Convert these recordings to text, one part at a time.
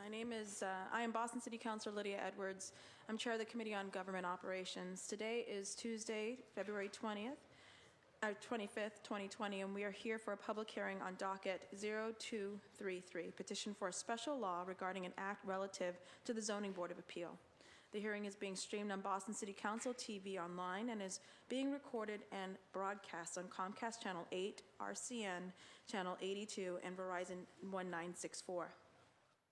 I am Boston City Councilor Lydia Edwards. I'm Chair of the Committee on Government Operations. Today is Tuesday, February 25th, 2020, and we are here for a public hearing on Docket 0233, Petition for a Special Law regarding an act relative to the Zoning Board of Appeal. The hearing is being streamed on Boston City Council TV online and is being recorded and broadcast on Comcast Channel 8, RCN Channel 82, and Verizon 1964.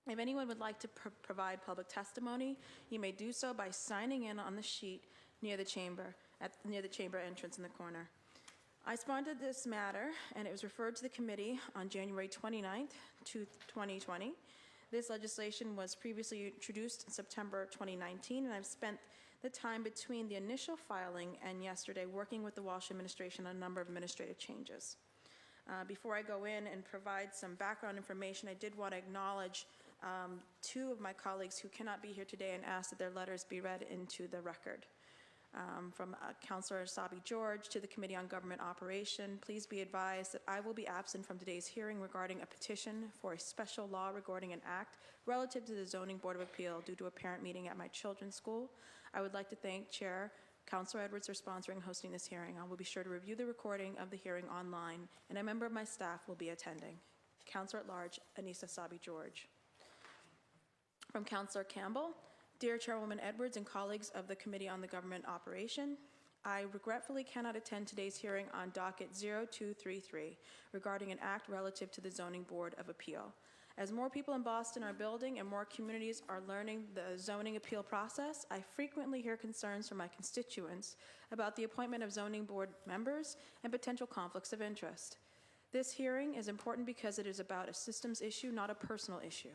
If anyone would like to provide public testimony, you may do so by signing in on the sheet near the chamber entrance in the corner. I sponsored this matter, and it was referred to the committee on January 29th, 2020. This legislation was previously introduced in September 2019, and I've spent the time between the initial filing and yesterday working with the Walsh administration on a number of administrative changes. Before I go in and provide some background information, I did want to acknowledge two of my colleagues who cannot be here today and ask that their letters be read into the record. From Councilor Sabi George to the Committee on Government Operation, please be advised that I will be absent from today's hearing regarding a petition for a special law regarding an act relative to the Zoning Board of Appeal due to a parent meeting at my children's school. I would like to thank Chair Councilor Edwards for sponsoring and hosting this hearing. I will be sure to review the recording of the hearing online, and a member of my staff will be attending. Councilor at Large, Anissa Sabi George. From Councilor Campbell, dear Chairwoman Edwards and colleagues of the Committee on the Government Operation, I regretfully cannot attend today's hearing on Docket 0233 regarding an act relative to the Zoning Board of Appeal. As more people in Boston are building and more communities are learning the zoning appeal process, I frequently hear concerns from my constituents about the appointment of zoning board members and potential conflicts of interest. This hearing is important because it is about a systems issue, not a personnel issue.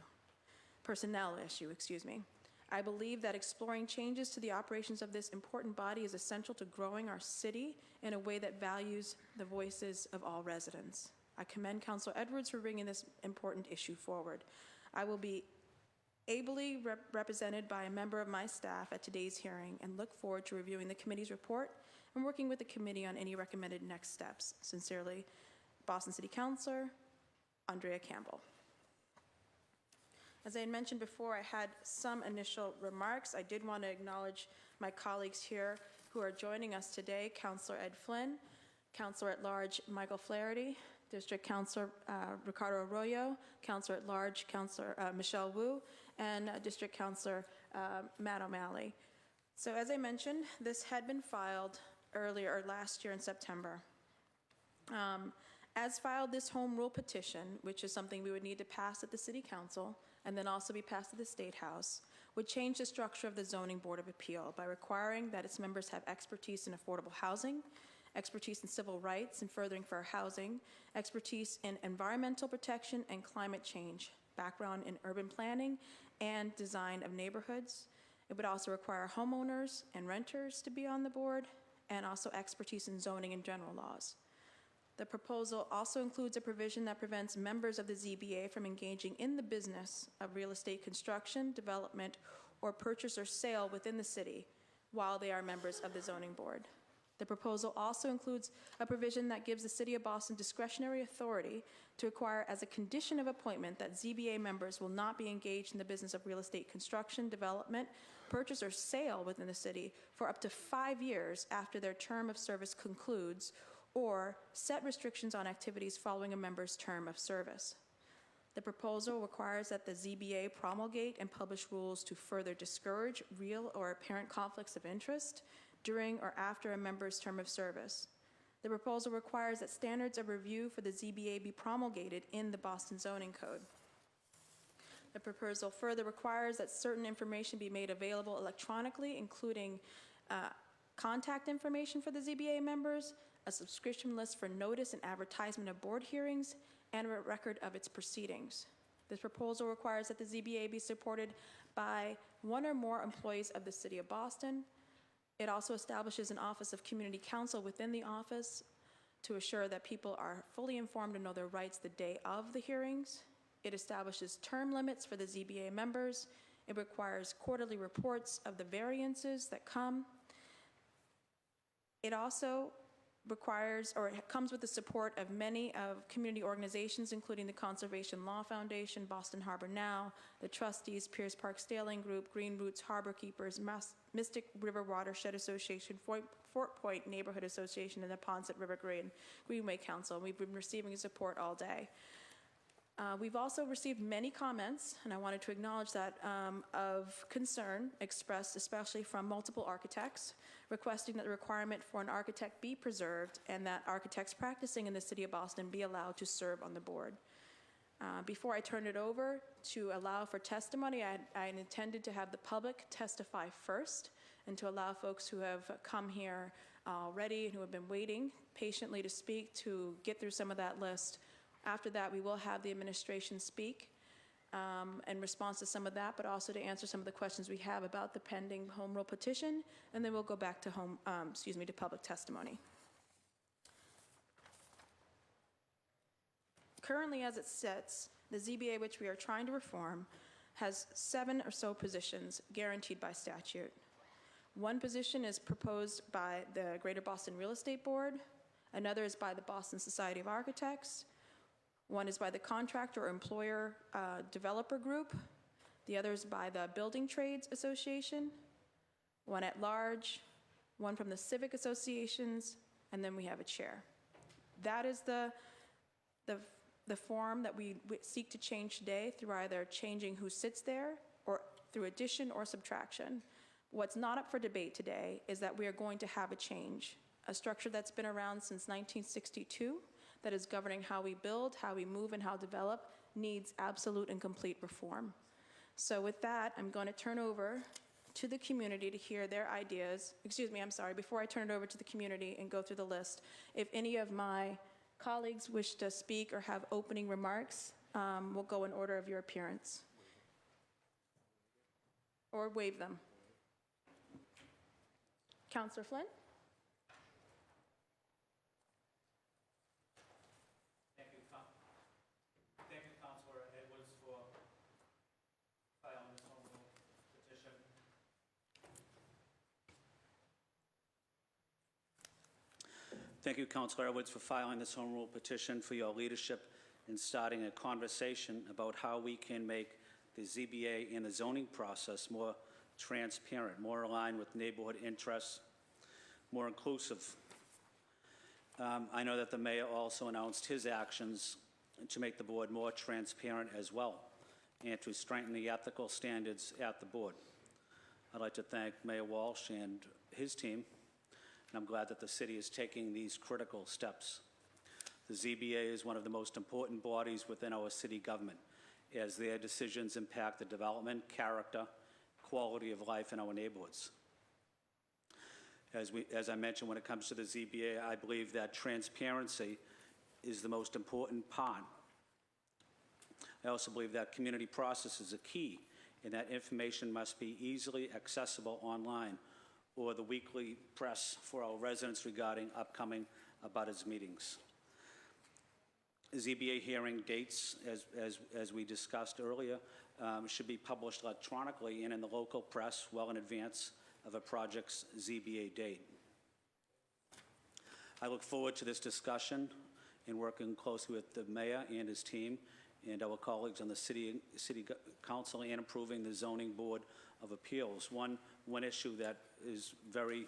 I believe that exploring changes to the operations of this important body is essential to growing our city in a way that values the voices of all residents. I commend Councilor Edwards for bringing this important issue forward. I will be ably represented by a member of my staff at today's hearing and look forward to reviewing the committee's report and working with the committee on any recommended next steps. Sincerely, Boston City Councilor Andrea Campbell. As I had mentioned before, I had some initial remarks. I did want to acknowledge my colleagues here who are joining us today: Councilor Ed Flynn, Councilor at Large Michael Flaherty, District Councilor Ricardo Arroyo, Councilor at Large Councilor Michelle Wu, and District Councilor Matt O'Malley. So as I mentioned, this had been filed last year in September. As filed, this home rule petition, which is something we would need to pass at the City Council and then also be passed at the State House, would change the structure of the Zoning Board of Appeal by requiring that its members have expertise in affordable housing, expertise in civil rights and furthering fair housing, expertise in environmental protection and climate change, background in urban planning and design of neighborhoods. It would also require homeowners and renters to be on the board, and also expertise in zoning and general laws. The proposal also includes a provision that prevents members of the ZBA from engaging in the business of real estate construction, development, or purchase or sale within the city while they are members of the zoning board. The proposal also includes a provision that gives the City of Boston discretionary authority to require as a condition of appointment that ZBA members will not be engaged in the business of real estate construction, development, purchase, or sale within the city for up to 5 years after their term of service concludes, or set restrictions on activities following a member's term of service. The proposal requires that the ZBA promulgate and publish rules to further discourage real or apparent conflicts of interest during or after a member's term of service. The proposal requires that standards of review for the ZBA be promulgated in the Boston Zoning Code. The proposal further requires that certain information be made available electronically, including contact information for the ZBA members, a subscription list for notice and advertisement of board hearings, and a record of its proceedings. This proposal requires that the ZBA be supported by one or more employees of the City of Boston. It also establishes an Office of Community Counsel within the office to assure that people are fully informed and know their rights the day of the hearings. It establishes term limits for the ZBA members. It requires quarterly reports of the variances that come. It also requires, or it comes with the support of many of community organizations, including the Conservation Law Foundation, Boston Harbor Now, the Trustees, Pierce Park Sailing Group, Green Roots Harbor Keepers, Mystic River Watershed Association, Fort Point Neighborhood Association, and the Ponset River Greenway Council. We've been receiving support all day. We've also received many comments, and I wanted to acknowledge that, of concern expressed especially from multiple architects, requesting that the requirement for an architect be preserved and that architects practicing in the City of Boston be allowed to serve on the board. Before I turn it over to allow for testimony, I intended to have the public testify first and to allow folks who have come here already and who have been waiting patiently to speak to get through some of that list. After that, we will have the administration speak in response to some of that, but also to answer some of the questions we have about the pending home rule petition, and then we'll go back to to public testimony. Currently, as it sits, the ZBA, which we are trying to reform, has 7 or so positions guaranteed by statute. One position is proposed by the Greater Boston Real Estate Board. Another is by the Boston Society of Architects. One is by the Contractor or Employer Developer Group. The other is by the Building Trades Association. One at large, one from the Civic Associations, and then we have a chair. That is the form that we seek to change today through either changing who sits there or through addition or subtraction. What's not up for debate today is that we are going to have a change, a structure that's been around since 1962 that is governing how we build, how we move, and how develop needs absolute and complete reform. So with that, I'm going to turn over to the community to hear their ideas. Before I turn it over to the community and go through the list, if any of my colleagues wish to speak or have opening remarks, we'll go in order of your appearance. Or waive them. Councillor Flynn? Thank you, Councillor Edwards, for filing this home rule petition. Thank you, Councillor Edwards, for filing this home rule petition, for your leadership in starting a conversation about how we can make the ZBA and the zoning process more transparent, more aligned with neighborhood interests, more inclusive. I know that the mayor also announced his actions to make the board more transparent as well and to strengthen the ethical standards at the board. I'd like to thank Mayor Walsh and his team, and I'm glad that the city is taking these critical steps. The ZBA is one of the most important bodies within our city government, as their decisions impact the development, character, quality of life in our neighborhoods. As I mentioned, when it comes to the ZBA, I believe that transparency is the most important part. I also believe that community process is a key, and that information must be easily accessible online or the weekly press for our residents regarding upcoming abutters meetings. ZBA hearing dates, as we discussed earlier, should be published electronically and in the local press well in advance of a project's ZBA date. I look forward to this discussion and working closely with the mayor and his team and our colleagues on the city council and improving the zoning board of appeals. One issue that is very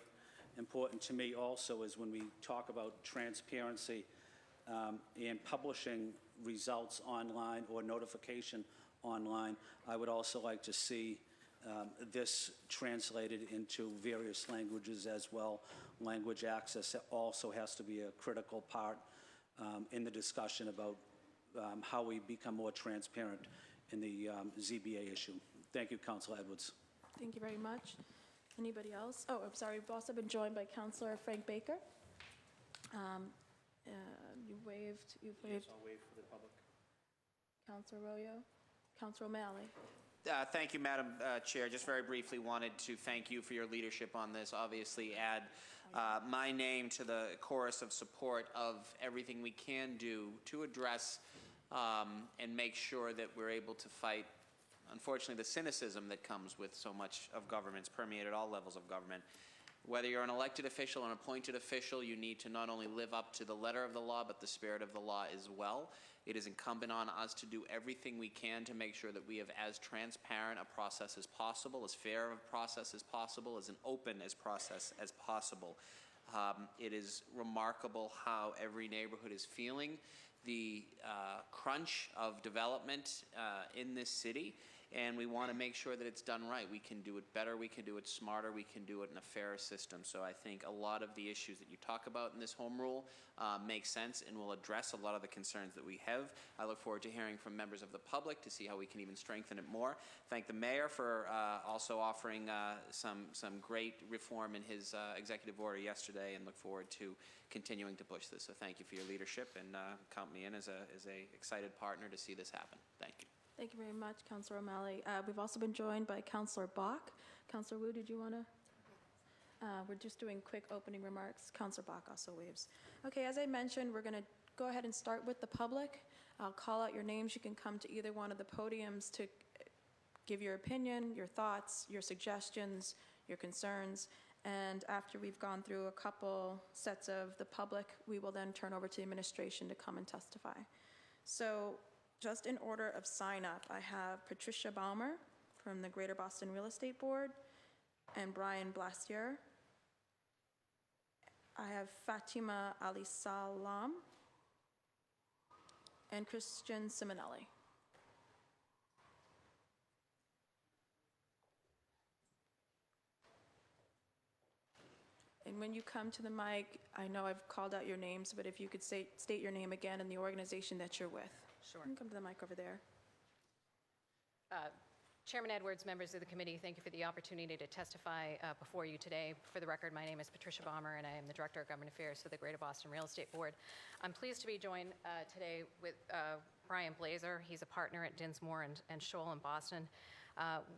important to me also is when we talk about transparency and publishing results online or notification online, I would also like to see this translated into various languages as well. Language access also has to be a critical part in the discussion about how we become more transparent in the ZBA issue. Thank you, Councilor Edwards. Thank you very much. Anybody else? Oh, I'm sorry. We've also been joined by Councilor Frank Baker. You've waived. Yes, I'll waive for the public. Councilor Arroyo. Councilor O'Malley. Thank you, Madam Chair. Just very briefly wanted to thank you for your leadership on this. Obviously add my name to the chorus of support of everything we can do to address and make sure that we're able to fight, unfortunately, the cynicism that comes with so much of government. It's permeated all levels of government. Whether you're an elected official or an appointed official, you need to not only live up to the letter of the law, but the spirit of the law as well. It is incumbent on us to do everything we can to make sure that we have as transparent a process as possible, as fair of a process as possible, as an open as process as possible. It is remarkable how every neighborhood is feeling the crunch of development in this city, and we want to make sure that it's done right. We can do it better, we can do it smarter, we can do it in a fairer system. So I think a lot of the issues that you talk about in this home rule make sense and will address a lot of the concerns that we have. I look forward to hearing from members of the public to see how we can even strengthen it more. Thank the mayor for also offering some great reform in his executive order yesterday, and look forward to continuing to push this. So thank you for your leadership, and count me in as a excited partner to see this happen. Thank you. Thank you very much, Councillor O'Malley. We've also been joined by Councillor Bach. Councillor Wu, did you want to? We're just doing quick opening remarks. Councillor Bach also waves. Okay, as I mentioned, we're going to go ahead and start with the public. I'll call out your names. You can come to either one of the podiums to give your opinion, your thoughts, your suggestions, your concerns. And after we've gone through a couple sets of the public, we will then turn over to the administration to come and testify. So just in order of sign up, I have Patricia Baumer from the Greater Boston Real Estate Board and Brian Blastier. I have Fatima Ali Salam and Christian Simonelli. And when you come to the mic, I know I've called out your names, but if you could state your name again and the organization that you're with. Sure. You can come to the mic over there. Chairman Edwards, members of the committee, thank you for the opportunity to testify before you today. For the record, my name is Patricia Baumer, and I am the Director of Government Affairs for the Greater Boston Real Estate Board. I'm pleased to be joined today with Brian Blazer. He's a partner at Dinsmore and Scholl in Boston.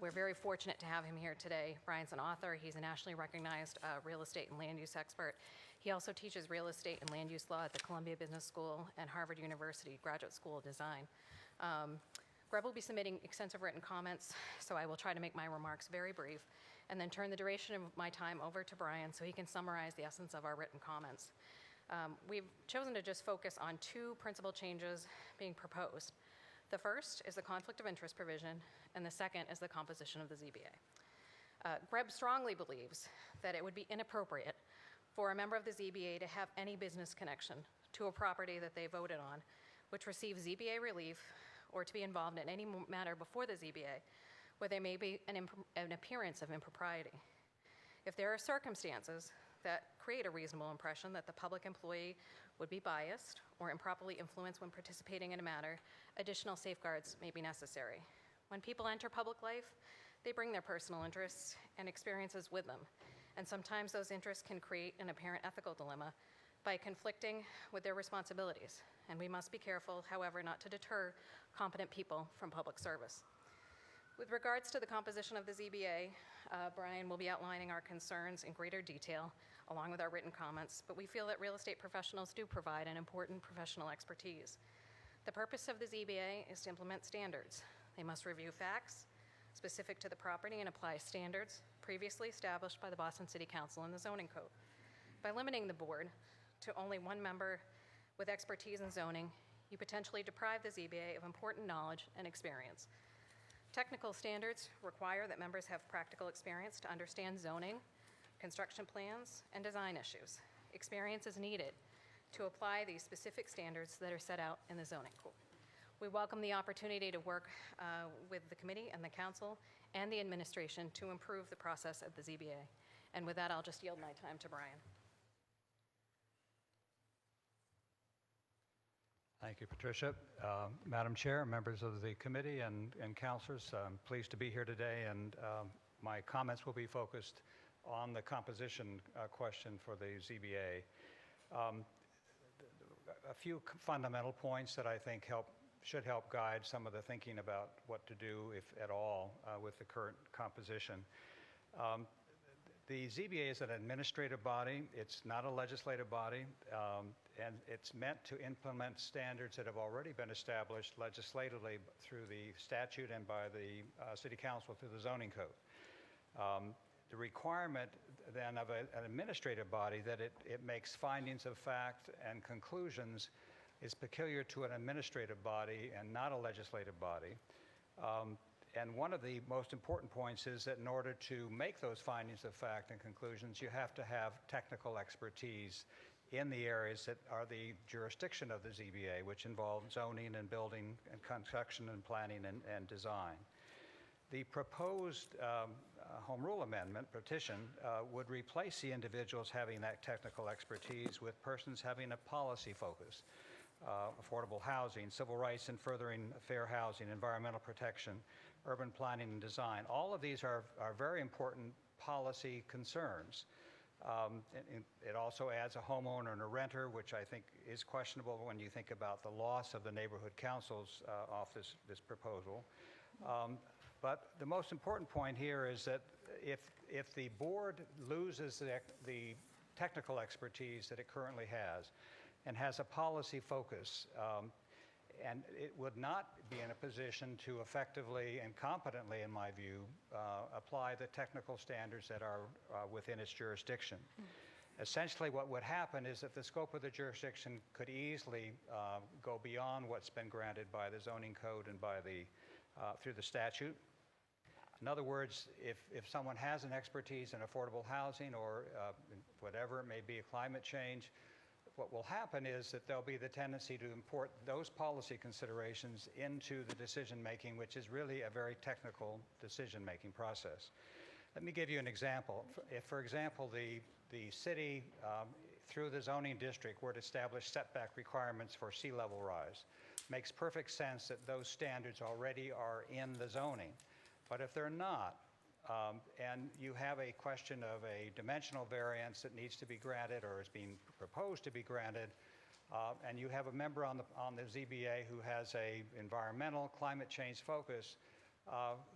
We're very fortunate to have him here today. Brian's an author. He's a nationally recognized real estate and land use expert. He also teaches real estate and land use law at the Columbia Business School and Harvard University Graduate School of Design. Greg will be submitting extensive written comments, so I will try to make my remarks very brief and then turn the duration of my time over to Brian so he can summarize the essence of our written comments. We've chosen to just focus on two principal changes being proposed. The first is the conflict of interest provision, and the second is the composition of the ZBA. Greg strongly believes that it would be inappropriate for a member of the ZBA to have any business connection to a property that they voted on, which receives ZBA relief, or to be involved in any matter before the ZBA where there may be an appearance of impropriety. If there are circumstances that create a reasonable impression that the public employee would be biased or improperly influenced when participating in a matter, additional safeguards may be necessary. When people enter public life, they bring their personal interests and experiences with them, and sometimes those interests can create an apparent ethical dilemma by conflicting with their responsibilities. And we must be careful, however, not to deter competent people from public service. With regards to the composition of the ZBA, Brian will be outlining our concerns in greater detail, along with our written comments, but we feel that real estate professionals do provide an important professional expertise. The purpose of the ZBA is to implement standards. They must review facts specific to the property and apply standards previously established by the Boston City Council and the zoning code. By limiting the board to only one member with expertise in zoning, you potentially deprive the ZBA of important knowledge and experience. Technical standards require that members have practical experience to understand zoning, construction plans, and design issues. Experience is needed to apply these specific standards that are set out in the zoning code. We welcome the opportunity to work with the committee and the council and the administration to improve the process of the ZBA. And with that, I'll just yield my time to Brian. Thank you, Patricia. Madam Chair, members of the committee and councilors, I'm pleased to be here today, and my comments will be focused on the composition question for the ZBA. A few fundamental points that I think should help guide some of the thinking about what to do, if at all, with the current composition. The ZBA is an administrative body. It's not a legislative body, and it's meant to implement standards that have already been established legislatively through the statute and by the City Council through the zoning code. the requirement then of an administrative body that it makes findings of fact and conclusions is peculiar to an administrative body and not a legislative body. And one of the most important points is that in order to make those findings of fact and conclusions, you have to have technical expertise in the areas that are the jurisdiction of the ZBA, which involve zoning and building and construction and planning and design. The proposed Home Rule Amendment, petition, would replace the individuals having that technical expertise with persons having a policy focus. Affordable housing, civil rights and furthering fair housing, environmental protection, urban planning and design. All of these are very important policy concerns. It also adds a homeowner and a renter, which I think is questionable when you think about the loss of the neighborhood councils off this proposal. But the most important point here is that if the board loses the technical expertise that it currently has and has a policy focus, and it would not be in a position to effectively and competently, in my view, apply the technical standards that are within its jurisdiction. Essentially, what would happen is that the scope of the jurisdiction could easily go beyond what's been granted by the zoning code and by through the statute. In other words, if someone has an expertise in affordable housing or whatever it may be, climate change, what will happen is that there'll be the tendency to import those policy considerations into the decision-making, which is really a very technical decision-making process. Let me give you an example. If, for example, the city, through the zoning district, were to establish setback requirements for sea level rise, makes perfect sense that those standards already are in the zoning. But if they're not, and you have a question of a dimensional variance that needs to be granted or is being proposed to be granted, and you have a member on the ZBA who has a environmental climate change focus,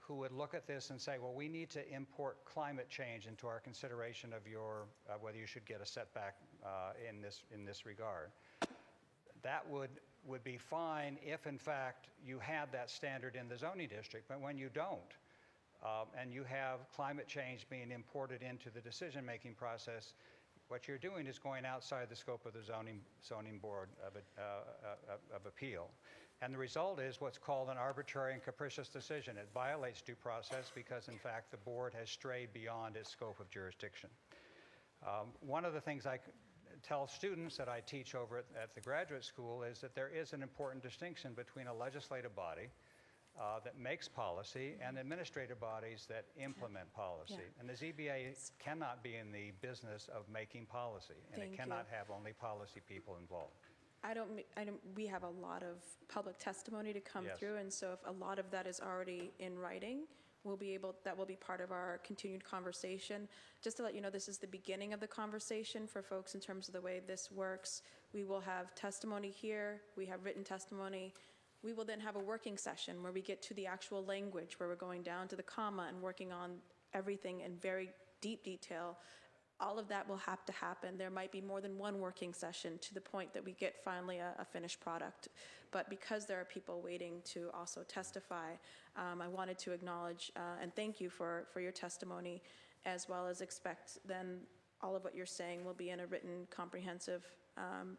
who would look at this and say, well, we need to import climate change into our consideration of whether you should get a setback in this regard. That would be fine if, in fact, you had that standard in the zoning district, but when you don't, and you have climate change being imported into the decision-making process, what you're doing is going outside the scope of the zoning board of appeal. And the result is what's called an arbitrary and capricious decision. It violates due process because, in fact, the board has strayed beyond its scope of jurisdiction. One of the things I tell students that I teach over at the graduate school is that there is an important distinction between a legislative body that makes policy and administrative bodies that implement policy. Yeah. And the ZBA cannot be in the business of making policy, and it cannot have only policy people involved. We have a lot of public testimony to come Yes. through, and so if a lot of that is already in writing, that will be part of our continued conversation. Just to let you know, this is the beginning of the conversation for folks in terms of the way this works. We will have testimony here, we have written testimony. We will then have a working session where we get to the actual language, where we're going down to the comma and working on everything in very deep detail. All of that will have to happen. There might be more than one working session to the point that we get finally a finished product. But because there are people waiting to also testify, I wanted to acknowledge and thank you for your testimony, as well as expect then all of what you're saying will be in a written, comprehensive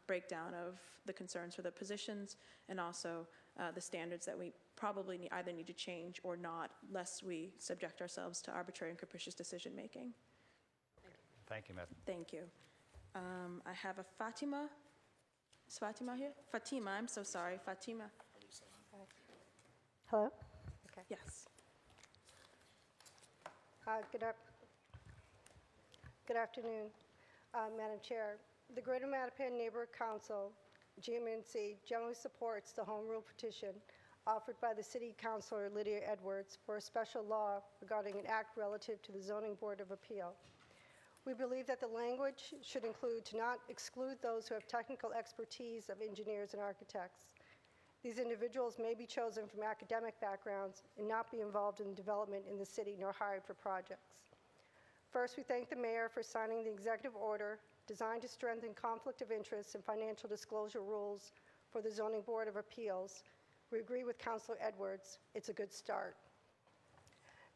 breakdown of the concerns for the positions and also the standards that we probably either need to change or not, lest we subject ourselves to arbitrary and capricious decision-making. Thank you, Madam. Thank you. I have a Fatima. Is Fatima here? Fatima, I'm so sorry. Fatima. Hello? Yes. Good afternoon, Madam Chair. The Greater Mattapan Neighborhood Council, GMNC, generally supports the Home Rule petition offered by the City Councilor Lydia Edwards for a special law regarding an act relative to the Zoning Board of Appeal. We believe that the language should include to not exclude those who have technical expertise of engineers and architects. These individuals may be chosen from academic backgrounds and not be involved in development in the city nor hired for projects. First, we thank the mayor for signing the executive order designed to strengthen conflict of interest and financial disclosure rules for the Zoning Board of Appeals. We agree with Councilor Edwards. It's a good start.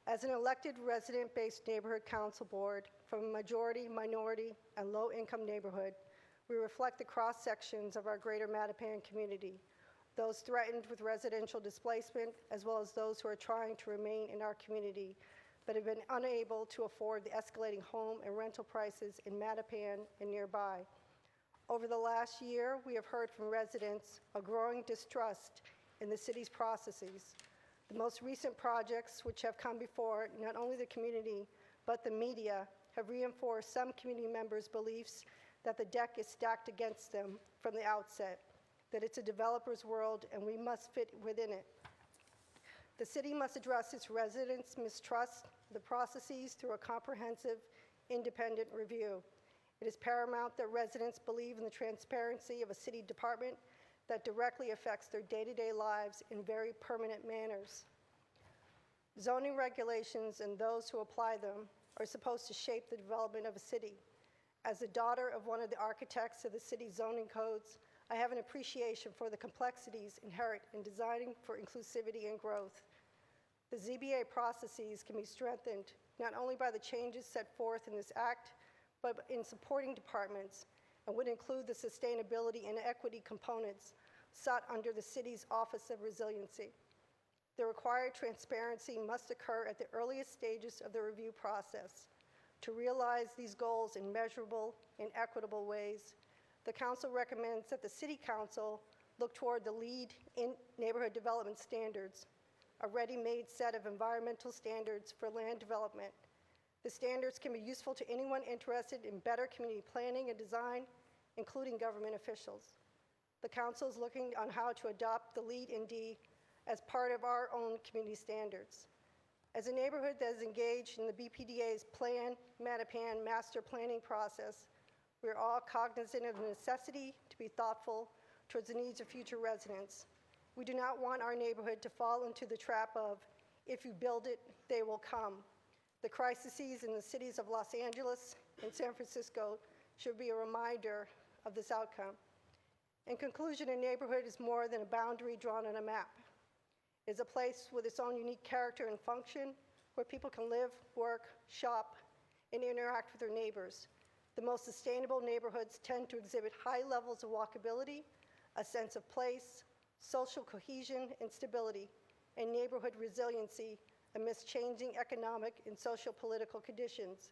As an elected resident-based neighborhood council board from a majority, minority, and low-income neighborhood, we reflect the cross-sections of our greater Mattapan community, those threatened with residential displacement, as well as those who are trying to remain in our community, but have been unable to afford the escalating home and rental prices in Mattapan and nearby. Over the last year, we have heard from residents a growing distrust in the city's processes. The most recent projects which have come before not only the community, but the media, have reinforced some community members' beliefs that the deck is stacked against them from the outset, that it's a developer's world and we must fit within it. The city must address its residents' mistrust of the processes through a comprehensive, independent review. It is paramount that residents believe in the transparency of a city department that directly affects their day-to-day lives in very permanent manners. Zoning regulations and those who apply them are supposed to shape the development of a city. As the daughter of one of the architects of the city's zoning codes, I have an appreciation for the complexities inherent in designing for inclusivity and growth. The ZBA processes can be strengthened not only by the changes set forth in this act, but in supporting departments, and would include the sustainability and equity components sought under the city's Office of Resiliency. The required transparency must occur at the earliest stages of the review process. To realize these goals in measurable and equitable ways, the Council recommends that the City Council look toward the LEED in neighborhood development standards, a ready-made set of environmental standards for land development. The standards can be useful to anyone interested in better community planning and design, including government officials. The Council is looking on how to adopt the LEED ND as part of our own community standards. As a neighborhood that is engaged in the BPDA's Plan Mattapan master planning process, we are all cognizant of the necessity to be thoughtful towards the needs of future residents. We do not want our neighborhood to fall into the trap of, if you build it, they will come. The crises in the cities of Los Angeles and San Francisco should be a reminder of this outcome. In conclusion, a neighborhood is more than a boundary drawn on a map. It is a place with its own unique character and function, where people can live, work, shop, and interact with their neighbors. The most sustainable neighborhoods tend to exhibit high levels of walkability, a sense of place, social cohesion and stability, and neighborhood resiliency amidst changing economic and social political conditions.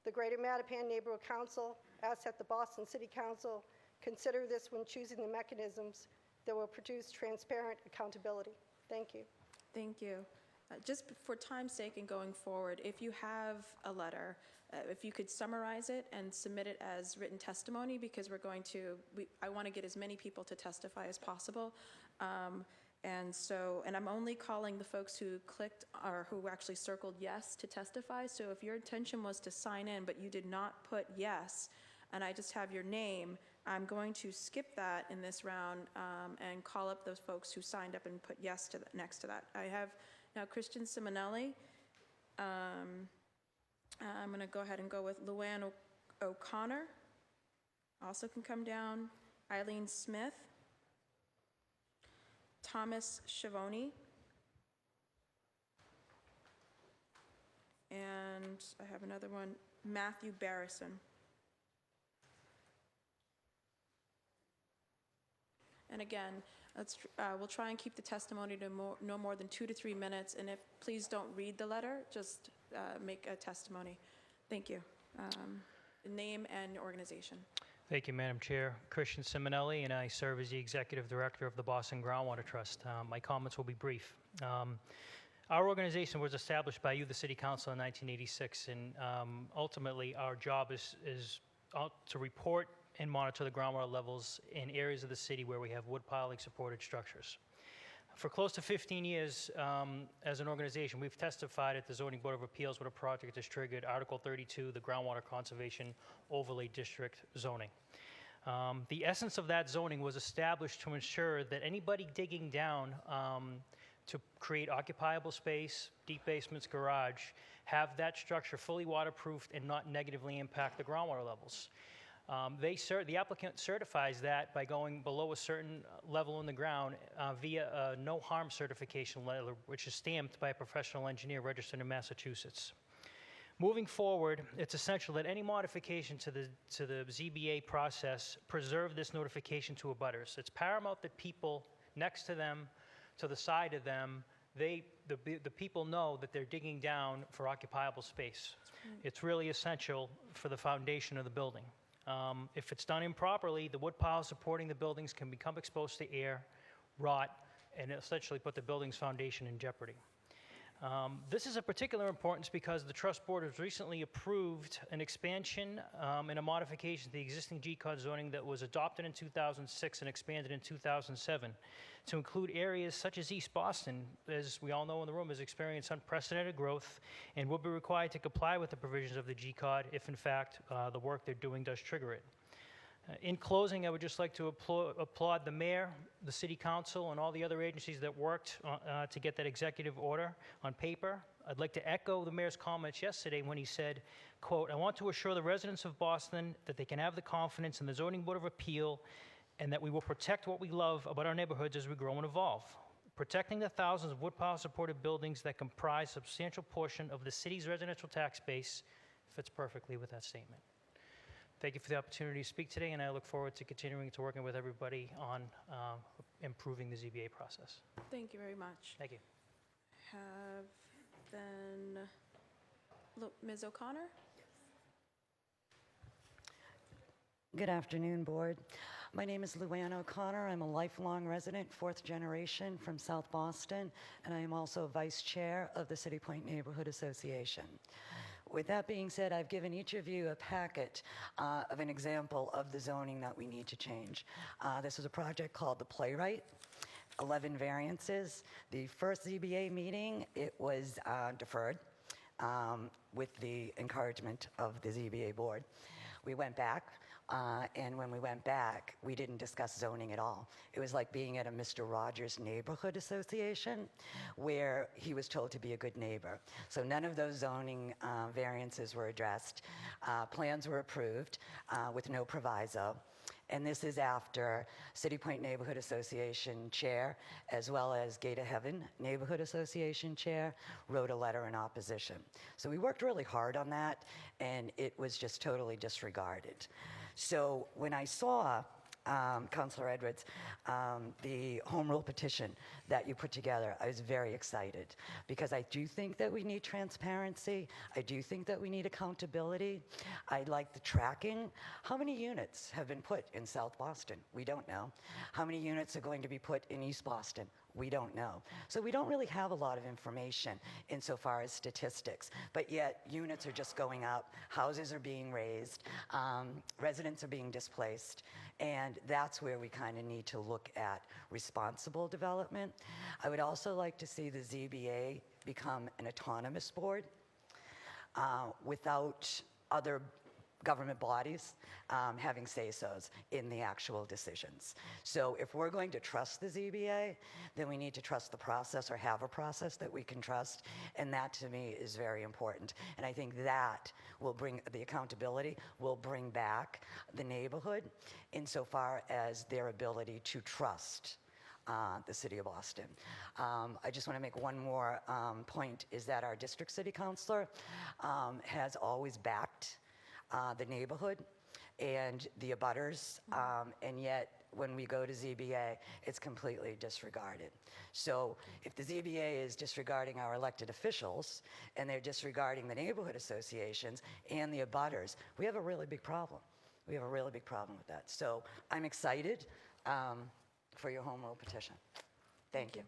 The Greater Mattapan Neighborhood Council asks that the Boston City Council consider this when choosing the mechanisms that will produce transparent accountability. Thank you. Thank you. Just for time's sake and going forward, if you have a letter, if you could summarize it and submit it as written testimony, because I want to get as many people to testify as possible. And I'm only calling the folks who clicked or who actually circled yes to testify. So if your intention was to sign in, but you did not put yes, and I just have your name, I'm going to skip that in this round and call up those folks who signed up and put yes to next to that. I have now Christian Simonelli. I'm going to go ahead and go with Luann O'Connor. Also can come down. Eileen Smith. Thomas Schiavone. And I have another one, Matthew Barrison. And again, we'll try and keep the testimony to no more than 2 to 3 minutes. And please don't read the letter, just make a testimony. Thank you. Name and organization. Thank you, Madam Chair. Christian Simonelli, and I serve as the Executive Director of the Boston Groundwater Trust. My comments will be brief. Our organization was established by you, the City Council, in 1986, and ultimately our job is to report and monitor the groundwater levels in areas of the city where we have wood piling supported structures. For close to 15 years, as an organization, we've testified at the Zoning Board of Appeals when a project has triggered Article 32, the Groundwater Conservation Overlay District zoning. The essence of that zoning was established to ensure that anybody digging down to create occupiable space, deep basements, garage, have that structure fully waterproofed and not negatively impact the groundwater levels. The applicant certifies that by going below a certain level in the ground via a no harm certification letter, which is stamped by a professional engineer registered in Massachusetts. Moving forward, it's essential that any modification to the ZBA process preserve this notification to abutters. It's paramount that people next to them, to the side of them, the people know that they're digging down for occupiable space. It's really essential for the foundation of the building. If it's done improperly, the wood piles supporting the buildings can become exposed to air, rot, and essentially put the building's foundation in jeopardy. This is of particular importance because the Trust Board has recently approved an expansion and a modification to the existing G-code zoning that was adopted in 2006 and expanded in 2007 to include areas such as East Boston, as we all know in the room, has experienced unprecedented growth and will be required to comply with the provisions of the G-code if, in fact, the work they're doing does trigger it. In closing, I would just like to applaud the mayor, the city council, and all the other agencies that worked to get that executive order on paper. I'd like to echo the mayor's comments yesterday when he said, quote, "I want to assure the residents of Boston that they can have the confidence in the Zoning Board of Appeal and that we will protect what we love about our neighborhoods as we grow and evolve. Protecting the thousands of wood pile supported buildings that comprise a substantial portion of the city's residential tax base fits perfectly with that statement." Thank you for the opportunity to speak today, and I look forward to continuing to working with everybody on improving the ZBA process. Thank you very much. Thank you. Have then Ms. O'Connor? Good afternoon, Board. My name is Luann O'Connor. I'm a lifelong resident, fourth generation from South Boston, and I am also Vice Chair of the City Point Neighborhood Association. With that being said, I've given each of you a packet of an example of the zoning that we need to change. This is a project called The Playwright, 11 variances. The first ZBA meeting, it was deferred with the encouragement of the ZBA board. We went back, and when we went back, we didn't discuss zoning at all. It was like being at a Mr. Rogers Neighborhood Association where he was told to be a good neighbor. So none of those zoning variances were addressed. Plans were approved with no proviso. And this is after City Point Neighborhood Association Chair, as well as Gate of Heaven Neighborhood Association Chair, wrote a letter in opposition. So we worked really hard on that, and it was just totally disregarded. So when I saw, Councilor Edwards, the home rule petition that you put together, I was very excited because I do think that we need transparency. I do think that we need accountability. I like the tracking. How many units have been put in South Boston? We don't know. How many units are going to be put in East Boston? We don't know. So we don't really have a lot of information insofar as statistics, but yet units are just going up, houses are being raised, residents are being displaced, and that's where we kind of need to look at responsible development. I would also like to see the ZBA become an autonomous board without other government bodies having say-sos in the actual decisions. So if we're going to trust the ZBA, then we need to trust the process or have a process that we can trust, and that to me is very important. And I think that will bring the accountability, will bring back the neighborhood insofar as their ability to trust the city of Boston. I just want to make one more point, is that our district city councilor has always backed the neighborhood and the abutters, and yet when we go to ZBA, it's completely disregarded. So if the ZBA is disregarding our elected officials and they're disregarding the neighborhood associations and the abutters, we have a really big problem. We have a really big problem with that. So I'm excited for your home rule petition. Thank you.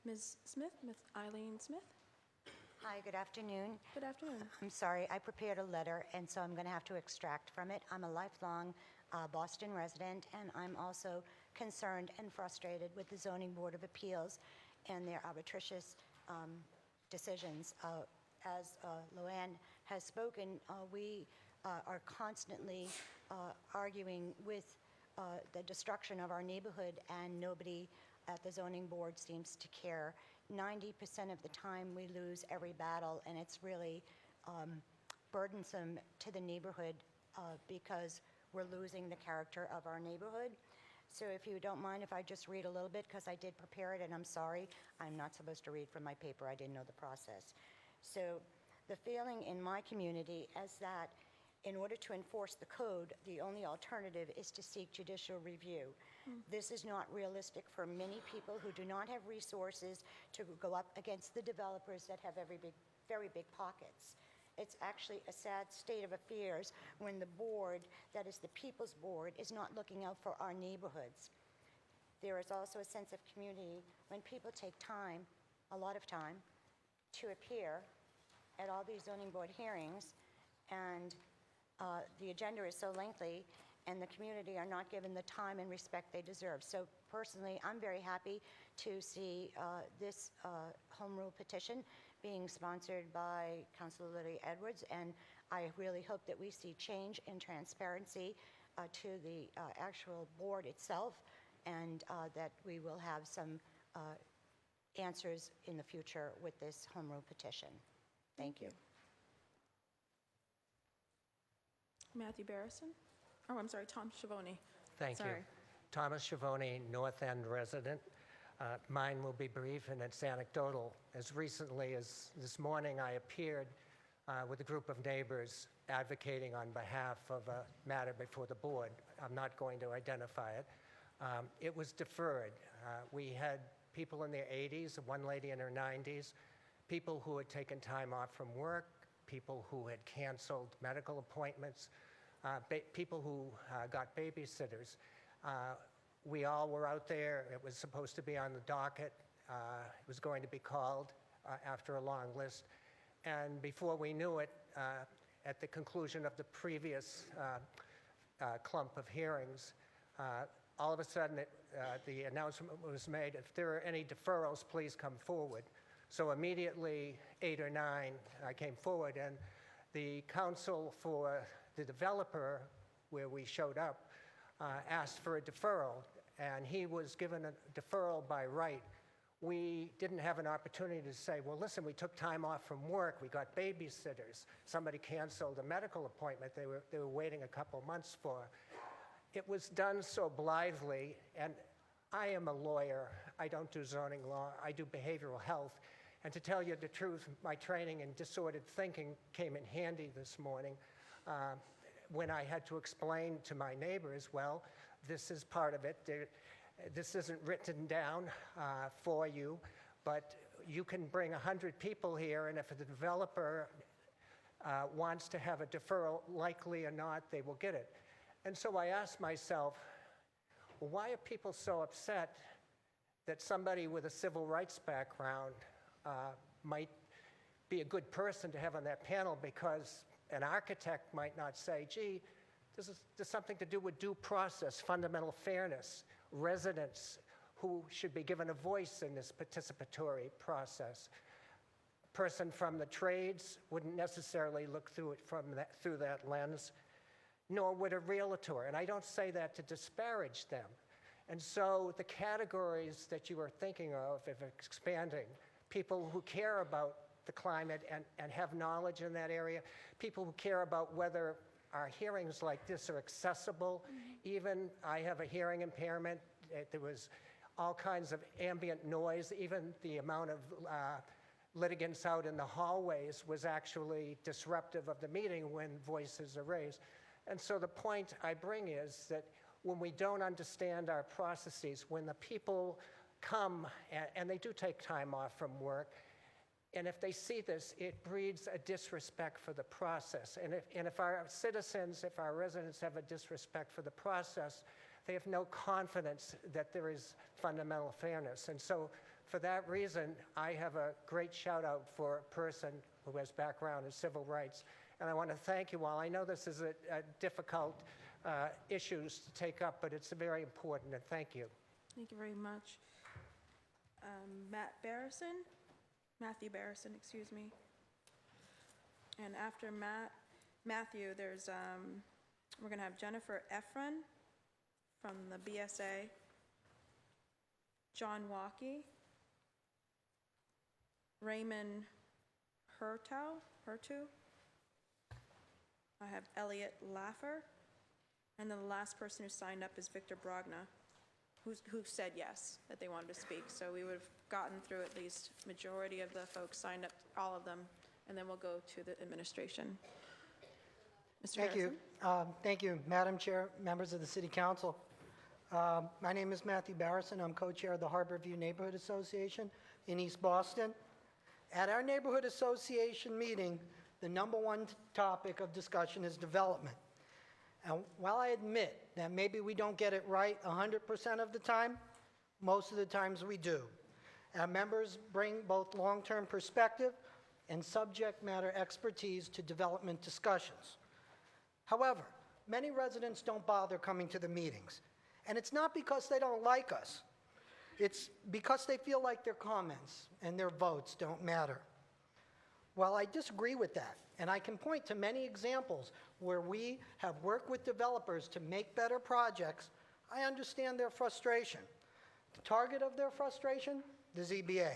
Ms. Smith, Ms. Eileen Smith? Hi, good afternoon. Good afternoon. I'm sorry, I prepared a letter, and so I'm going to have to extract from it. I'm a lifelong Boston resident, and I'm also concerned and frustrated with the Zoning Board of Appeals and their arbitrarious decisions. As Luann has spoken, we are constantly arguing with the destruction of our neighborhood, and nobody at the Zoning Board seems to care. 90% of the time we lose every battle, and it's really burdensome to the neighborhood because we're losing the character of our neighborhood. So if you don't mind if I just read a little bit, because I did prepare it, and I'm sorry, I'm not supposed to read from my paper. I didn't know the process. So the feeling in my community is that in order to enforce the code, the only alternative is to seek judicial review. This is not realistic for many people who do not have resources to go up against the developers that have very big pockets. It's actually a sad state of affairs when the board, that is the people's board, is not looking out for our neighborhoods. There is also a sense of community when people take time, a lot of time, to appear at all these zoning board hearings, and the agenda is so lengthy, and the community are not given the time and respect they deserve. So personally, I'm very happy to see this home rule petition being sponsored by Councilor Lydia Edwards, and I really hope that we see change and transparency to the actual board itself, and that we will have some answers in the future with this home rule petition. Thank you. Matthew Barrison? Oh, I'm sorry, Tom Schiavone. Thank you. Sorry. Thomas Schiavone, North End resident. Mine will be brief and it's anecdotal. As recently as this morning, I appeared with a group of neighbors advocating on behalf of a matter before the board. I'm not going to identify it. It was deferred. We had people in their 80s, one lady in her 90s, people who had taken time off from work, people who had canceled medical appointments, people who got babysitters. We all were out there. It was supposed to be on the docket. It was going to be called after a long list. And before we knew it, at the conclusion of the previous clump of hearings, all of a sudden the announcement was made, if there are any deferrals, please come forward. So immediately, 8 or 9 came forward, and the counsel for the developer, where we showed up, asked for a deferral, and he was given a deferral by right. We didn't have an opportunity to say, well, listen, we took time off from work, we got babysitters, somebody canceled a medical appointment they were waiting a couple months for. It was done so blithely, and I am a lawyer. I don't do zoning law, I do behavioral health. And to tell you the truth, my training in disordered thinking came in handy this morning when I had to explain to my neighbors, well, this is part of it. This isn't written down for you, but you can bring 100 people here, and if the developer wants to have a deferral, likely or not, they will get it. And so I asked myself, well, why are people so upset that somebody with a civil rights background might be a good person to have on that panel, because an architect might not say, gee, this is something to do with due process, fundamental fairness, residents who should be given a voice in this participatory process. A person from the trades wouldn't necessarily look through it through that lens, nor would a realtor. And I don't say that to disparage them. And so the categories that you are thinking of expanding, people who care about the climate and have knowledge in that area, people who care about whether our hearings like this are accessible. Even I have a hearing impairment. There was all kinds of ambient noise. Even the amount of litigants out in the hallways was actually disruptive of the meeting when voices are raised. And so the point I bring is that when we don't understand our processes, when the people come and they do take time off from work, and if they see this, it breeds a disrespect for the process. And if our citizens, if our residents have a disrespect for the process, they have no confidence that there is fundamental fairness. And so for that reason, I have a great shout out for a person who has background in civil rights. And I want to thank you all. I know this is a difficult issues to take up, but it's very important, and thank you. Thank you very much. Matthew Barrison, excuse me. And after Matthew, there's, we're going to have Jennifer Efron from the BSA, John Walkie, Raymond Hertu, I have Elliot Laffer. And then the last person who signed up is Victor Brogna, who said yes, that they wanted to speak. So we would have gotten through at least majority of the folks signed up, all of them, and then we'll go to the administration. Mr. Thank you. Harrison? Thank you, Madam Chair, members of the City Council. My name is Matthew Barrison. I'm co-chair of the Harborview Neighborhood Association in East Boston. At our neighborhood association meeting, the number one topic of discussion is development. And while I admit that maybe we don't get it right 100% of the time, most of the times we do. Our members bring both long-term perspective and subject matter expertise to development discussions. However, many residents don't bother coming to the meetings. And it's not because they don't like us. It's because they feel like their comments and their votes don't matter. Well, I disagree with that, and I can point to many examples where we have worked with developers to make better projects. I understand their frustration. The target of their frustration? The ZBA.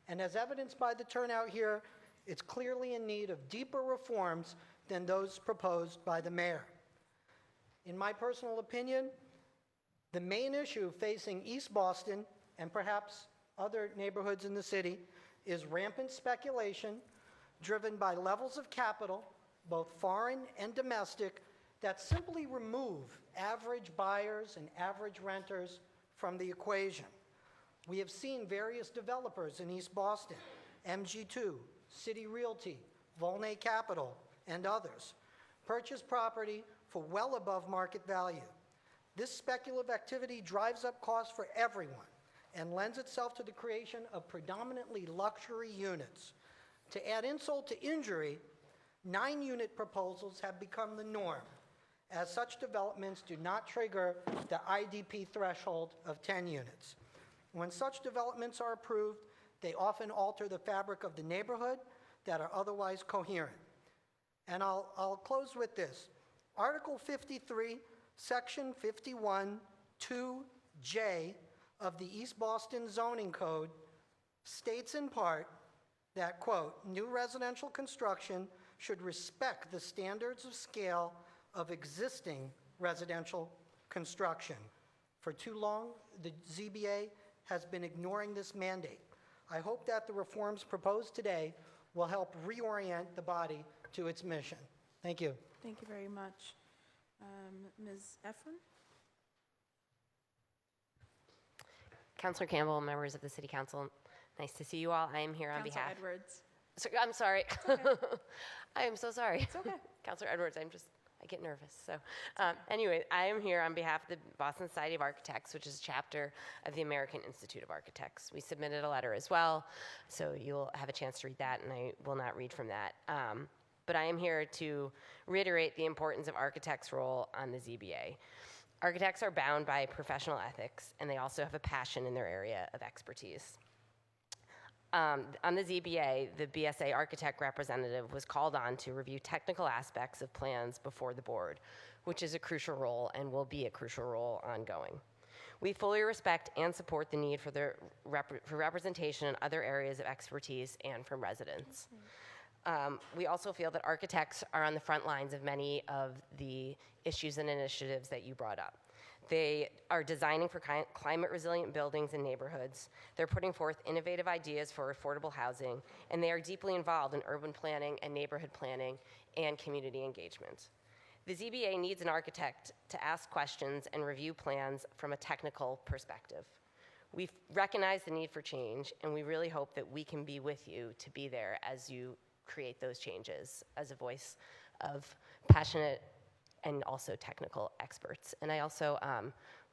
And as evidenced by the turnout here, it's clearly in need of deeper reforms than those proposed by the mayor. In my personal opinion, the main issue facing East Boston and perhaps other neighborhoods in the city is rampant speculation driven by levels of capital, both foreign and domestic, that simply remove average buyers and average renters from the equation. We have seen various developers in East Boston, MG2, City Realty, Volney Capital, and others, purchase property for well above market value. This speculative activity drives up costs for everyone and lends itself to the creation of predominantly luxury units. To add insult to injury, 9-unit proposals have become the norm, as such developments do not trigger the IDP threshold of 10 units. When such developments are approved, they often alter the fabric of the neighborhood that are otherwise coherent. And I'll close with this. Article 53, Section 51, 2J of the East Boston Zoning Code states in part that, quote, new residential construction should respect the standards of scale of existing residential construction. For too long, the ZBA has been ignoring this mandate. I hope that the reforms proposed today will help reorient the body to its mission. Thank you. Thank you very much. Ms. Efron? Councilor Campbell, members of the City Council, nice to see you all. I am here on Councilor behalf... Edwards. I'm sorry. Okay. I am so sorry. It's okay. Councilor Edwards, I get nervous. So anyway, I am here on behalf of the Boston Society of Architects, which is a chapter of the American Institute of Architects. We submitted a letter as well, so you'll have a chance to read that, and I will not read from that. But I am here to reiterate the importance of architects' role on the ZBA. Architects are bound by professional ethics, and they also have a passion in their area of expertise. On the ZBA, the BSA architect representative was called on to review technical aspects of plans before the board, which is a crucial role and will be a crucial role ongoing. We fully respect and support the need for representation in other areas of expertise and from residents. We also feel that architects are on the front lines of many of the issues and initiatives that you brought up. They are designing for climate-resilient buildings and neighborhoods. They're putting forth innovative ideas for affordable housing, and they are deeply involved in urban planning and neighborhood planning and community engagement. The ZBA needs an architect to ask questions and review plans from a technical perspective. We recognize the need for change, and we really hope that we can be with you to be there as you create those changes as a voice of passionate and also technical experts. And I also,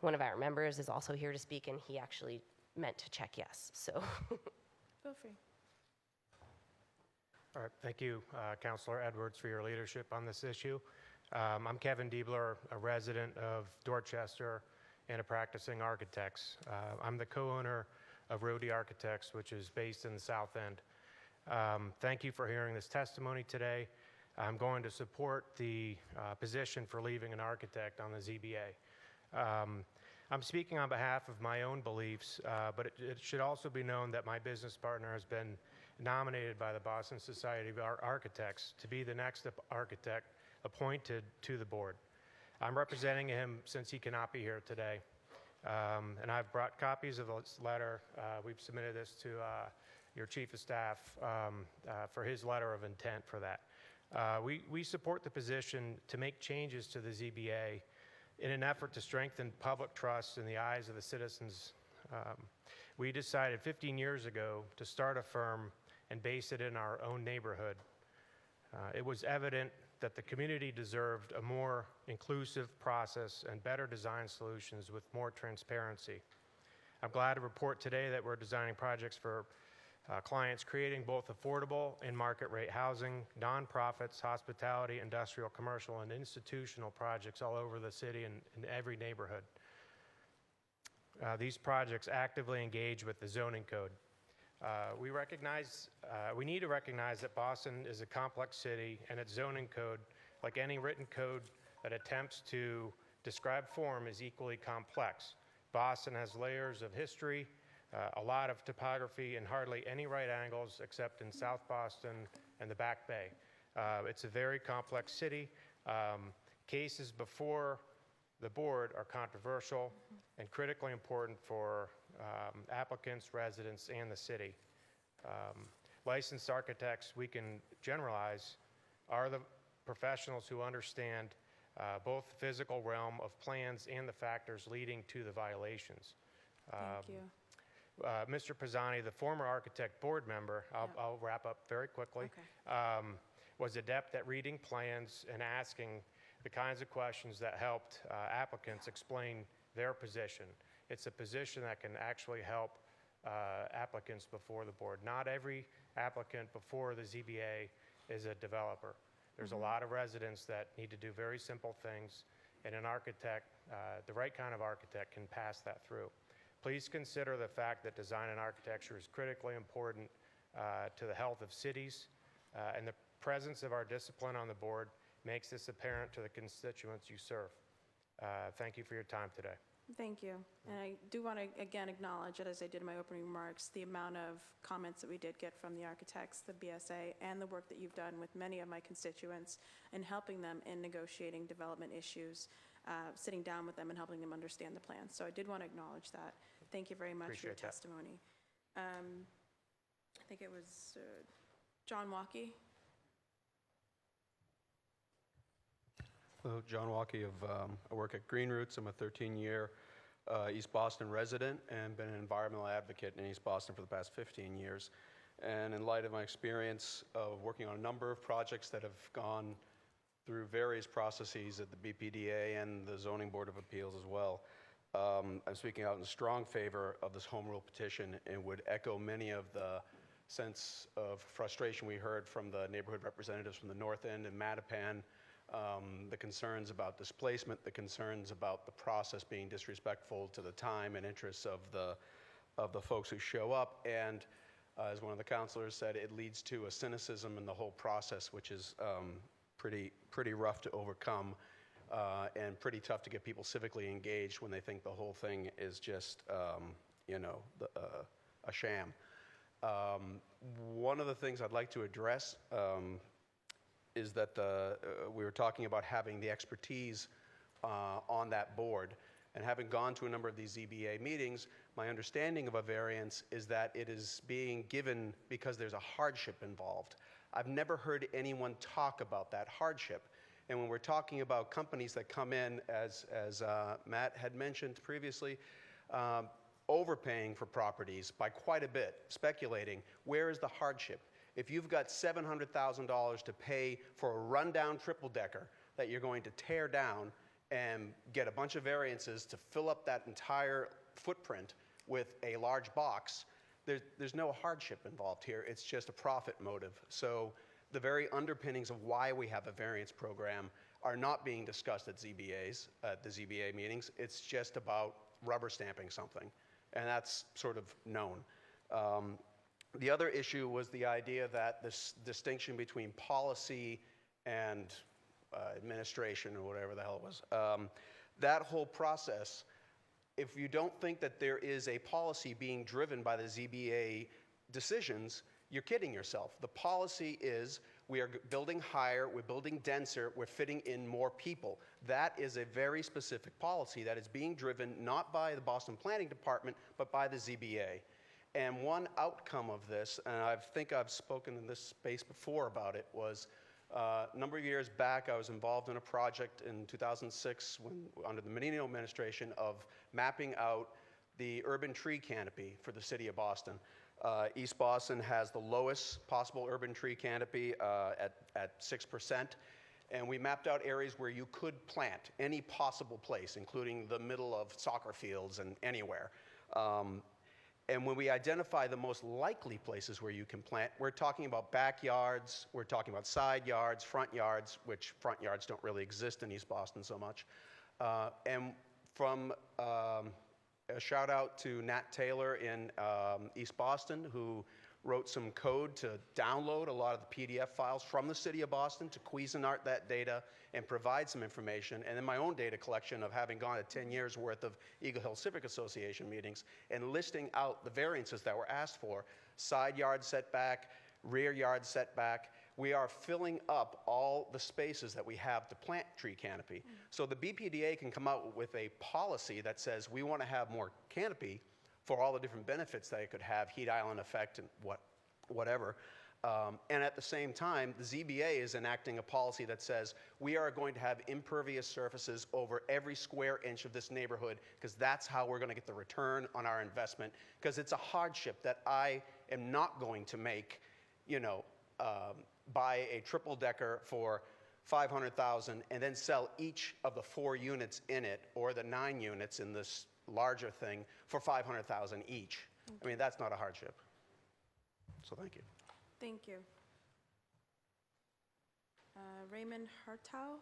one of our members is also here to speak, and he actually meant to check yes, so. Feel free. All right, thank you, Councilor Edwards, for your leadership on this issue. I'm Kevin Diebler, a resident of Dorchester and a practicing architect. I'm the co-owner of Rody Architects, which is based in the South End. Thank you for hearing this testimony today. I'm going to support the position for leaving an architect on the ZBA. I'm speaking on behalf of my own beliefs, but it should also be known that my business partner has been nominated by the Boston Society of Architects to be the next architect appointed to the board. I'm representing him since he cannot be here today. And I've brought copies of this letter. We've submitted this to your chief of staff for his letter of intent for that. We support the position to make changes to the ZBA in an effort to strengthen public trust in the eyes of the citizens. We decided 15 years ago to start a firm and base it in our own neighborhood. It was evident that the community deserved a more inclusive process and better design solutions with more transparency. I'm glad to report today that we're designing projects for clients creating both affordable and market rate housing, nonprofits, hospitality, industrial, commercial, and institutional projects all over the city and in every neighborhood. These projects actively engage with the zoning code. We need to recognize that Boston is a complex city, and its zoning code, like any written code that attempts to describe form, is equally complex. Boston has layers of history, a lot of topography, and hardly any right angles except in South Boston and the Back Bay. It's a very complex city. Cases before the board are controversial and critically important for applicants, residents, and the city. Licensed architects, we can generalize, are the professionals who understand both the physical realm of plans and the factors leading to the violations. Thank you. Mr. Pisani, the former architect board member, I'll wrap up very quickly, Okay. Was adept at reading plans and asking the kinds of questions that helped applicants explain their position. It's a position that can actually help applicants before the board. Not every applicant before the ZBA is a developer. There's a lot of residents that need to do very simple things, and an architect, the right kind of architect, can pass that through. Please consider the fact that design and architecture is critically important to the health of cities, and the presence of our discipline on the board makes this apparent to the constituents you serve. Thank you for your time today. Thank you. And I do want to again acknowledge, as I did in my opening remarks, the amount of comments that we did get from the architects, the BSA, and the work that you've done with many of my constituents in helping them in negotiating development issues, sitting down with them and helping them understand the plan. So I did want to acknowledge that. Thank you very much Appreciate for your that. testimony. I think it was John Walkie. Hello, John Walkie I work at Green Roots. I'm a 13-year East Boston resident and been an environmental advocate in East Boston for the past 15 years. And in light of my experience of working on a number of projects that have gone through various processes at the BPDA and the Zoning Board of Appeals as well, I'm speaking out in strong favor of this home rule petition and would echo many of the sense of frustration we heard from the neighborhood representatives from the North End and Mattapan. The concerns about displacement, the concerns about the process being disrespectful to the time and interests of the folks who show up, and as one of the counselors said, it leads to a cynicism in the whole process, which is pretty rough to overcome and pretty tough to get people civically engaged when they think the whole thing is just a sham. One of the things I'd like to address is that we were talking about having the expertise on that board. And having gone to a number of these ZBA meetings, my understanding of a variance is that it is being given because there's a hardship involved. I've never heard anyone talk about that hardship. And when we're talking about companies that come in, as Matt had mentioned previously, overpaying for properties by quite a bit, speculating, where is the hardship? If you've got $700,000 to pay for a rundown triple-decker that you're going to tear down and get a bunch of variances to fill up that entire footprint with a large box, there's no hardship involved here. It's just a profit motive. So the very underpinnings of why we have a variance program are not being discussed at ZBAs, at the ZBA meetings. It's just about rubber stamping something, and that's sort of known. The other issue was the idea that this distinction between policy and administration, or whatever the hell it was. That whole process, if you don't think that there is a policy being driven by the ZBA decisions, you're kidding yourself. The policy is We are building higher, we're building denser, we're fitting in more people. That is a very specific policy that is being driven not by the Boston Planning Department, but by the ZBA. And one outcome of this, and I think I've spoken in this space before about it, was a number of years back, I was involved in a project in 2006 under the Menino administration of mapping out the urban tree canopy for the city of Boston. East Boston has the lowest possible urban tree canopy at 6%. And we mapped out areas where you could plant any possible place, including the middle of soccer fields and anywhere. And when we identify the most likely places where you can plant, we're talking about backyards, we're talking about side yards, front yards, which front yards don't really exist in East Boston so much. And from a shout out to Nat Taylor in East Boston, who wrote some code to download a lot of the PDF files from the city of Boston to Cuisinart that data and provide some information. And then my own data collection of having gone to 10 years worth of Eagle Hill Civic Association meetings and listing out the variances that were asked for: side yard setback, rear yard setback. We are filling up all the spaces that we have to plant tree canopy. So the BPDA can come out with a policy that says we want to have more canopy for all the different benefits that it could have, heat island effect and whatever. And at the same time, the ZBA is enacting a policy that says we are going to have impervious surfaces over every square inch of this neighborhood, because that's how we're going to get the return on our investment, because it's a hardship that I am not going to make, buy a triple decker for $500,000 and then sell each of the 4 units in it, or the 9 units in this larger thing, for $500,000 each. I mean, that's not a hardship. So thank you. Thank you. Raymond Hartau?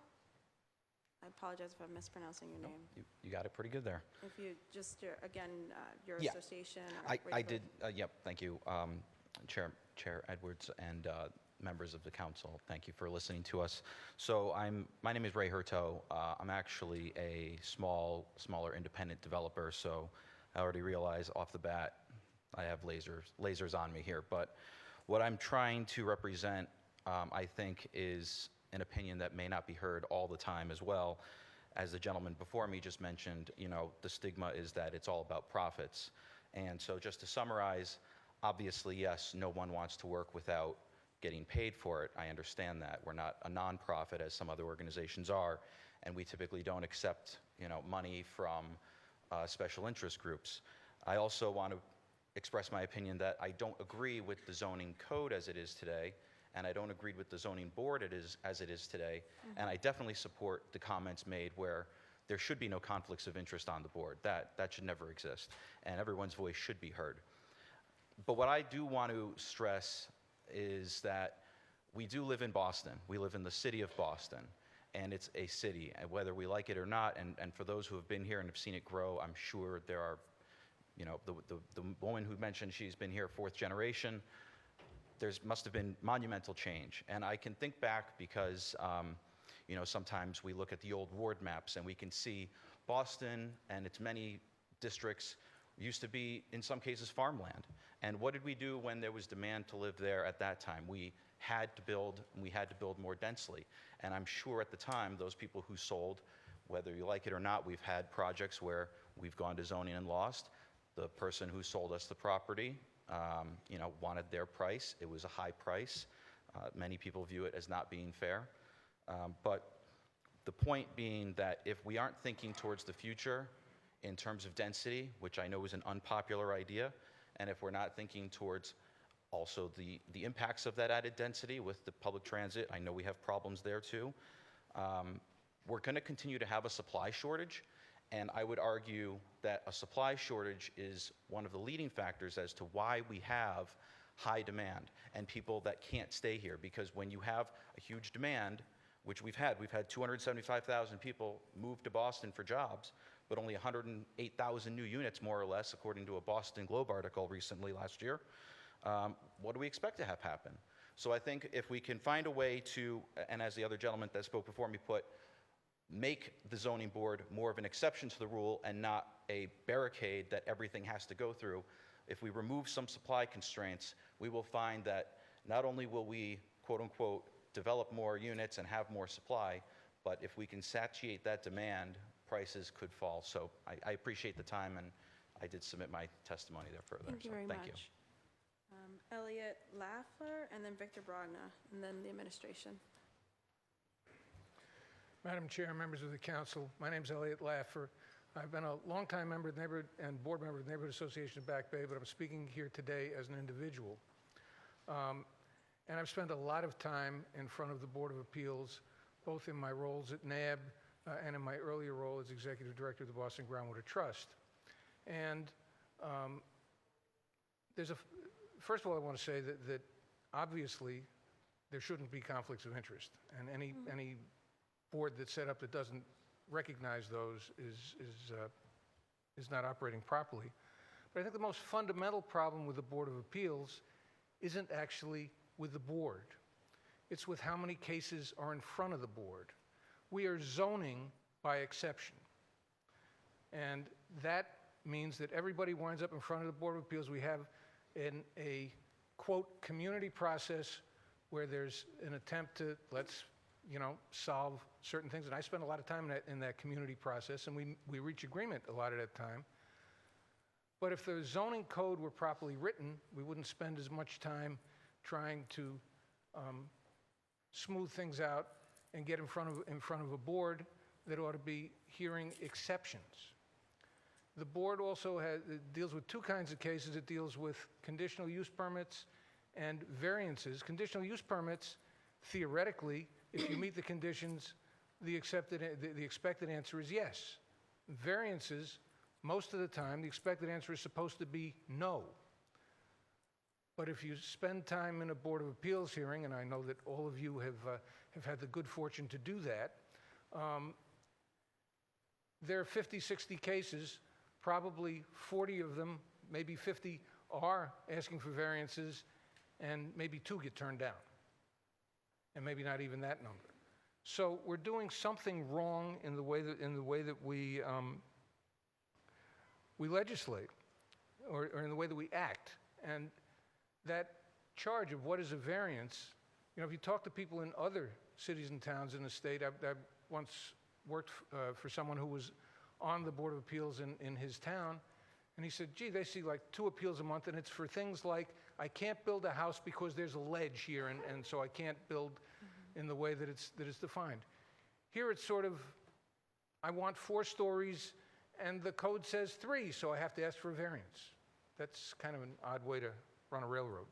I apologize if I'm mispronouncing your name. You got it pretty good there. If you just, your Yeah. association. Or I did, yep, thank you. Chair Edwards and members of the council, thank you for listening to us. So my name is Ray Hurto. I'm actually a smaller independent developer, so I already realize off the bat I have lasers on me here. But what I'm trying to represent, I think, is an opinion that may not be heard all the time as well. As the gentleman before me just mentioned, the stigma is that it's all about profits. And so just to summarize, obviously, yes, no one wants to work without getting paid for it. I understand that. We're not a nonprofit as some other organizations are, and we typically don't accept, money from special interest groups. I also want to express my opinion that I don't agree with the zoning code as it is today, and I don't agree with the zoning board as it is today, and I definitely support the comments made where there should be no conflicts of interest on the board. That should never exist, and everyone's voice should be heard. But what I do want to stress is that we do live in Boston. We live in the city of Boston, and it's a city, and whether we like it or not, and for those who have been here and have seen it grow, I'm sure there are, the woman who mentioned she's been here 4th generation, must have been monumental change. And I can think back because, sometimes we look at the old ward maps and we can see Boston and its many districts used to be, in some cases, farmland. And what did we do when there was demand to live there at that time? We had to build, and we had to build more densely. And I'm sure at the time, those people who sold, whether you like it or not, we've had projects where we've gone to zoning and lost. The person who sold us the property, wanted their price. It was a high price. Many people view it as not being fair. But the point being that if we aren't thinking towards the future in terms of density, which I know is an unpopular idea, and if we're not thinking towards also the impacts of that added density with the public transit, I know we have problems there too, we're going to continue to have a supply shortage. And I would argue that a supply shortage is one of the leading factors as to why we have high demand and people that can't stay here. Because when you have a huge demand, which we've had 275,000 people move to Boston for jobs, but only 108,000 new units, more or less, according to a Boston Globe article recently last year. What do we expect to have happen? So I think if we can find a way to, and as the other gentleman that spoke before me put, make the zoning board more of an exception to the rule and not a barricade that everything has to go through. If we remove some supply constraints, we will find that not only will we, quote unquote, develop more units and have more supply, but if we can satiate that demand, prices could fall. So I appreciate the time, and I did submit my testimony there further. Thank you So very thank you. much. Elliot Lafler, and then Victor Brogna, and then the administration. Madam Chair, members of the council, my name is Elliot Laffer. I've been a longtime member of the neighborhood and board member of the Neighborhood Association of Back Bay, but I'm speaking here today as an individual. And I've spent a lot of time in front of the Board of Appeals, both in my roles at NAB and in my earlier role as Executive Director of the Boston Groundwater Trust. And first of all, I want to say that obviously there shouldn't be conflicts of interest, and any board that's set up that doesn't recognize those is not operating properly. But I think the most fundamental problem with the Board of Appeals isn't actually with the board. It's with how many cases are in front of the board. We are zoning by exception. And that means that everybody winds up in front of the Board of Appeals. We have a quote, community process where there's an attempt to, let's, solve certain things. And I spend a lot of time in that community process, and we reach agreement a lot of that time. But if the zoning code were properly written, we wouldn't spend as much time trying to smooth things out and get in front of a board that ought to be hearing exceptions. The board also deals with two kinds of cases. It deals with conditional use permits and variances. Conditional use permits, theoretically, if you meet the conditions, the expected answer is yes. Variances, most of the time, the expected answer is supposed to be no. But if you spend time in a Board of Appeals hearing, and I know that all of you have had the good fortune to do that, there are 50, 60 cases, probably 40 of them, maybe 50 are asking for variances, and maybe 2 get turned down, and maybe not even that number. So we're doing something wrong in the way that we legislate, or in the way that we act. And that charge of what is a variance, if you talk to people in other cities and towns in the state, I once worked for someone who was on the Board of Appeals in his town, and he said, gee, they see like 2 appeals a month, and it's for things like, I can't build a house because there's a ledge here, and so I can't build in the way that it's defined. Here it's sort of, I want 4 stories, and the code says 3, so I have to ask for a variance. That's kind of an odd way to run a railroad.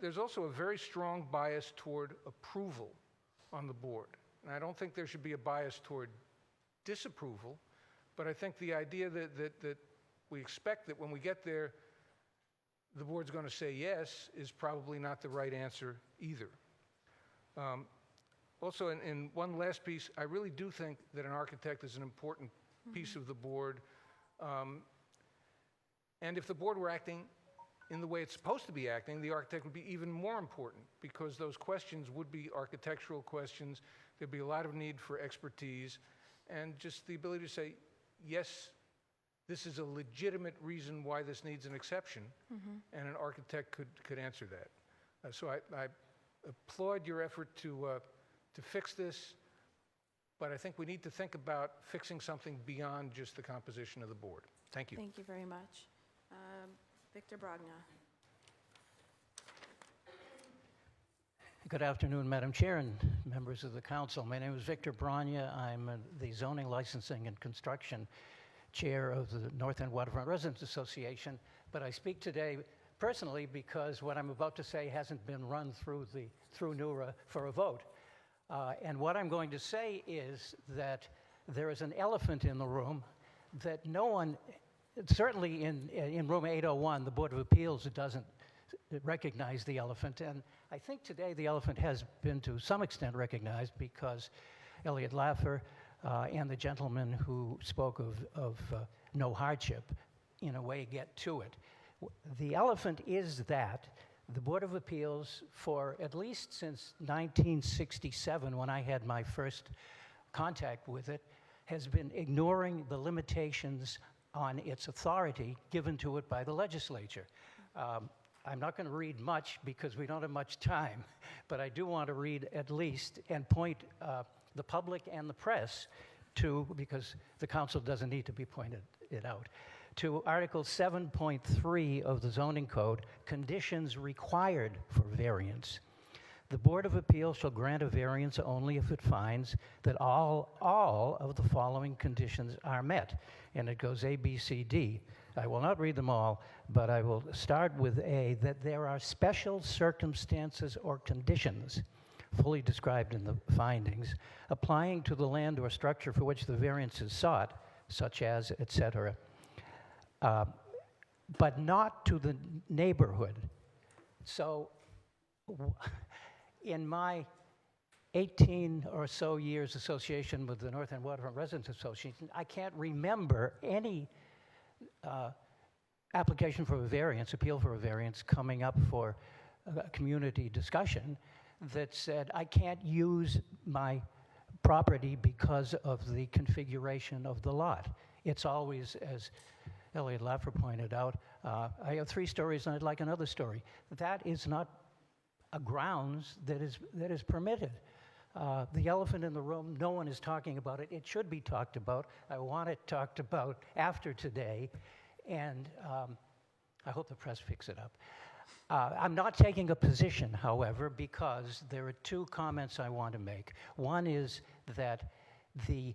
There's also a very strong bias toward approval on the board. And I don't think there should be a bias toward disapproval, but I think the idea that we expect that when we get there, the board's going to say yes is probably not the right answer either. Also, in one last piece, I really do think that an architect is an important piece of the board. And if the board were acting in the way it's supposed to be acting, the architect would be even more important, because those questions would be architectural questions. There'd be a lot of need for expertise, and just the ability to say, yes, this is a legitimate reason why this needs an exception, and an architect could answer that. So I applaud your effort to fix this, but I think we need to think about fixing something beyond just the composition of the board. Thank you. Thank you very much. Victor Brogna. Good afternoon, Madam Chair and members of the council. My name is Victor Brogna. I'm the Zoning, Licensing, and Construction Chair of the North End Waterfront Residents Association, but I speak today personally because what I'm about to say hasn't been run through NURA for a vote. And what I'm going to say is that there is an elephant in the room that no one, certainly in room 801, the Board of Appeals doesn't recognize the elephant. And I think today the elephant has been to some extent recognized, because Elliot Laffer and the gentleman who spoke of no hardship, in a way, get to it. The elephant is that the Board of Appeals, for at least since 1967, when I had my first contact with it, has been ignoring the limitations on its authority given to it by the legislature. I'm not going to read much because we don't have much time, but I do want to read at least and point the public and the press to, because the council doesn't need to be pointed it out, to Article 7.3 of the zoning code, conditions required for variance. The Board of Appeals shall grant a variance only if it finds that all of the following conditions are met. And it goes A, B, C, D. I will not read them all, but I will start with A, that there are special circumstances or conditions fully described in the findings, applying to the land or structure for which the variance is sought, such as, etc., but not to the neighborhood. So, in my 18 or so years association with the North End Waterfront Residents Association, I can't remember any application for a variance, appeal for a variance, coming up for a community discussion that said, I can't use my property because of the configuration of the lot. It's always, as Elliot Laffer pointed out, I have 3 stories and I'd like another story. That is not a grounds that is permitted. The elephant in the room, no one is talking about it. It should be talked about. I want it talked about after today, and I hope the press picks it up. I'm not taking a position, however, because there are 2 comments I want to make. One is that the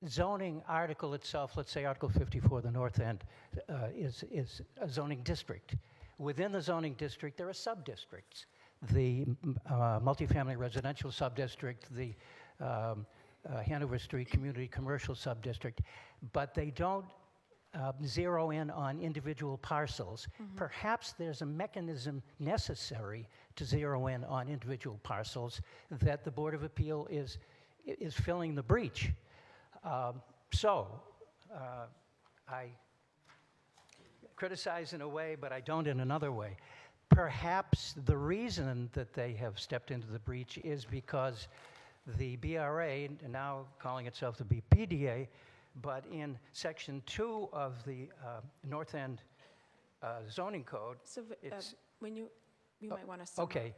zoning article itself, let's say Article 54, the North End, is a zoning district. Within the zoning district, there are sub-districts. The multifamily residential sub-district, the Hanover Street Community Commercial sub-district, but they don't zero in on individual parcels. Perhaps there's a mechanism necessary to zero in on individual parcels that the Board of Appeal is filling the breach. I criticize in a way, but I don't in another way. Perhaps the reason that they have stepped into the breach is because the BRA, now calling itself the BPDA, but in Section 2 of the North End zoning code, So it's... when you might want to... Okay.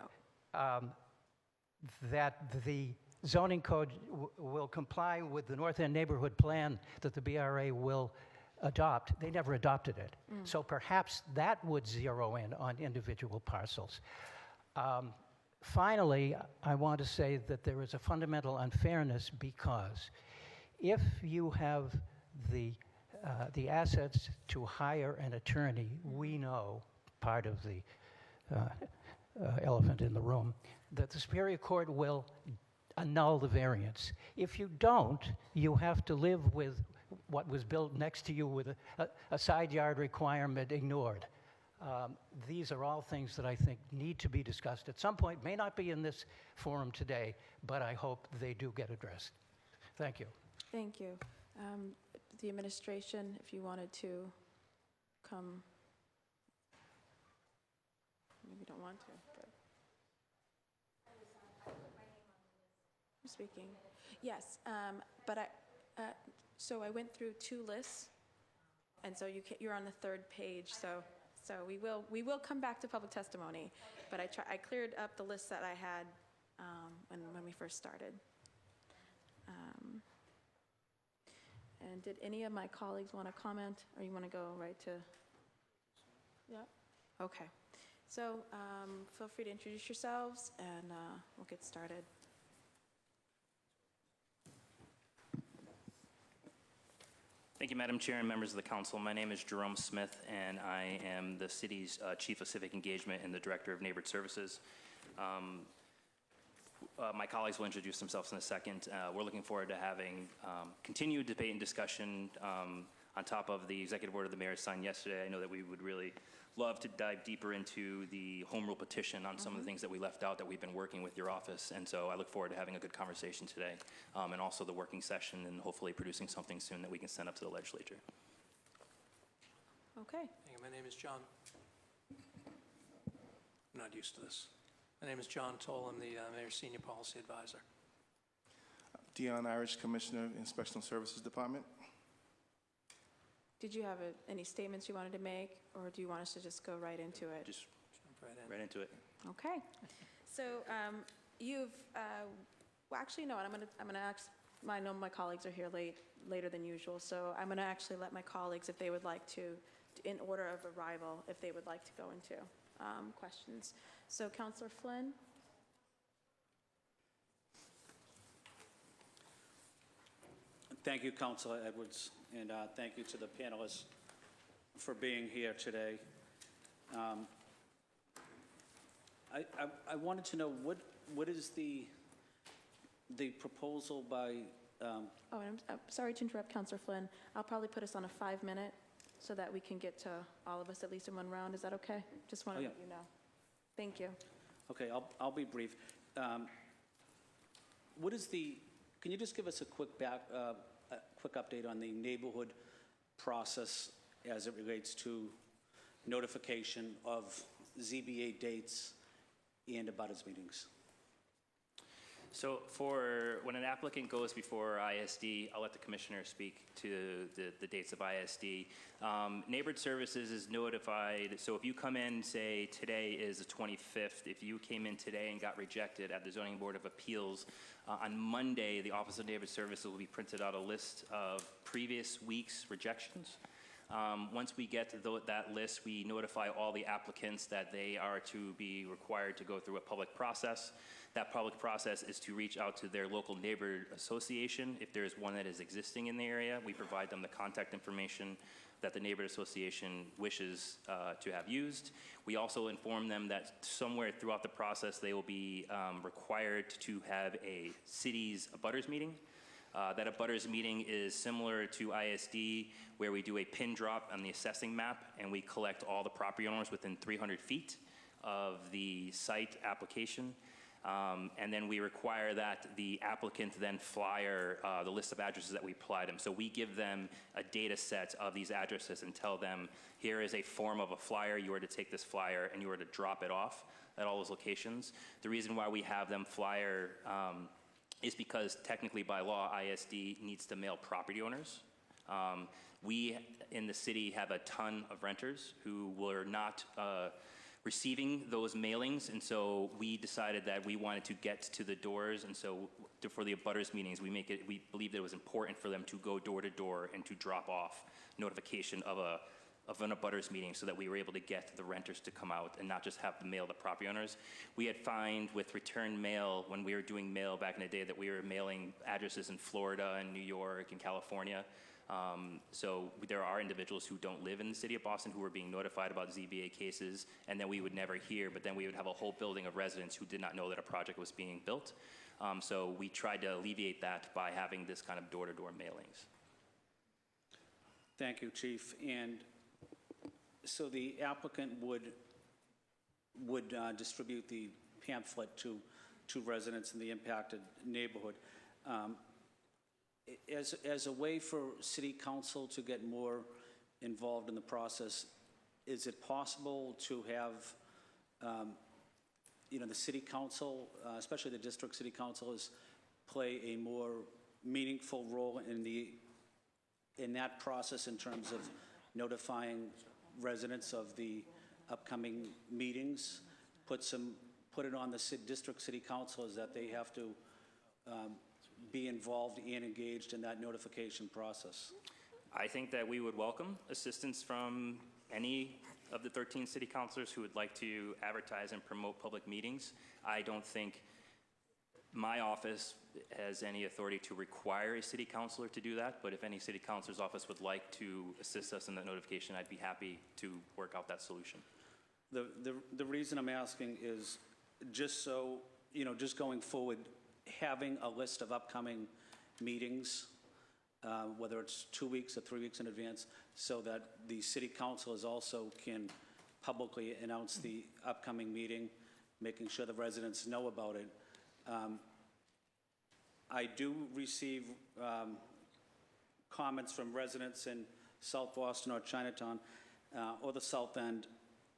That the zoning code will comply with the North End neighborhood plan that the BRA will adopt. They never adopted it. So perhaps that would zero in on individual parcels. Finally, I want to say that there is a fundamental unfairness because if you have the assets to hire an attorney, we know, part of the elephant in the room, that the Superior Court will annul the variance. If you don't, you have to live with what was built next to you with a side yard requirement ignored. These are all things that I think need to be discussed at some point. May not be in this forum today, but I hope they do get addressed. Thank you. Thank you. The administration, if you wanted to come, maybe don't want to, but. I'm speaking. Yes, but so I went through 2 lists, and so you're on the 3rd page. So we will come back to public testimony, but I cleared up the list that I had when we first started. And did any of my colleagues want to comment, or you want to go right to? Yeah. Okay. So feel free to introduce yourselves, and we'll get started. Thank you, Madam Chair and members of the council. My name is Jerome Smith, and I am the city's Chief of Civic Engagement and the Director of Neighborhood Services. My colleagues will introduce themselves in a second. We're looking forward to having continued debate and discussion on top of the executive order the mayor signed yesterday. I know that we would really love to dive deeper into the home rule petition on some of the things that we left out that we've been working with your office. And so I look forward to having a good conversation today, and also the working session, and hopefully producing something soon that we can send up to the legislature. Okay. Hey, my name is John. I'm not used to this. My name is John Toll. I'm the Mayor's Senior Policy Advisor. Dion Irish, Commissioner, Inspectional Services Department. Did you have any statements you wanted to make, or do you want us to just go right into it? Just Jump right in. right into it. Okay. So you've, well, actually, no, I'm going to ask, I know my colleagues are here later than usual, so I'm going to actually let my colleagues, if they would like to, in order of arrival, if they would like to go into questions. So Councillor Flynn? Thank you, Councilor Edwards, and thank you to the panelists for being here today. I wanted to know what is the proposal by. Oh, and I'm sorry to interrupt, Councillor Flynn. I'll probably put us on a 5-minute so that we can get to all of us at least in one round. Is that okay? Just want to let you know. Thank you. Okay, I'll be brief. What is the? Can you just give us a quick update on the neighborhood process as it relates to notification of ZBA dates and abutters meetings? So for when an applicant goes before ISD, I'll let the commissioner speak to the dates of ISD. Neighborhood Services is notified, so if you come in, say today is the 25th, if you came in today and got rejected at the Zoning Board of Appeals, on Monday, the Office of Neighborhood Services will be printed out a list of previous week's rejections. Once we get to that list, we notify all the applicants that they are to be required to go through a public process. That public process is to reach out to their local neighborhood association. If there is one that is existing in the area, we provide them the contact information that the neighborhood association wishes to have used. We also inform them that somewhere throughout the process they will be required to have a city's abutters meeting. That abutters meeting is similar to ISD, where we do a pin drop on the assessing map and we collect all the property owners within 300 feet of the site application. And then we require that the applicant then flyer the list of addresses that we provide them. So we give them a data set of these addresses and tell them, here is a form of a flyer, you are to take this flyer and you are to drop it off at all those locations. The reason why we have them flyer is because technically by law, ISD needs to mail property owners. We in the city have a ton of renters who were not receiving those mailings, and so we decided that we wanted to get to the doors, and so for the abutters meetings, we believed that it was important for them to go door to door and to drop off notification of an abutters meeting so that we were able to get the renters to come out and not just have to mail the property owners. We had found with return mail, when we were doing mail back in the day, that we were mailing addresses in Florida and New York and California. So there are individuals who don't live in the city of Boston who were being notified about ZBA cases, and then we would never hear, but then we would have a whole building of residents who did not know that a project was being built. So we tried to alleviate that by having this kind of door-to-door mailings. Thank you, Chief. And so the applicant would distribute the pamphlet to residents in the impacted neighborhood. As a way for City Council to get more involved in the process, is it possible to have, the City Council, especially the District City Councilors, play a more meaningful role in that process in terms of notifying residents of the upcoming meetings? Put it on the District City Councilors that they have to be involved and engaged in that notification process. I think that we would welcome assistance from any of the 13 city councilors who would like to advertise and promote public meetings. I don't think my office has any authority to require a city councilor to do that, but if any city councilor's office would like to assist us in that notification, I'd be happy to work out that solution. The reason I'm asking is just so, just going forward, having a list of upcoming meetings, whether it's 2 weeks or 3 weeks in advance, so that the city councilors also can publicly announce the upcoming meeting, making sure the residents know about it. I do receive comments from residents in South Boston or Chinatown or the South End.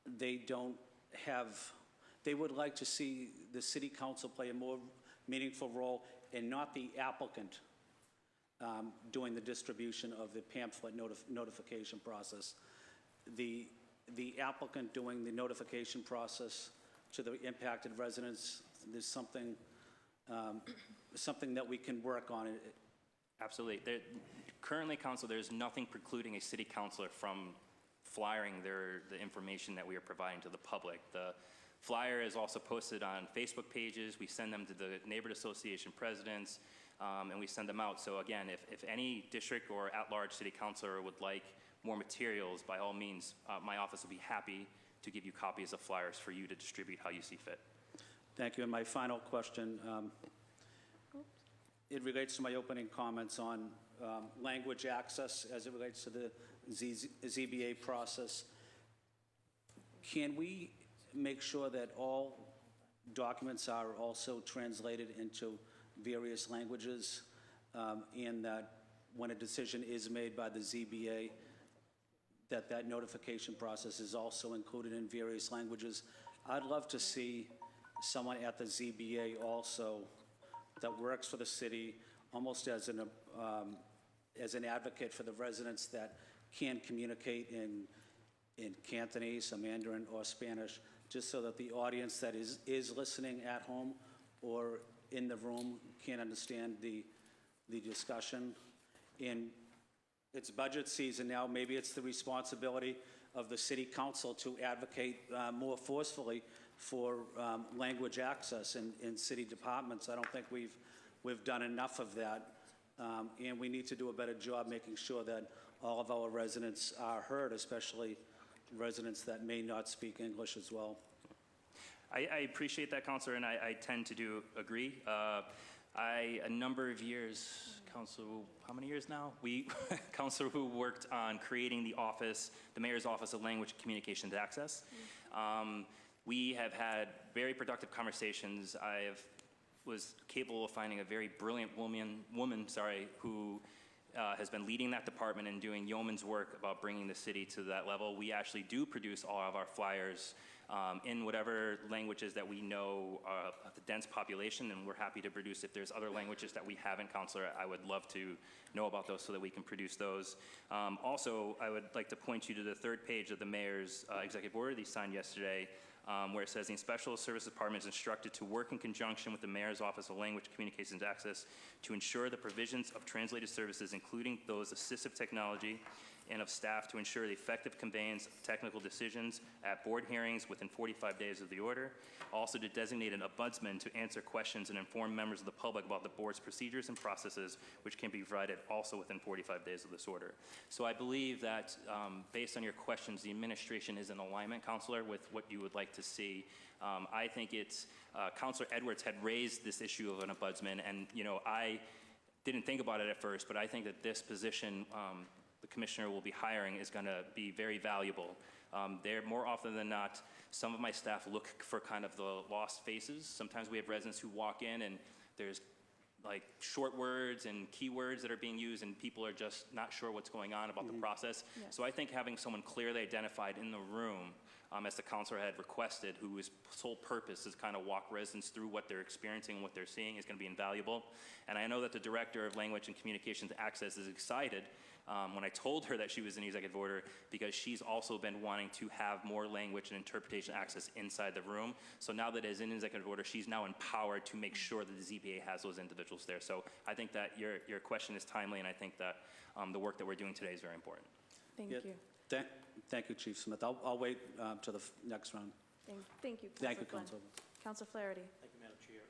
They would like to see the city council play a more meaningful role and not the applicant doing the distribution of the pamphlet notification process. The applicant doing the notification process to the impacted residents, there's something that we can work on. Absolutely. Currently, Council, there's nothing precluding a city councilor from flyering the information that we are providing to the public. The flyer is also posted on Facebook pages. We send them to the neighborhood association presidents, and we send them out. So again, if any district or at-large city councilor would like more materials, by all means, my office will be happy to give you copies of flyers for you to distribute how you see fit. Thank you. And my final question, it relates to my opening comments on language access as it relates to the ZBA process. Can we make sure that all documents are also translated into various languages, and that when a decision is made by the ZBA, that notification process is also included in various languages? I'd love to see someone at the ZBA also that works for the city almost as an advocate for the residents that can communicate in Cantonese, or Mandarin, or Spanish, just so that the audience that is listening at home or in the room can understand the discussion. And it's budget season now. Maybe it's the responsibility of the city council to advocate more forcefully for language access in city departments. I don't think we've done enough of that, and we need to do a better job making sure that all of our residents are heard, especially residents that may not speak English as well. I appreciate that, Councilor, and I tend to agree. A number of years, Council, how many years now? Councilor who worked on creating the Mayor's Office of Language Communications Access. We have had very productive conversations. Was capable of finding a very brilliant woman, who has been leading that department and doing yeoman's work about bringing the city to that level. We actually do produce all of our flyers in whatever languages that we know of the dense population, and we're happy to produce. If there's other languages that we haven't, Councilor, I would love to know about those so that we can produce those. Also, I would like to point you to the third page of the Mayor's executive order that he signed yesterday, where it says the Special Services Department is instructed to work in conjunction with the Mayor's Office of Language Communications Access to ensure the provisions of translated services, including those assistive technology, and of staff to ensure the effective conveyance of technical decisions at board hearings within 45 days of the order. Also to designate an ombudsman to answer questions and inform members of the public about the board's procedures and processes, which can be provided also within 45 days of this order. So I believe that based on your questions, the administration is in alignment, Councilor, with what you would like to see. I think it's, Councilor Edwards had raised this issue of an ombudsman, and I didn't think about it at first, but I think that this position the commissioner will be hiring is going to be very valuable. They're more often than not, some of my staff look for kind of the lost faces. Sometimes we have residents who walk in and there's like short words and keywords that are being used, and people are just not sure what's going on about the process. Yeah. So I think having someone clearly identified in the room, as the councilor had requested, whose sole purpose is kind of walk residents through what they're experiencing and what they're seeing, is going to be invaluable. And I know that the Director of Language and Communications Access is excited when I told her that she was in executive order, because she's also been wanting to have more language and interpretation access inside the room. So now that it is in executive order, she's now empowered to make sure that the ZBA has those individuals there. So I think that your question is timely, and I think that the work that we're doing today is very important. Thank you. Thank you, Chief Smith. I'll wait to the next round. Thank you, Councilor. Councilor Flaherty. Thank you, Madam Chair.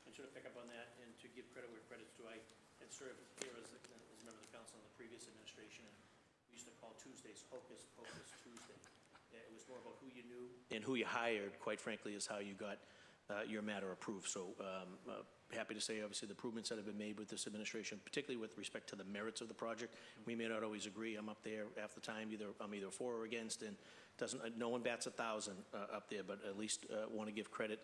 And sort of pick up on that, and to give credit where credit's due, I had served here as a member of the council in the previous administration, and we used to call Tuesdays Hocus Pocus Tuesday. It was more about who you knew and who you hired, quite frankly, is how you got your matter approved. So happy to say, obviously, the improvements that have been made with this administration, particularly with respect to the merits of the project. We may not always agree. I'm up there half the time. I'm either for or against, and no one bats 1,000 up there, but at least want to give credit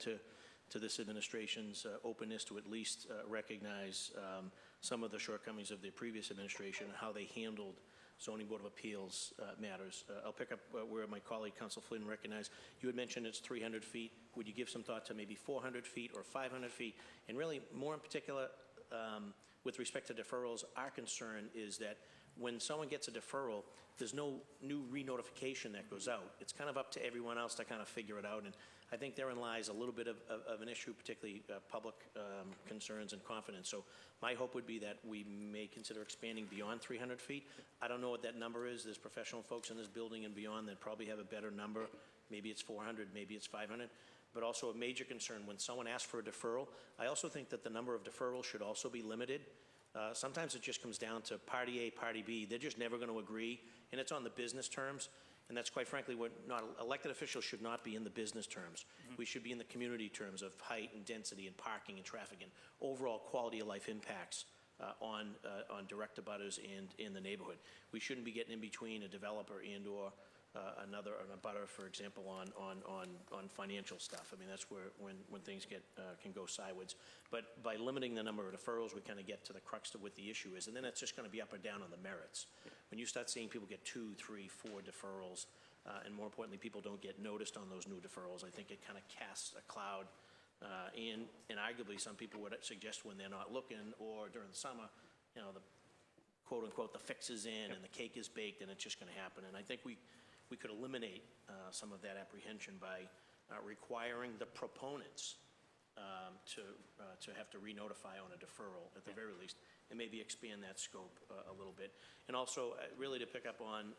to this administration's openness to at least recognize some of the shortcomings of the previous administration and how they handled Zoning Board of Appeals matters. I'll pick up where my colleague, Council Flynn, recognized. You had mentioned it's 300 feet. Would you give some thought to maybe 400 feet or 500 feet? And really, more in particular, with respect to deferrals, our concern is that when someone gets a deferral, there's no new re-notification that goes out. It's kind of up to everyone else to kind of figure it out, and I think therein lies a little bit of an issue, particularly public concerns and confidence. So my hope would be that we may consider expanding beyond 300 feet. I don't know what that number is. There's professional folks in this building and beyond that probably have a better number. Maybe it's 400, maybe it's 500. But also a major concern when someone asks for a deferral, I also think that the number of deferrals should also be limited. Sometimes it just comes down to party A, party B. They're just never going to agree, and it's on the business terms. And that's quite frankly what elected officials should not be in the business terms. We should be in the community terms of height and density and parking and traffic and overall quality of life impacts on direct abutters and in the neighborhood. We shouldn't be getting in between a developer and or an abutter, for example, on financial stuff. I mean, that's where when things can go sideways. But by limiting the number of deferrals, we kind of get to the crux of what the issue is, and then it's just going to be up or down on the merits. When you start seeing people get 2, 3, 4 deferrals, and more importantly, people don't get noticed on those new deferrals, I think it kind of casts a cloud. And arguably, some people would suggest when they're not looking or during the summer, you know, the quote unquote the fix is in and the cake is baked and it's just going to happen. And I think we could eliminate some of that apprehension by requiring the proponents to have to re-notify on a deferral at the very least, and maybe expand that scope a little bit. And also, really to pick up on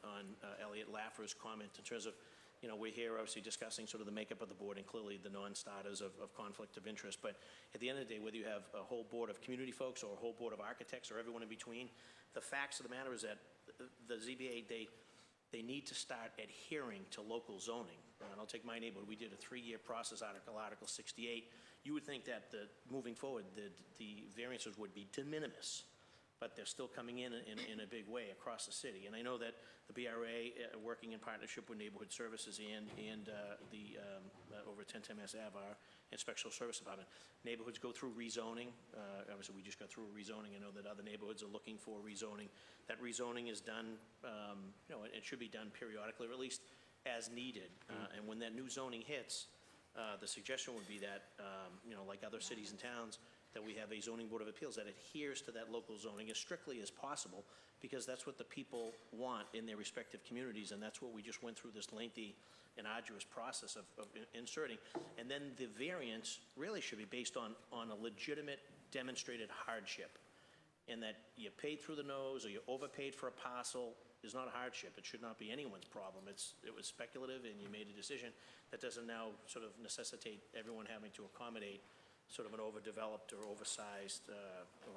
Elliot Laffer's comment in terms of, you know, we're here obviously discussing sort of the makeup of the board and clearly the non-starters of conflict of interest. But at the end of the day, whether you have a whole board of community folks or a whole board of architects or everyone in between, the facts of the matter is that the ZBA, they need to start adhering to local zoning. And I'll take my neighborhood. We did a 3-year process, Article 68. You would think that moving forward, the variances would be de minimis, but they're still coming in a big way across the city. And I know that the BRA, working in partnership with Neighborhood Services and the over at 1010 Mass Ave, our Inspectional Service Department, neighborhoods go through rezoning. Obviously, we just got through a rezoning. I know that other neighborhoods are looking for rezoning. That rezoning is done, you know, it should be done periodically, or at least as needed. And when that new zoning hits, the suggestion would be that, you know, like other cities and towns, that we have a zoning board of appeals that adheres to that local zoning as strictly as possible, because that's what the people want in their respective communities, and that's what we just went through this lengthy and arduous process of inserting. And then the variance really should be based on a legitimate demonstrated hardship, and that you paid through the nose or you overpaid for a parcel is not a hardship. It should not be anyone's problem. It was speculative, and you made a decision that doesn't now sort of necessitate everyone having to accommodate sort of an overdeveloped or oversized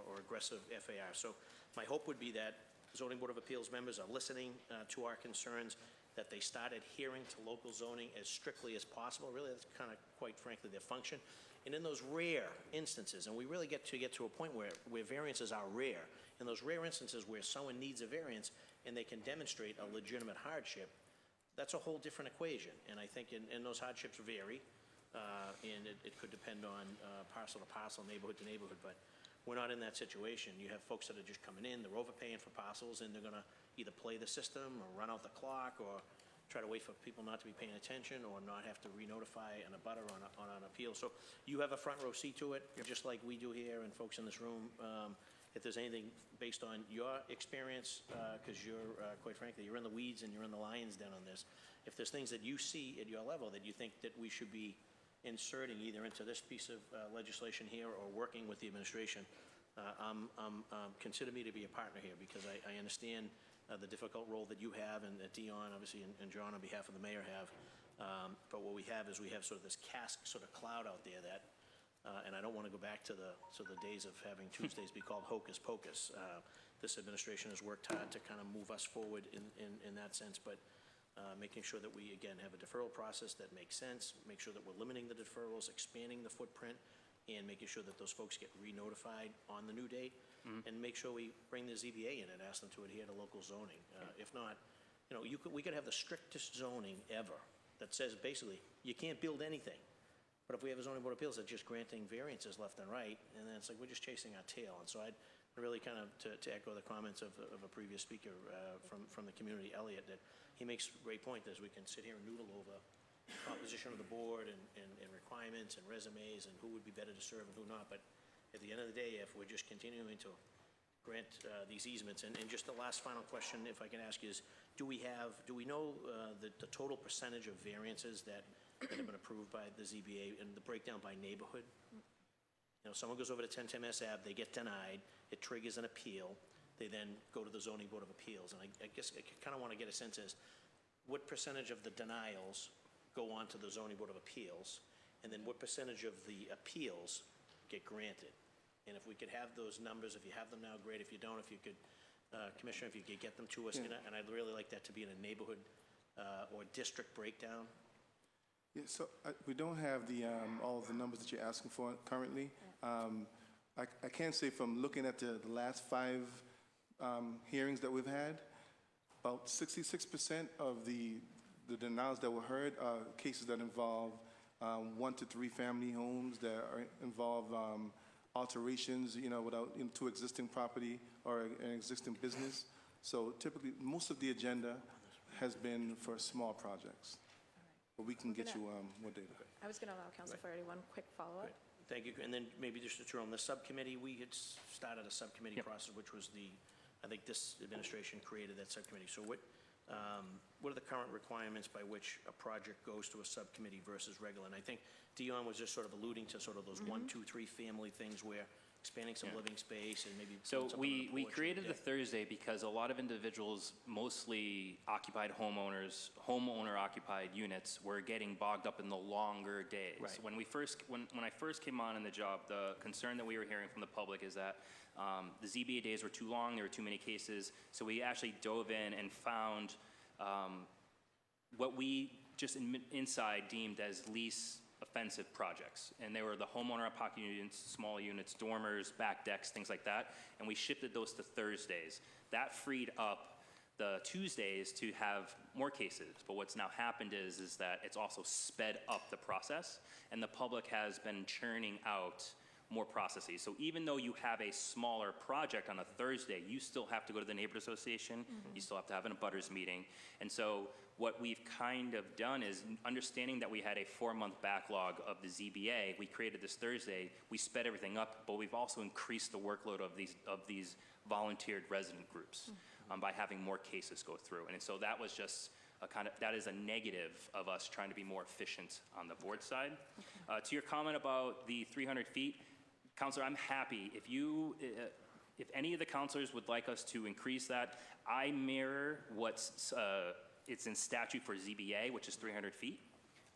or aggressive FAR. So my hope would be that Zoning Board of Appeals members are listening to our concerns, that they start adhering to local zoning as strictly as possible. Really, that's kind of, quite frankly, their function. And in those rare instances, and we really get to a point where variances are rare, in those rare instances where someone needs a variance and they can demonstrate a legitimate hardship, that's a whole different equation. And I think and those hardships vary. And it could depend on parcel to parcel, neighborhood to neighborhood, but we're not in that situation. You have folks that are just coming in, they're overpaying for parcels, and they're going to either play the system or run out the clock or try to wait for people not to be paying attention or not have to re-notify an abutter on an appeal. So you have a front row seat to it, just like we do here and folks in this room. If there's anything based on your experience, because you're, quite frankly, you're in the weeds and you're in the lion's den on this, if there's things that you see at your level that you think that we should be inserting either into this piece of legislation here or working with the administration, consider me to be a partner here, because I understand the difficult role that you have and that Dion, obviously, and John on behalf of the mayor have. But what we have is we have sort of this sort of cloud out there that, and I don't want to go back to the days of having Tuesdays be called hocus pocus. This administration has worked hard to kind of move us forward in that sense, but making sure that we, again, have a deferral process that makes sense, make sure that we're limiting the deferrals, expanding the footprint, and making sure that those folks get re-notified on the new date, and make sure we bring the ZBA in and ask them to adhere to local zoning. If not, you know, we could have the strictest zoning ever that says basically you can't build anything. But if we have a zoning board of appeals that's just granting variances left and right, and then it's like we're just chasing our tail. And so I'd really kind of, to echo the comments of a previous speaker from the community, Elliot, that he makes a great point as we can sit here and noodle over composition of the board and requirements and resumes and who would be better to serve and who not. But at the end of the day, if we're just continuing to grant these easements. And just the last final question, if I can ask, is do we know the total percentage of variances that have been approved by the ZBA and the breakdown by neighborhood? You know, someone goes over to 1010 Mass Ave, they get denied, it triggers an appeal, they then go to the Zoning Board of Appeals. And I guess I kind of want to get a sense as what percentage of the denials go on to the Zoning Board of Appeals, and then what percentage of the appeals get granted? And if we could have those numbers, if you have them now, great. If you don't, if you could, Commissioner, if you could get them to us, and I'd really like that to be in a neighborhood or district breakdown. Yeah, so we don't have the all of the numbers that you're asking for currently. I can say from looking at the last 5 hearings that we've had, about 66% of the denials that were heard are cases that involve 1 to 3 family homes that involve alterations, without to existing property or an existing business. So typically, most of the agenda has been for small projects. But we can get you more data. I was going to allow Council Flaherty one quick follow-up. Thank you. And then maybe just to throw on the subcommittee, we had started a subcommittee process, which was I think this administration created that subcommittee. So what are the current requirements by which a project goes to a subcommittee versus regular? And I think Dion was just sort of alluding to sort of those 1, 2, 3 family things where expanding some living space and maybe. So putting something on the we porch. created the Thursday because a lot of individuals, mostly occupied homeowners, homeowner-occupied units, were getting bogged up in the longer days. Right. When I first came on in the job, the concern that we were hearing from the public is that the ZBA days were too long, there were too many cases, so we actually dove in and found what we just inside deemed as least offensive projects. And they were the homeowner-occupied units, small units, dormers, back decks, things like that, and we shifted those to Thursdays. That freed up the Tuesdays to have more cases, but what's now happened is that it's also sped up the process, and the public has been churning out more processes. So even though you have a smaller project on a Thursday, you still have to go to the neighborhood association, you still have to have an abutters meeting. And so what we've kind of done is, understanding that we had a 4-month backlog of the ZBA, we created this Thursday, we sped everything up, but we've also increased the workload of these volunteered resident groups by having more cases go through. And so that was just that is a negative of us trying to be more efficient on the board side. To your comment about the 300 feet, Counselor, I'm happy. If any of the counselors would like us to increase that, I mirror what's it's in statute for ZBA, which is 300 feet.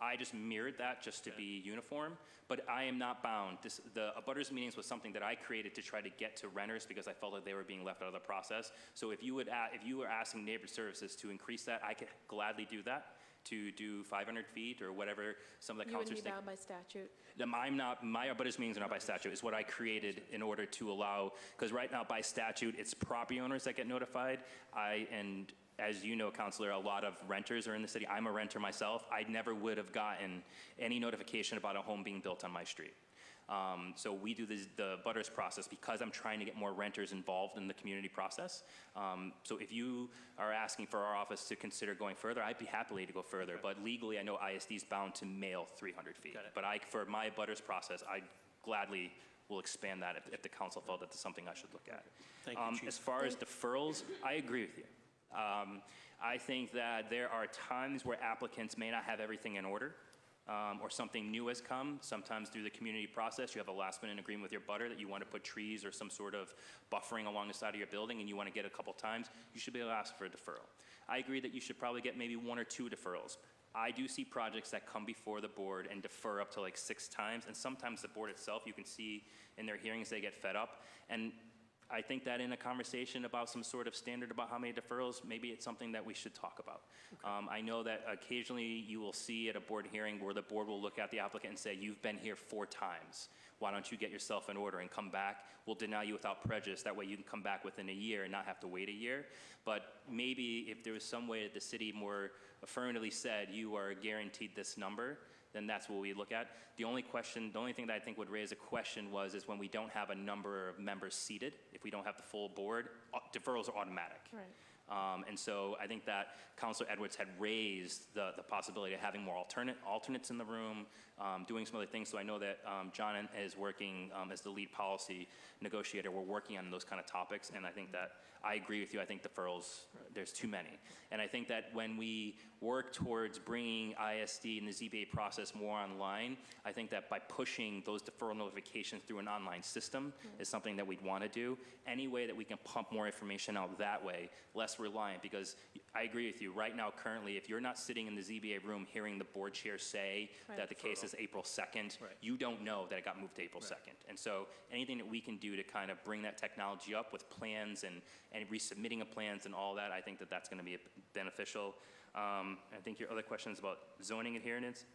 I just mirrored that just to be uniform, but I am not bound. The abutters meetings was something that I created to try to get to renters because I felt like they were being left out of the process. So if you were asking neighbor services to increase that, I could gladly do that, to do 500 feet or whatever some of the counselors think. You wouldn't be bound by statute? I'm not, my abutters meetings are not by statute. It's what I created in order to allow, because right now by statute, it's property owners that get notified. And as you know, Counselor, a lot of renters are in the city. I'm a renter myself. I never would have gotten any notification about a home being built on my street. So we do the butters process because I'm trying to get more renters involved in the community process. So if you are asking for our office to consider going further, I'd be happy to go further. But legally, I know ISD is bound to mail 300 feet. But for my butters process, I gladly will expand that if the council felt that that's something I should look at. Thank you, Chief. As far as deferrals, I agree with you. I think that there are times where applicants may not have everything in order. Or something new has come, sometimes through the community process, you have a last-minute agreement with your butter that you want to put trees or some sort of buffering along the side of your building and you want to get a couple times, you should be able to ask for a deferral. I agree that you should probably get maybe 1 or 2 deferrals. I do see projects that come before the board and defer up to like 6 times, and sometimes the board itself, you can see in their hearings, they get fed up. And I think that in a conversation about some sort of standard about how many deferrals, maybe it's something that we should talk about. I know that occasionally you will see at a board hearing where the board will look at the applicant and say, you've been here 4 times. Why don't you get yourself in order and come back? We'll deny you without prejudice. That way you can come back within a year and not have to wait a year. But maybe if there was some way that the city more affirmatively said, you are guaranteed this number, then that's what we look at. The only thing that I think would raise a question is when we don't have a number of members seated, if we don't have the full board, deferrals are automatic. Right. And so I think that Councilor Edwards had raised the possibility of having more alternates in the room, doing some other things. So I know that John is working as the lead policy negotiator. We're working on those kind of topics, and I think that I agree with you. I think deferrals, there's too many. And I think that when we work towards bringing ISD and the ZBA process more online, I think that by pushing those deferral notifications through an online system is something that we'd want to do. Any way that we can pump more information out that way, less reliant, because I agree with you. Right now, currently, if you're not sitting in the ZBA room hearing the board chair say that the case is April 2nd, you don't know that it got moved to April 2nd. And so anything that we can do to kind of bring that technology up with plans and resubmitting of plans and all that, I think that that's going to be beneficial. I think your other question is about zoning adherence.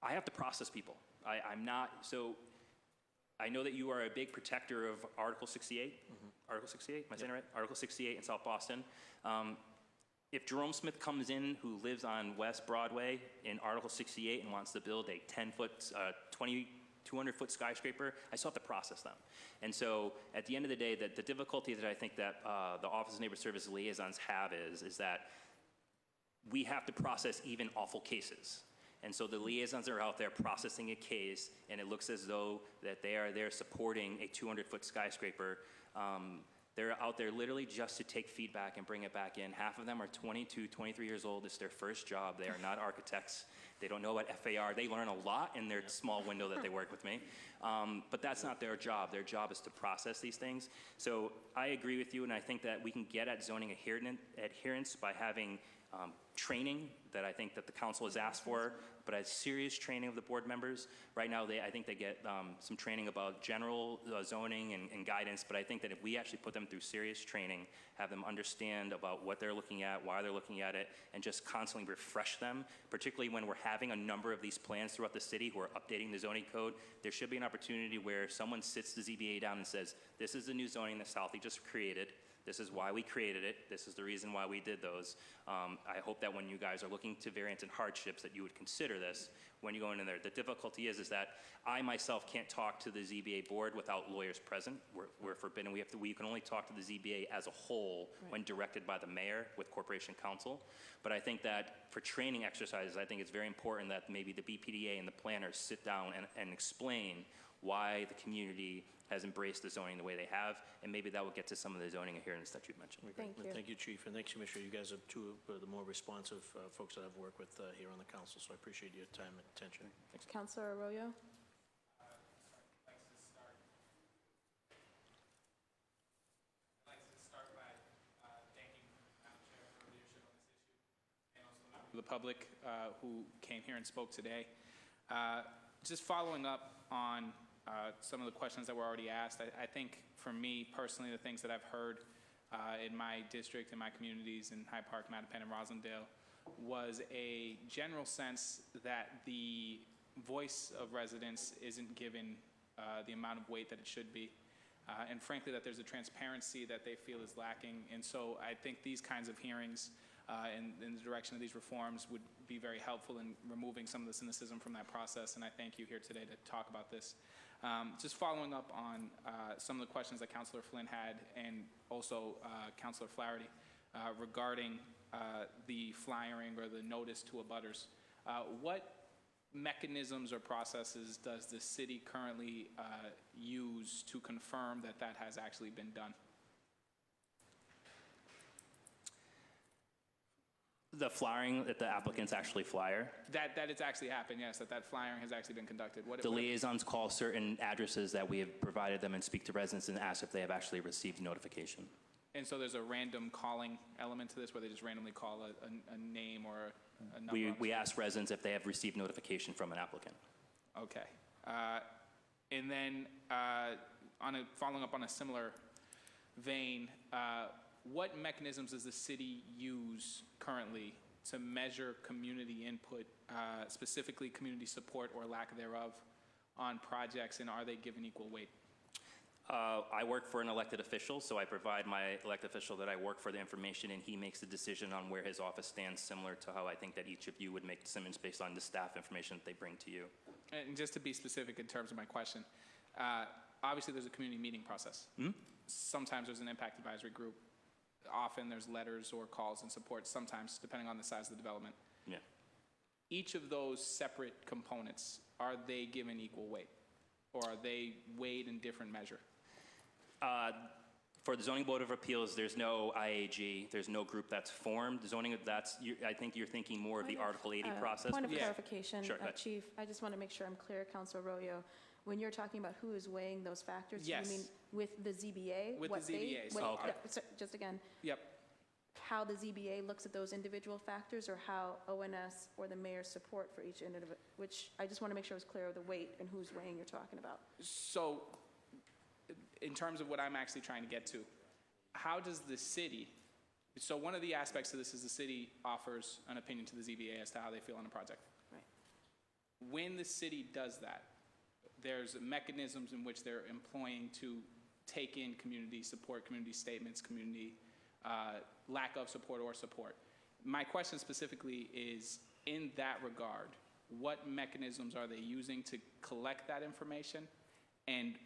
I have to process people. I'm not, so I know that you are a big protector of Article 68. Article 68, am I saying it right? Article 68 in South Boston. If Jerome Smith comes in, who lives on West Broadway in Article 68 and wants to build a 10-foot, 200-foot skyscraper, I still have to process them. And so at the end of the day, the difficulty that I think that the Office of Neighbor Service liaisons have is that we have to process even awful cases. And so the liaisons are out there processing a case, and it looks as though that they are there supporting a 200-foot skyscraper. They're out there literally just to take feedback and bring it back in. Half of them are 22, 23 years old. It's their first job. They are not architects. They don't know what FAR. They learn a lot in their small window that they work with me. But that's not their job. Their job is to process these things. So I agree with you, and I think that we can get at zoning adherence by having training that I think that the council has asked for, but a serious training of the board members. Right now, I think they get some training about general zoning and guidance, but I think that if we actually put them through serious training, have them understand about what they're looking at, why they're looking at it, and just constantly refresh them, particularly when we're having a number of these plans throughout the city who are updating the zoning code, there should be an opportunity where someone sits the ZBA down and says, this is the new zoning that Southie just created. This is why we created it. This is the reason why we did those. I hope that when you guys are looking to variance and hardships that you would consider this when you go in there. The difficulty is that I myself can't talk to the ZBA board without lawyers present. We're forbidden. We can only talk to the ZBA as a whole when directed by the mayor with corporation counsel. But I think that for training exercises, I think it's very important that maybe the BPDA and the planners sit down and explain why the community has embraced the zoning the way they have, and maybe that will get to some of the zoning adherence that you've mentioned. Thank you. Thank you, Chief, and thanks, Commissioner. You guys are two of the more responsive folks that I've worked with here on the council, so I appreciate your time and attention. Thanks. Councilor Arroyo? The public who came here and spoke today. Just following up on some of the questions that were already asked, I think for me personally, the things that I've heard in my district, in my communities in Hyde Park, Mattapan, and Rosendale was a general sense that the voice of residents isn't given the amount of weight that it should be. And frankly, that there's a transparency that they feel is lacking. And so I think these kinds of hearings in the direction of these reforms would be very helpful in removing some of the cynicism from that process, and I thank you here today to talk about this. Just following up on some of the questions that Councilor Flynn had, and also Councilor Flaherty, regarding the flyering or the notice to abutters. What mechanisms or processes does the city currently use to confirm that that has actually been done? The flyering, that the applicants actually flyer? That it's actually happened, yes, that flyering has actually been conducted. The liaisons call certain addresses that we have provided them and speak to residents and ask if they have actually received notification. And so there's a random calling element to this where they just randomly call a name or a number? We ask residents if they have received notification from an applicant. Okay. And then following up on a similar vein, what mechanisms does the city use currently to measure community input, specifically community support or lack thereof on projects, and are they given equal weight? I work for an elected official, so I provide my elected official that I work for the information, and he makes the decision on where his office stands, similar to how I think that each of you would make decisions based on the staff information that they bring to you. And just to be specific in terms of my question, obviously there's a community meeting process. sometimes there's an impact advisory group. Often there's letters or calls and support, sometimes depending on the size of the development. Yeah. Each of those separate components, are they given equal weight? Or are they weighed in different measure? For the Zoning Board of Appeals, there's no IAG, there's no group that's formed. Zoning, I think you're thinking more of the Article 80 process. Point of clarification, Sure, go ahead. Chief, I just want to make sure I'm clear, Councilor Arroyo. When you're talking about who is weighing those factors, Yes. you mean with the ZBA? With what the ZBA, so- what- yeah, so just again, Yep. how the ZBA looks at those individual factors, or how ONS or the mayor's support for each individual, which I just want to make sure it's clear of the weight and who's weighing you're talking about. So, in terms of what I'm actually trying to get to, how does the city, so one of the aspects of this is the city offers an opinion to the ZBA as to how they feel on a project. Right. When the city does that, there's mechanisms in which they're employing to take in community support, community statements, community lack of support or support. My question specifically is, in that regard, what mechanisms are they using to collect that information? And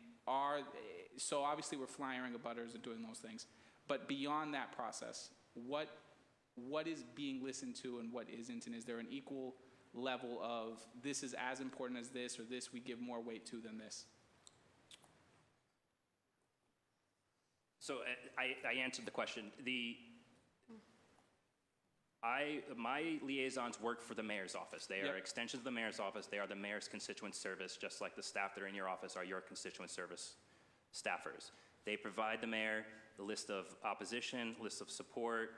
so obviously we're flyering abutters and doing those things, but beyond that process, what is being listened to and what isn't, and is there an equal level of this is as important as this, or this we give more weight to than this? So I answered the question. My liaisons work for the mayor's office. They are extensions of the mayor's office. They are the mayor's constituent service, just like the staff that are in your office are your constituent service staffers. They provide the mayor the list of opposition, list of support,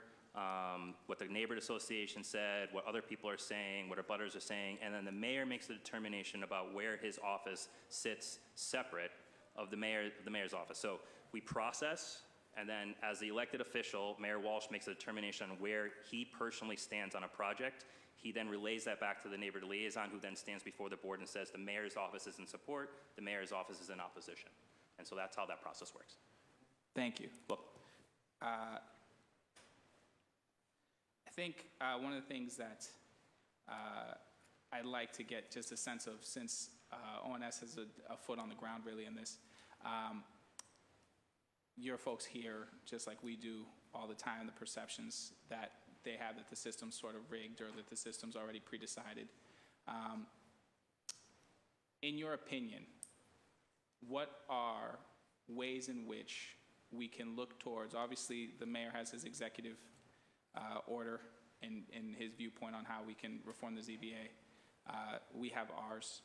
what the neighborhood association said, what other people are saying, what our butters are saying, and then the mayor makes the determination about where his office sits separate of the mayor's office. So we process, and then as the elected official, Mayor Walsh makes a determination on where he personally stands on a project. He then relays that back to the neighborhood liaison, who then stands before the board and says the mayor's office is in support, the mayor's office is in opposition. And so that's how that process works. Thank you. Well, I think one of the things that I'd like to get just a sense of, since ONS has a foot on the ground really in this, your folks hear, just like we do all the time, the perceptions that they have that the system's sort of rigged or that the system's already pre-decided. In your opinion, what are ways in which we can look towards, obviously the mayor has his executive order and his viewpoint on how we can reform the ZBA. We have ours.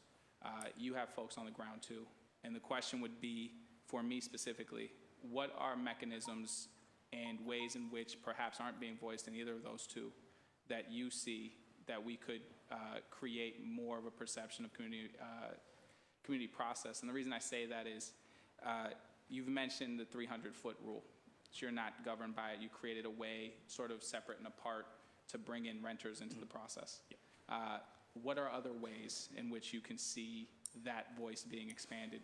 You have folks on the ground too. And the question would be, for me specifically, what are mechanisms and ways in which perhaps aren't being voiced in either of those two that you see that we could create more of a perception of community process? And the reason I say that is you've mentioned the 300-foot rule. So you're not governed by it. You created a way sort of separate and apart to bring in renters into the process. What are other ways in which you can see that voice being expanded?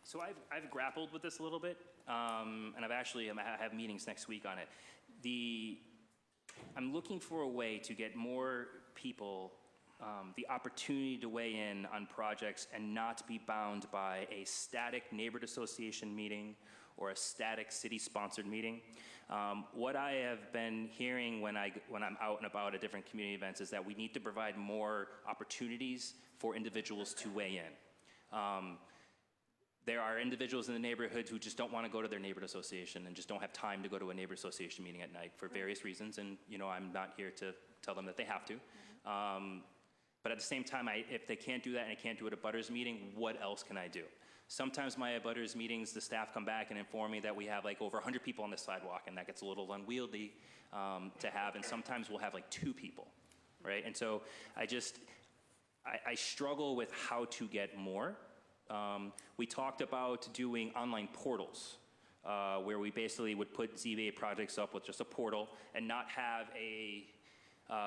So I've grappled with this a little bit, and I have meetings next week on it. I'm looking for a way to get more people the opportunity to weigh in on projects and not be bound by a static neighborhood association meeting or a static city-sponsored meeting. What I have been hearing when I'm out and about at different community events is that we need to provide more opportunities for individuals to weigh in. There are individuals in the neighborhood who just don't want to go to their neighborhood association and just don't have time to go to a neighborhood association meeting at night for various reasons, and I'm not here to tell them that they have to. But at the same time, if they can't do that and I can't do it at a butters meeting, what else can I do? Sometimes my butters meetings, the staff come back and inform me that we have like over 100 people on the sidewalk, and that gets a little unwieldy to have, and sometimes we'll have like 2 people, right? And so I struggle with how to get more. We talked about doing online portals where we basically would put ZBA projects up with just a portal and not have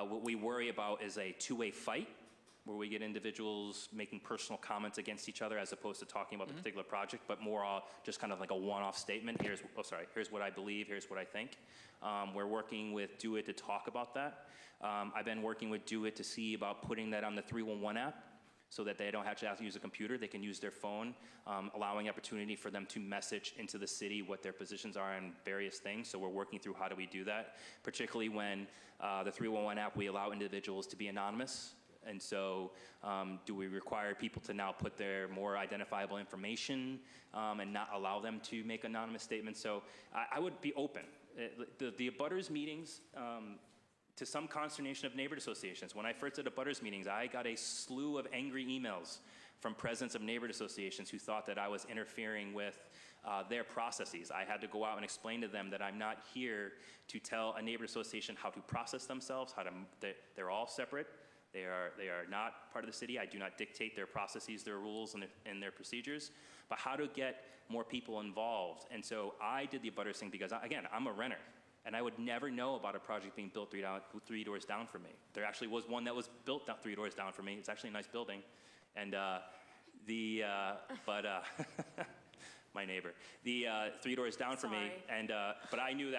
what we worry about is a two-way fight where we get individuals making personal comments against each other as opposed to talking about the particular project, but more just kind of like a one-off statement. Here's what I believe, here's what I think. We're working with Do It to talk about that. I've been working with Do It to see about putting that on the 311 app so that they don't actually have to use a computer. They can use their phone, allowing opportunity for them to message into the city what their positions are on various things. So we're working through how do we do that, particularly when the 311 app, we allow individuals to be anonymous. And so do we require people to now put their more identifiable information and not allow them to make anonymous statements? So I would be open. The abutters meetings, to some consternation of neighborhood associations, when I first did abutters meetings, I got a slew of angry emails from presidents of neighborhood associations who thought that I was interfering with their processes. I had to go out and explain to them that I'm not here to tell a neighborhood association how to process themselves, they're all separate. They are not part of the city. I do not dictate their processes, their rules, and their procedures, but how to get more people involved. And so I did the abutters thing because, again, I'm a renter, and I would never know about a project being built three doors down from me. There actually was one that was built 3 doors down from me. It's actually a nice building, and my neighbor, 3 doors down from me, and but I knew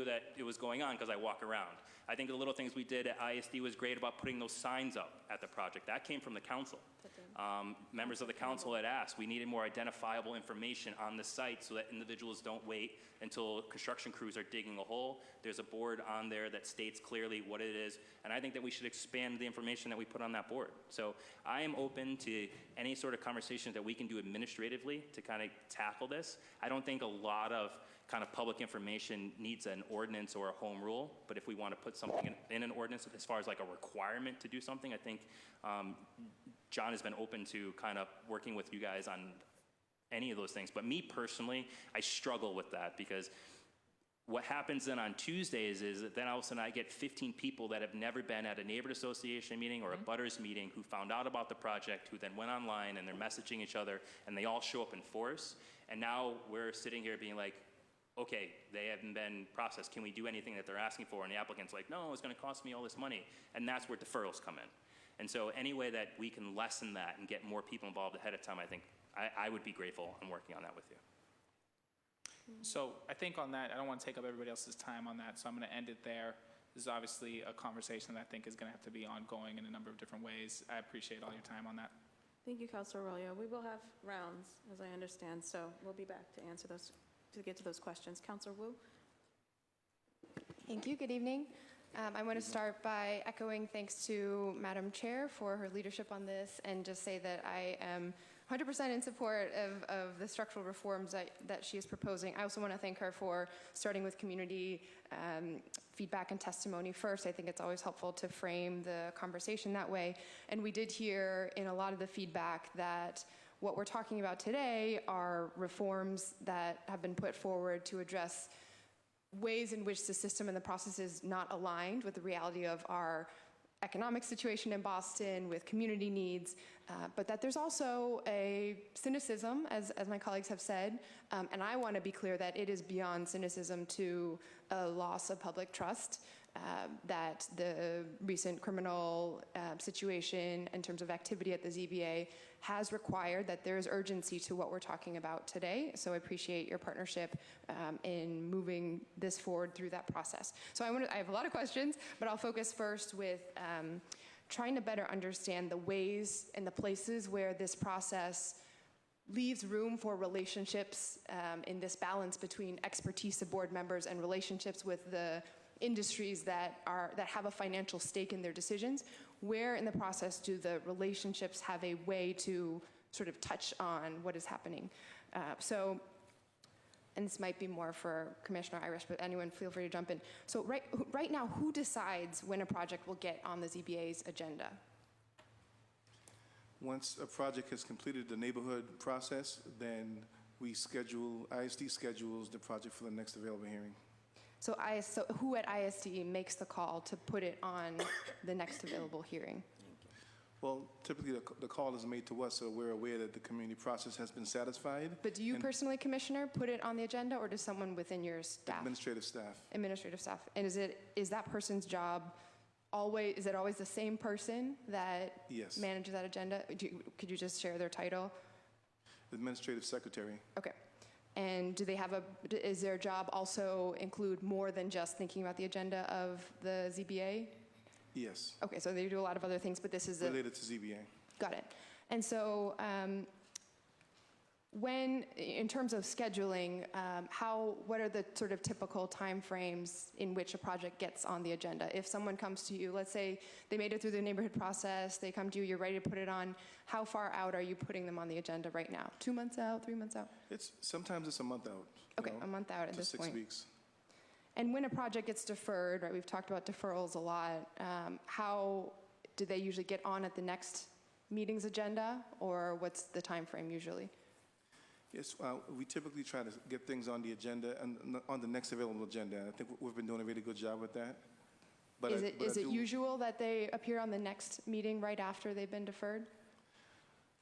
that it was going on because I walk around. I think the little things we did at ISD was great about putting those signs up at the project. That came from the council. Members of the council had asked, we needed more identifiable information on the site so that individuals don't wait until construction crews are digging a hole. There's a board on there that states clearly what it is, and I think that we should expand the information that we put on that board. So I am open to any sort of conversations that we can do administratively to kind of tackle this. I don't think a lot of kind of public information needs an ordinance or a home rule, but if we want to put something in an ordinance as far as like a requirement to do something, I think John has been open to kind of working with you guys on any of those things. But me personally, I struggle with that because what happens then on Tuesdays is that then all of a sudden I get 15 people that have never been at a neighborhood association meeting or a butters meeting who found out about the project, who then went online and they're messaging each other and they all show up in force. And now we're sitting here being like, okay, they haven't been processed. Can we do anything that they're asking for? And the applicant's like, no, it's going to cost me all this money. And that's where deferrals come in. And so any way that we can lessen that and get more people involved ahead of time, I think I would be grateful in working on that with you. So I think on that, I don't want to take up everybody else's time on that, so I'm going to end it there. This is obviously a conversation that I think is going to have to be ongoing in a number of different ways. I appreciate all your time on that. Thank you, Councilor Arroyo. We will have rounds, as I understand, so we'll be back to answer those, to get to those questions. Councilor Wu? Thank you. Good evening. I want to start by echoing thanks to Madam Chair for her leadership on this and just say that I am 100% in support of the structural reforms that she is proposing. I also want to thank her for starting with community feedback and testimony first. I think it's always helpful to frame the conversation that way. And we did hear in a lot of the feedback that what we're talking about today are reforms that have been put forward to address ways in which the system and the process is not aligned with the reality of our economic situation in Boston, with community needs, but that there's also a cynicism, as my colleagues have said, and I want to be clear that it is beyond cynicism to a loss of public trust, that the recent criminal situation in terms of activity at the ZBA has required that there is urgency to what we're talking about today. So I appreciate your partnership in moving this forward through that process. So I have a lot of questions, but I'll focus first with trying to better understand the ways and the places where this process leaves room for relationships in this balance between expertise of board members and relationships with the industries that have a financial stake in their decisions. Where in the process do the relationships have a way to sort of touch on what is happening? And this might be more for Commissioner Irish, but anyone feel free to jump in. So right now, who decides when a project will get on the ZBA's agenda? Once a project has completed the neighborhood process, then ISD schedules the project for the next available hearing. So who at ISD makes the call to put it on the next available hearing? Well, typically the call is made to us, so we're aware that the community process has been satisfied. But do you personally, Commissioner, put it on the agenda, or does someone within your staff? Administrative staff. Administrative staff. And is that person's job always the same person that Yes. manages that agenda? Could you just share their title? Administrative secretary. Okay. And is their job also include more than just thinking about the agenda of the ZBA? Yes. Okay, so they do a lot of other things, but this is related to ZBA. Got it. And so when, in terms of scheduling, what are the sort of typical timeframes in which a project gets on the agenda? If someone comes to you, let's say they made it through the neighborhood process, they come to you, you're ready to put it on, how far out are you putting them on the agenda right now? 2 months out, 3 months out? Sometimes it's a month out. Okay, a month out at this to point. 6 weeks. And when a project gets deferred, right, we've talked about deferrals a lot, how do they usually get on at the next meeting's agenda, or what's the time frame usually? Yes, we typically try to get things on the agenda and on the next available agenda. I think we've been doing a really good job with that. But Is it usual that they appear on the next meeting right after they've been deferred?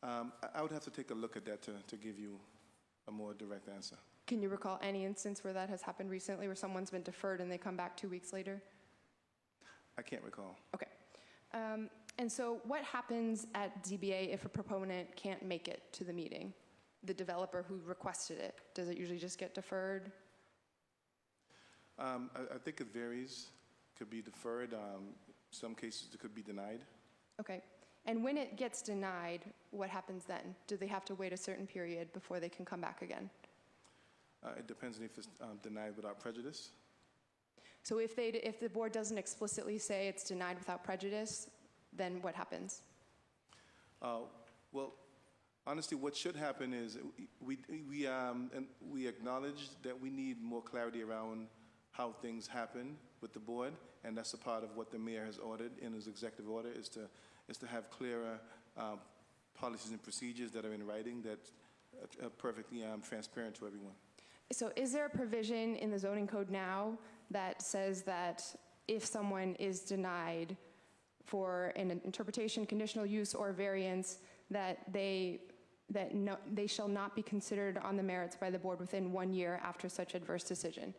I would have to take a look at that to give you a more direct answer. Can you recall any instance where that has happened recently, where someone's been deferred and they come back 2 weeks later? I can't recall. Okay. And so what happens at ZBA if a proponent can't make it to the meeting? The developer who requested it, does it usually just get deferred? I think it varies. Could be deferred. Some cases it could be denied. Okay. And when it gets denied, what happens then? Do they have to wait a certain period before they can come back again? It depends on if it's denied without prejudice. So if the board doesn't explicitly say it's denied without prejudice, then what happens? Well, honestly, what should happen is we acknowledge that we need more clarity around how things happen with the board, and that's a part of what the mayor has ordered in his executive order is to have clearer policies and procedures that are in writing that are perfectly transparent to everyone. So is there a provision in the zoning code now that says that if someone is denied for an interpretation, conditional use, or variance, that they shall not be considered on the merits by the board within 1 year after such adverse decision?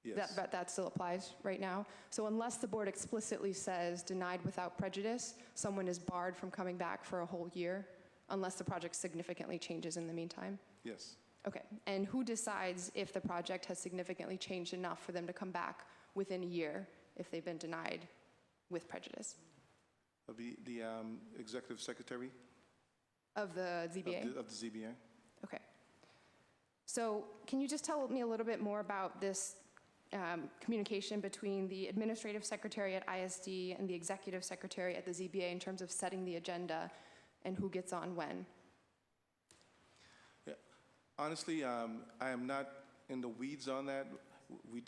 Yes. That still applies right now? So unless the board explicitly says denied without prejudice, someone is barred from coming back for a whole year unless the project significantly changes in the meantime? Yes. Okay. And who decides if the project has significantly changed enough for them to come back within a year if they've been denied with prejudice? The executive secretary of the ZBA? Of the ZBA. Okay. So can you just tell me a little bit more about this communication between the administrative secretary at ISD and the executive secretary at the ZBA in terms of setting the agenda and who gets on when? Yeah. Honestly, I am not in the weeds on that.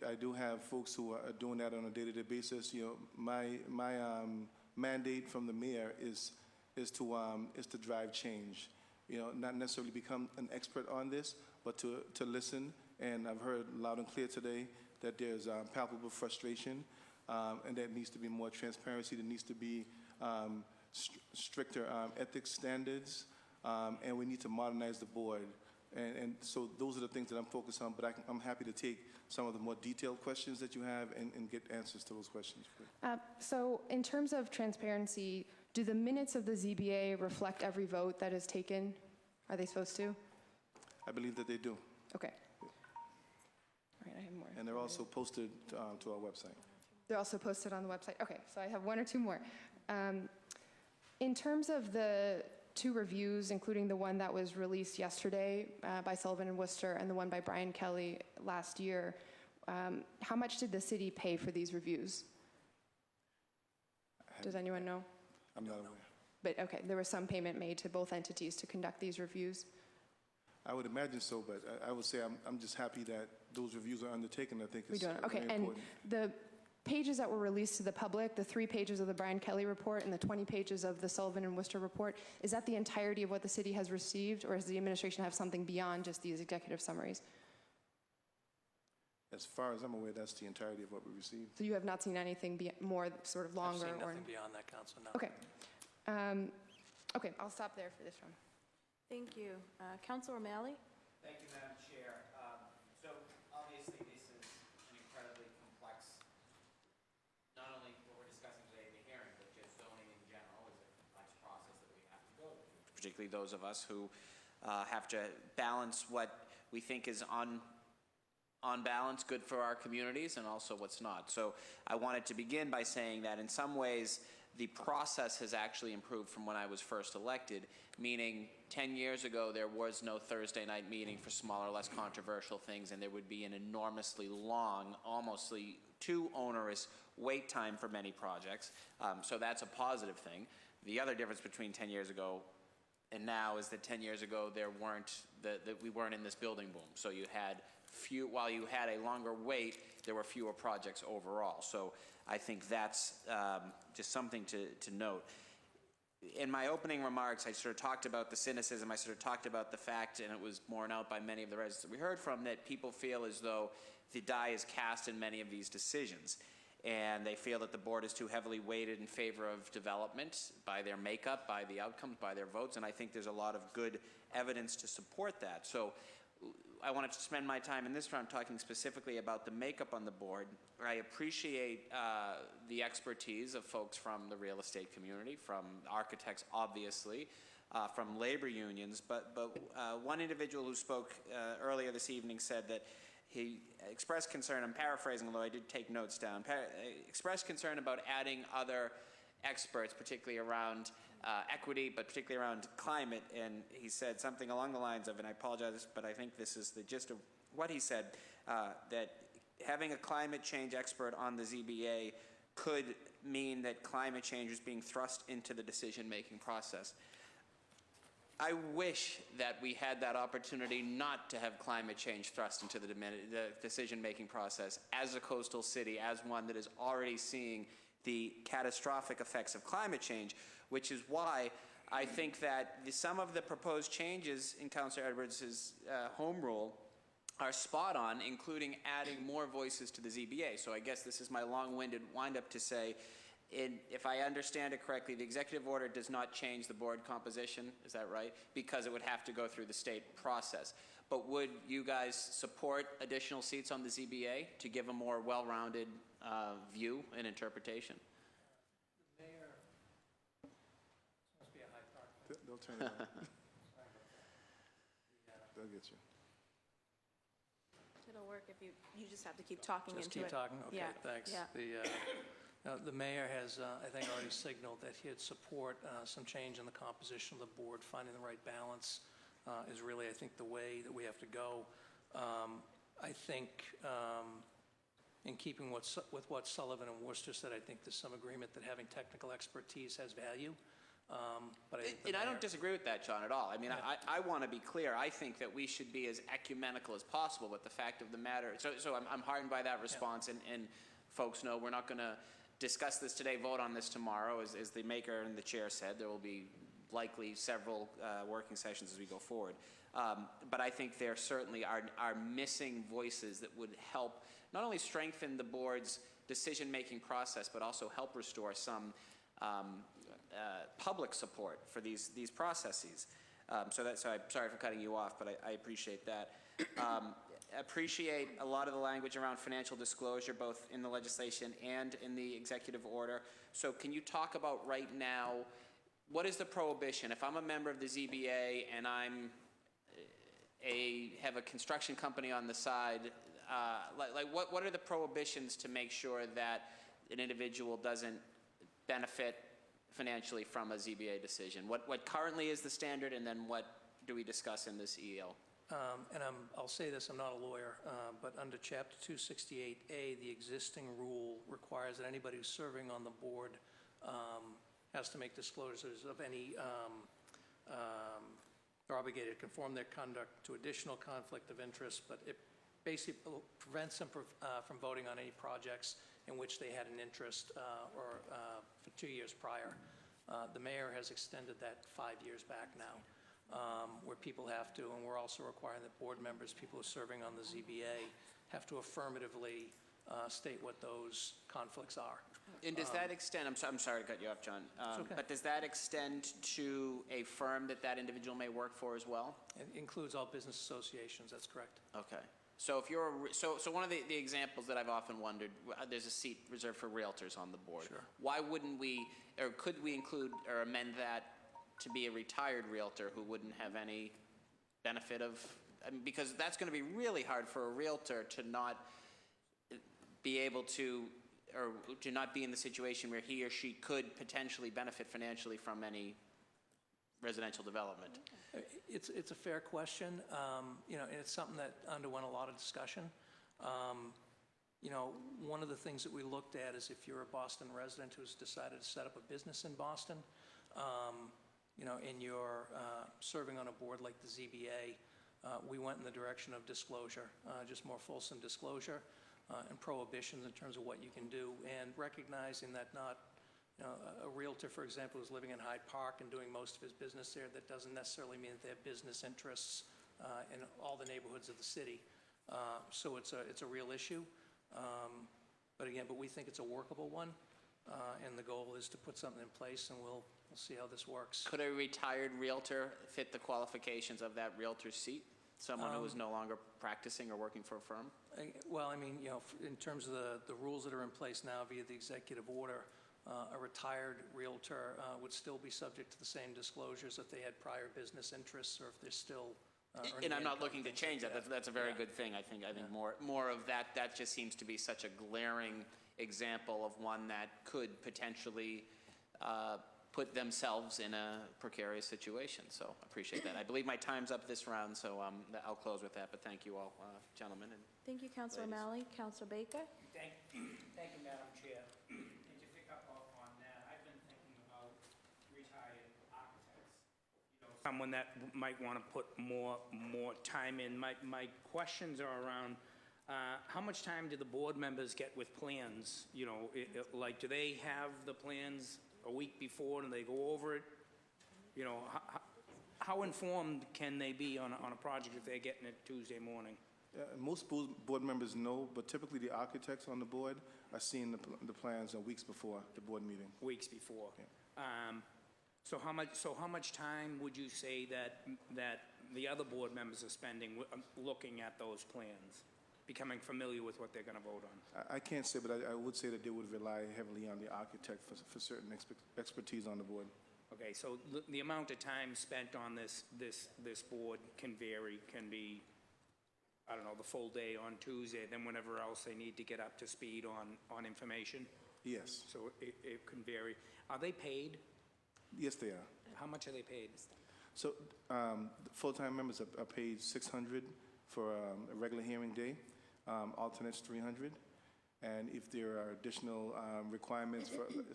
I do have folks who are doing that on a day-to-day basis. You know, my mandate from the mayor is to drive change. You know, not necessarily become an expert on this, but to listen. And I've heard loud and clear today that there's palpable frustration, and there needs to be more transparency. There needs to be stricter ethics standards, and we need to modernize the board. And so those are the things that I'm focused on, but I'm happy to take some of the more detailed questions that you have and get answers to those questions. So in terms of transparency, do the minutes of the ZBA reflect every vote that is taken? Are they supposed to? I believe that they do. Okay. All right, I have more. And they're also posted to our website. They're also posted on the website. Okay, so I have one or two more. In terms of the 2 reviews, including the one that was released yesterday by Sullivan and Worcester and the one by Brian Kelly last year, how much did the city pay for these reviews? Does anyone know? I'm not aware. But okay, there was some payment made to both entities to conduct these reviews? I would imagine so, but I would say I'm just happy that those reviews are undertaken. I think it's Okay, very and important. the pages that were released to the public, the 3 pages of the Brian Kelly report and the 20 pages of the Sullivan and Worcester report, is that the entirety of what the city has received, or does the administration have something beyond just these executive summaries? As far as I'm aware, that's the entirety of what we received. So you have not seen anything more sort of longer? I've seen nothing beyond that, Council. No. Okay. Okay, I'll stop there for this one. Thank you. Councilor O'Malley? Thank you, Madam Chair. So obviously this is an incredibly complex, not only what we're discussing today in the hearing, but just zoning in general is a complex process that we have to go through, particularly those of us who have to balance what we think is on balance good for our communities and also what's not. So I wanted to begin by saying that in some ways the process has actually improved from when I was first elected, meaning 10 years ago there was no Thursday night meeting for smaller, less controversial things, and there would be an enormously long, almost too onerous wait time for many projects. So that's a positive thing. The other difference between 10 years ago and now is that 10 years ago we weren't in this building boom. So you had while you had a longer wait, there were fewer projects overall. So I think that's just something to note. In my opening remarks, I sort of talked about the cynicism. I sort of talked about the fact, and it was borne out by many of the residents that we heard from, that people feel as though the die is cast in many of these decisions. And they feel that the board is too heavily weighted in favor of development by their makeup, by the outcomes, by their votes. And I think there's a lot of good evidence to support that. So I wanted to spend my time in this round talking specifically about the makeup on the board. I appreciate the expertise of folks from the real estate community, from architects, obviously, from labor unions. But one individual who spoke earlier this evening said that he expressed concern, I'm paraphrasing, although I did take notes down, expressed concern about adding other experts, particularly around equity, but particularly around climate. And he said something along the lines of, and I apologize, but I think this is the gist of what he said, that having a climate change expert on the ZBA could mean that climate change is being thrust into the decision-making process. I wish that we had that opportunity not to have climate change thrust into the decision-making process as a coastal city, as one that is already seeing the catastrophic effects of climate change, which is why I think that some of the proposed changes in Councillor Edwards' home rule are spot on, including adding more voices to the ZBA. So I guess this is my long-winded wind-up to say, if I understand it correctly, the executive order does not change the board composition, is that right? Because it would have to go through the state process. But would you guys support additional seats on the ZBA to give a more well-rounded view and interpretation? The mayor, this must be a high part. They'll turn it on. They'll get you. It'll work if you just have to keep talking Just into keep it. talking? Okay, Yeah. thanks. Yeah. The mayor has, I think, already signaled that he'd support some change in the composition of the board. Finding the right balance is really, I think, the way that we have to go. I think, in keeping with what Sullivan and Worcester said, I think there's some agreement that having technical expertise has value. And I don't disagree with that, John, at all. I mean, yeah. I want to be clear. I think that we should be as ecumenical as possible, but the fact of the matter, so I'm heartened by that response, yeah. and folks know we're not going to discuss this today, vote on this tomorrow. As the maker and the chair said, there will be likely several working sessions as we go forward. But I think there certainly are missing voices that would help not only strengthen the board's decision-making process, but also help restore some public support for these processes. So I'm sorry for cutting you off, but I appreciate that. Appreciate a lot of the language around financial disclosure, both in the legislation and in the executive order. So can you talk about right now, what is the prohibition? If I'm a member of the ZBA and have a construction company on the side, what are the prohibitions to make sure that an individual doesn't benefit financially from a ZBA decision? What currently is the standard, and then what do we discuss in this EL? And I'll say this, I'm not a lawyer, but under Chapter 268A, the existing rule requires that anybody who's serving on the board has to make disclosures of any, they're obligated to conform their conduct to additional conflict of interest, but it basically prevents them from voting on any projects in which they had an interest or for 2 years prior. The mayor has extended that 5 years back now. Where people have to, and we're also requiring that board members, people who are serving on the ZBA, have to affirmatively state what those conflicts are. And does that extend, I'm sorry to cut you off, John, okay. But does that extend to a firm that individual may work for as well? It includes all business associations, that's correct. Okay. So if you're so one of the examples that I've often wondered, there's a seat reserved for realtors on the board. Sure. Why wouldn't we, or could we include or amend that to be a retired realtor who wouldn't have any benefit of, because that's going to be really hard for a realtor to not be able to or to not be in the situation where he or she could potentially benefit financially from any residential development? It's a fair question, you know, and it's something that underwent a lot of discussion. You know, one of the things that we looked at is if you're a Boston resident who's decided to set up a business in Boston, you know, and you're serving on a board like the ZBA, we went in the direction of disclosure, just more fulsome disclosure and prohibitions in terms of what you can do, and recognizing that not, you know, a realtor, for example, who's living in Hyde Park and doing most of his business there, that doesn't necessarily mean that they have business interests in all the neighborhoods of the city. So it's a real issue. But again, we think it's a workable one, and the goal is to put something in place, and we'll see how this works. Could a retired realtor fit the qualifications of that realtor's seat? Someone who is no longer practicing or working for a firm? Well, I mean, you know, in terms of the rules that are in place now via the executive order, a retired realtor would still be subject to the same disclosures if they had prior business interests or if they're still and I'm not looking to change that. That's a very good thing. I think more of that just seems to be such a glaring example of one that could potentially put themselves in a precarious situation. So I appreciate that. I believe my time's up this round, so I'll close with that. But thank you all, gentlemen. And Thank you, Councilor O'Malley. Councilor Baker? Thank you, Madam Chair. And to pick up on that, I've been thinking about retired architects. You know, someone that might want to put more time in. My questions are around how much time do the board members get with plans? You know, like, do they have the plans a week before and they go over it? You know, how informed can they be on a project if they're getting it Tuesday morning? Most board members know, but typically the architects on the board are seeing the plans weeks before the board meeting. Weeks before. Yeah. So how much time would you say that the other board members are spending looking at those plans, becoming familiar with what they're going to vote on? I can't say, but I would say that they would rely heavily on the architect for certain expertise on the board. Okay, so the amount of time spent on this board can vary, can be, I don't know, the full day on Tuesday, then whenever else they need to get up to speed on information? Yes. So it can vary. Are they paid? Yes, they are. How much are they paid? So full-time members are paid $600 for a regular hearing day, alternates $300. And if there are additional requirements,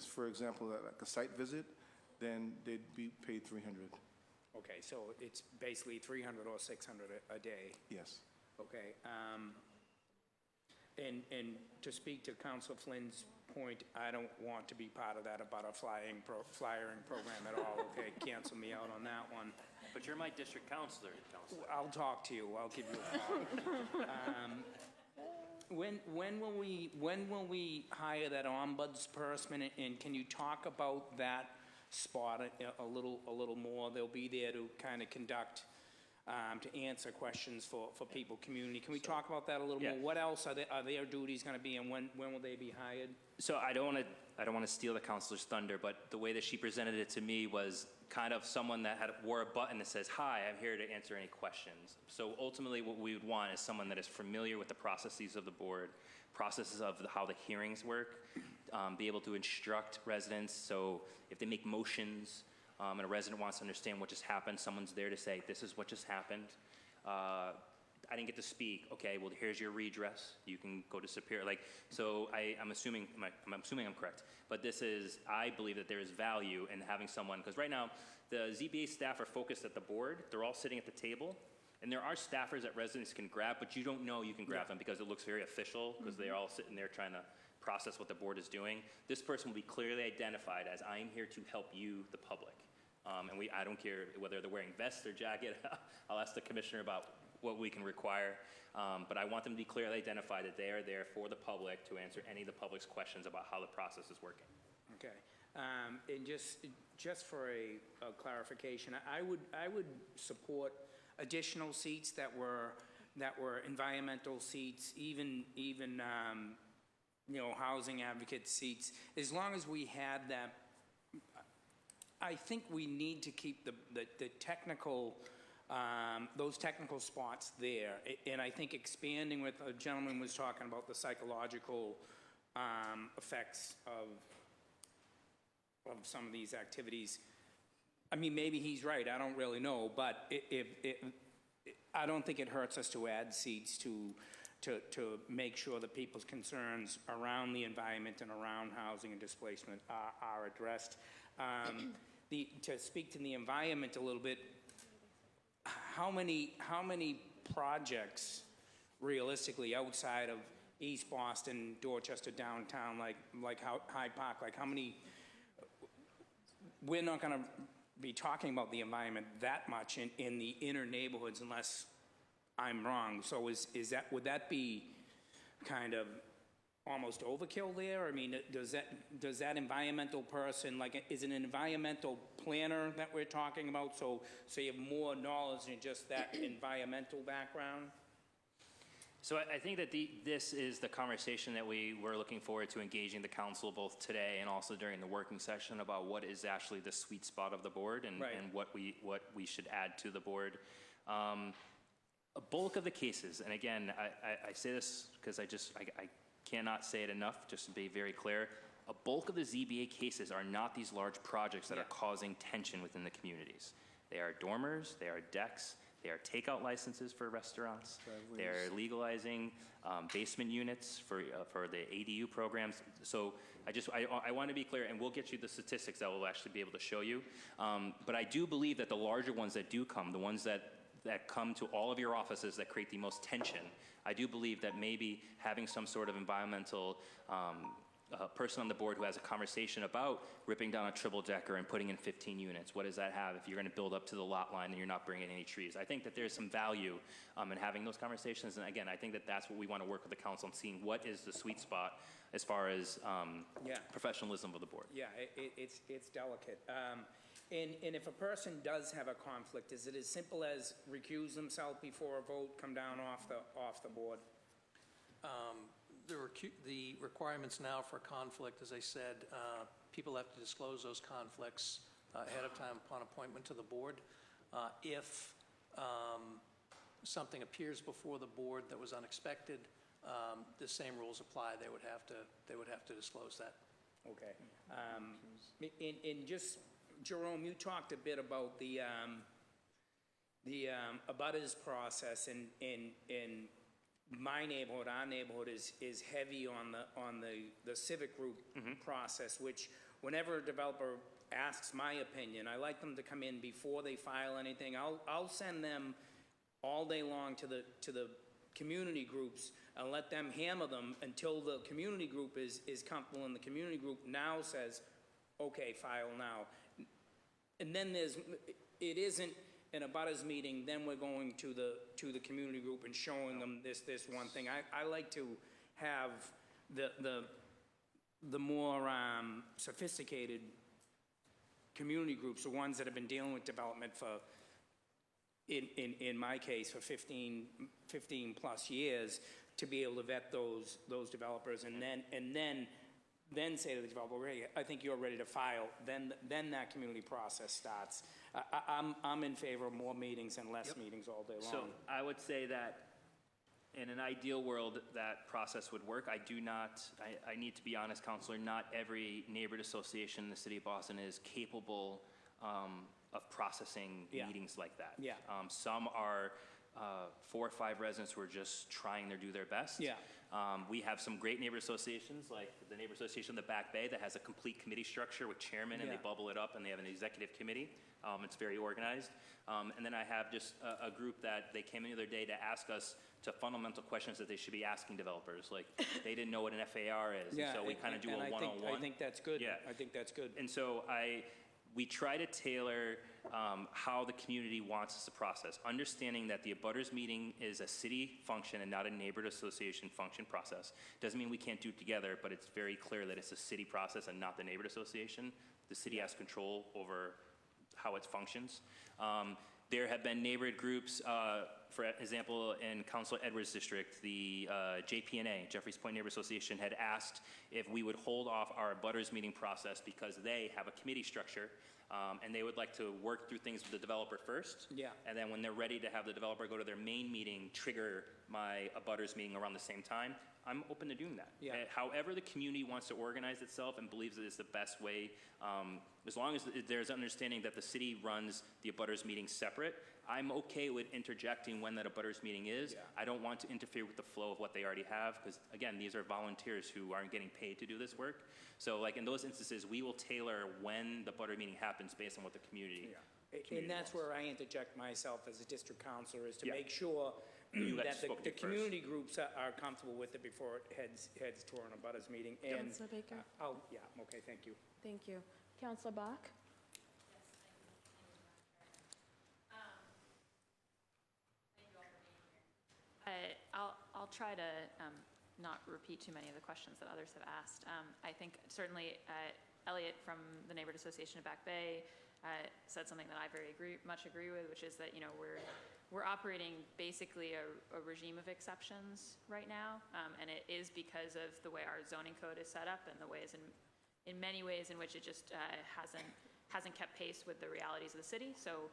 for example, like a site visit, then they'd be paid $300. Okay, so it's basically $300 or $600 a day? Yes. Okay. And to speak to Councilor Flynn's point, I don't want to be part of that about a flyering program at all. Okay, cancel me out on that one. But you're my district counselor, I'll talk to you. I'll give you a call. When will we hire that ombudsperson, and can you talk about that spot a little more? They'll be there to kind of conduct, to answer questions for people, community. Can we talk about that a little more? What else are their duties going to be, and when will they be hired? So I don't want to steal the counselor's thunder, but the way that she presented it to me was kind of someone that wore a button that says, "Hi, I'm here to answer any questions." So ultimately what we would want is someone that is familiar with the processes of the board, processes of how the hearings work, be able to instruct residents. So if they make motions and a resident wants to understand what just happened, someone's there to say, "This is what just happened. I didn't get to speak. Okay, well, here's your redress. You can go to Superior." Like, so I'm assuming I'm correct. But I believe that there is value in having someone, because right now the ZBA staff are focused at the board. They're all sitting at the table. And there are staffers that residents can grab, but you don't know you can grab them because it looks very official, because they're all sitting there trying to process what the board is doing. This person will be clearly identified as, "I am here to help you, the public." And I don't care whether they're wearing vest or jacket. I'll ask the commissioner about what we can require. But I want them to be clearly identified that they are there for the public to answer any of the public's questions about how the process is working. Okay. And just for a clarification, I would support additional seats that were environmental seats, even housing advocate seats, as long as we had that. I think we need to keep the technical, those technical spots there. And I think expanding, with a gentleman was talking about the psychological effects of some of these activities. I mean, maybe he's right, I don't really know, but I don't think it hurts us to add seats to make sure that people's concerns around the environment and around housing and displacement are addressed. To speak to the environment a little bit, how many projects realistically outside of East Boston, Dorchester downtown, like Hyde Park, like how many, we're not gonna be talking about the environment that much in the inner neighborhoods unless I'm wrong. So would that be kind of almost overkill there? I mean, does that environmental person, like, is it an environmental planner that we're talking about? So you have more knowledge than just that environmental background? So I think that this is the conversation that we were looking forward to engaging the council both today and also during the working session about what is actually the sweet spot of the board and, Right. and what we should add to the board. A bulk of the cases, and again, I say this because I cannot say it enough, just to be very clear, a bulk of the ZBA cases are not these large projects that are causing tension within the communities. They are dormers, they are decks, they are takeout licenses for restaurants, they're legalizing basement units for the ADU programs. So I want to be clear, and we'll get you the statistics that we'll actually be able to show you. But I do believe that the larger ones that do come, the ones that come to all of your offices that create the most tension, I do believe that maybe having some sort of environmental person on the board who has a conversation about ripping down a triple decker and putting in 15 units, what does that have if you're going to build up to the lot line and you're not bringing any trees? I think that there's some value in having those conversations, and again, I think that that's what we want to work with the council on, seeing what is the sweet spot as far as professionalism of the board. Yeah, it's delicate. And if a person does have a conflict, is it as simple as recuse themselves before a vote, come down off the board? The requirements now for conflict, as I said, people have to disclose those conflicts ahead of time upon appointment to the board. If something appears before the board that was unexpected, the same rules apply. They would have to disclose that. Okay. And just, Jerome, you talked a bit about the abutters process, and my neighborhood, our neighborhood is heavy on the civic group process, which whenever a developer asks my opinion, I like them to come in before they file anything. I'll send them all day long to the community groups and let them hammer them until the community group is comfortable, and the community group now says, okay, file now. And then it isn't in a butters meeting, then we're going to the community group and showing them this one thing. I like to have the more sophisticated community groups, the ones that have been dealing with development for, in my case, for 15 plus years, to be able to vet those developers, and then say to the developer, hey, I think you're ready to file. Then that community process starts. I'm in favor of more meetings and less meetings all day long. So I would say that in an ideal world, that process would work. I need to be honest, Counselor, not every neighborhood association in the city of Boston is capable of processing meetings like that. Yeah. Some are 4 or 5 residents who are just trying to do their best. Yeah. We have some great neighborhood associations, like the neighborhood association in the Back Bay that has a complete committee structure with chairman, and they bubble it up, and they have an executive committee. It's very organized. And then I have just a group that they came in the other day to ask us to fundamental questions that they should be asking developers. Like, they didn't know what an FAR is, and so we kind of do a one-on-one. I think that's good. Yeah. I think that's good. And so we try to tailor how the community wants us to process, understanding that the abutters meeting is a city function and not a neighborhood association function process. Doesn't mean we can't do it together, but it's very clear that it's a city process and not the neighborhood association. The city has control over how it functions. There have been neighborhood groups, for example, in Councilor Edwards' district, the JPNA, Jeffries Point Neighborhood Association, had asked if we would hold off our abutters meeting process because they have a committee structure, and they would like to work through things with the developer first. Yeah. And then when they're ready to have the developer go to their main meeting, trigger my abutters meeting around the same time, I'm open to doing that. Yeah. However the community wants to organize itself and believes that it's the best way, as long as there's understanding that the city runs the abutters meeting separate, I'm okay with interjecting when that abutters meeting is. Yeah. I don't want to interfere with the flow of what they already have, because again, these are volunteers who aren't getting paid to do this work. So like in those instances, we will tailor when the abutter meeting happens based on what the community. And that's where I interject myself as a district counselor, is to Yeah. make sure You guys that spoke to the me first. community groups are comfortable with it before it heads to an abutters meeting. And Councilor Baker? yeah, okay, thank you. Thank you. Councilor Bach? I'll try to not repeat too many of the questions that others have asked. I think certainly Elliot from the Neighborhood Association of Back Bay said something that I much agree with, which is that we're operating basically a regime of exceptions right now, and it is because of the way our zoning code is set up and the ways in many ways in which it just hasn't kept pace with the realities of the city. So,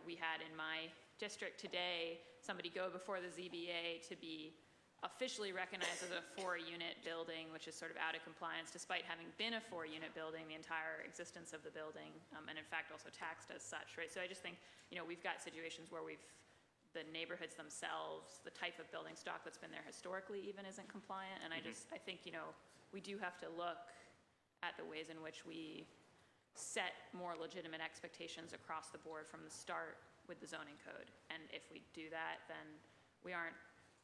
we had in my district today somebody go before the ZBA to be officially recognized as a 4-unit building, which is sort of out of compliance, despite having been a 4-unit building the entire existence of the building, and in fact also taxed as such, right? So I just think, we've got situations where the neighborhoods themselves, the type of building stock that's been there historically even isn't compliant, and I think, we do have to look at the ways in which we set more legitimate expectations across the board from the start with the zoning code. And if we do that, then we aren't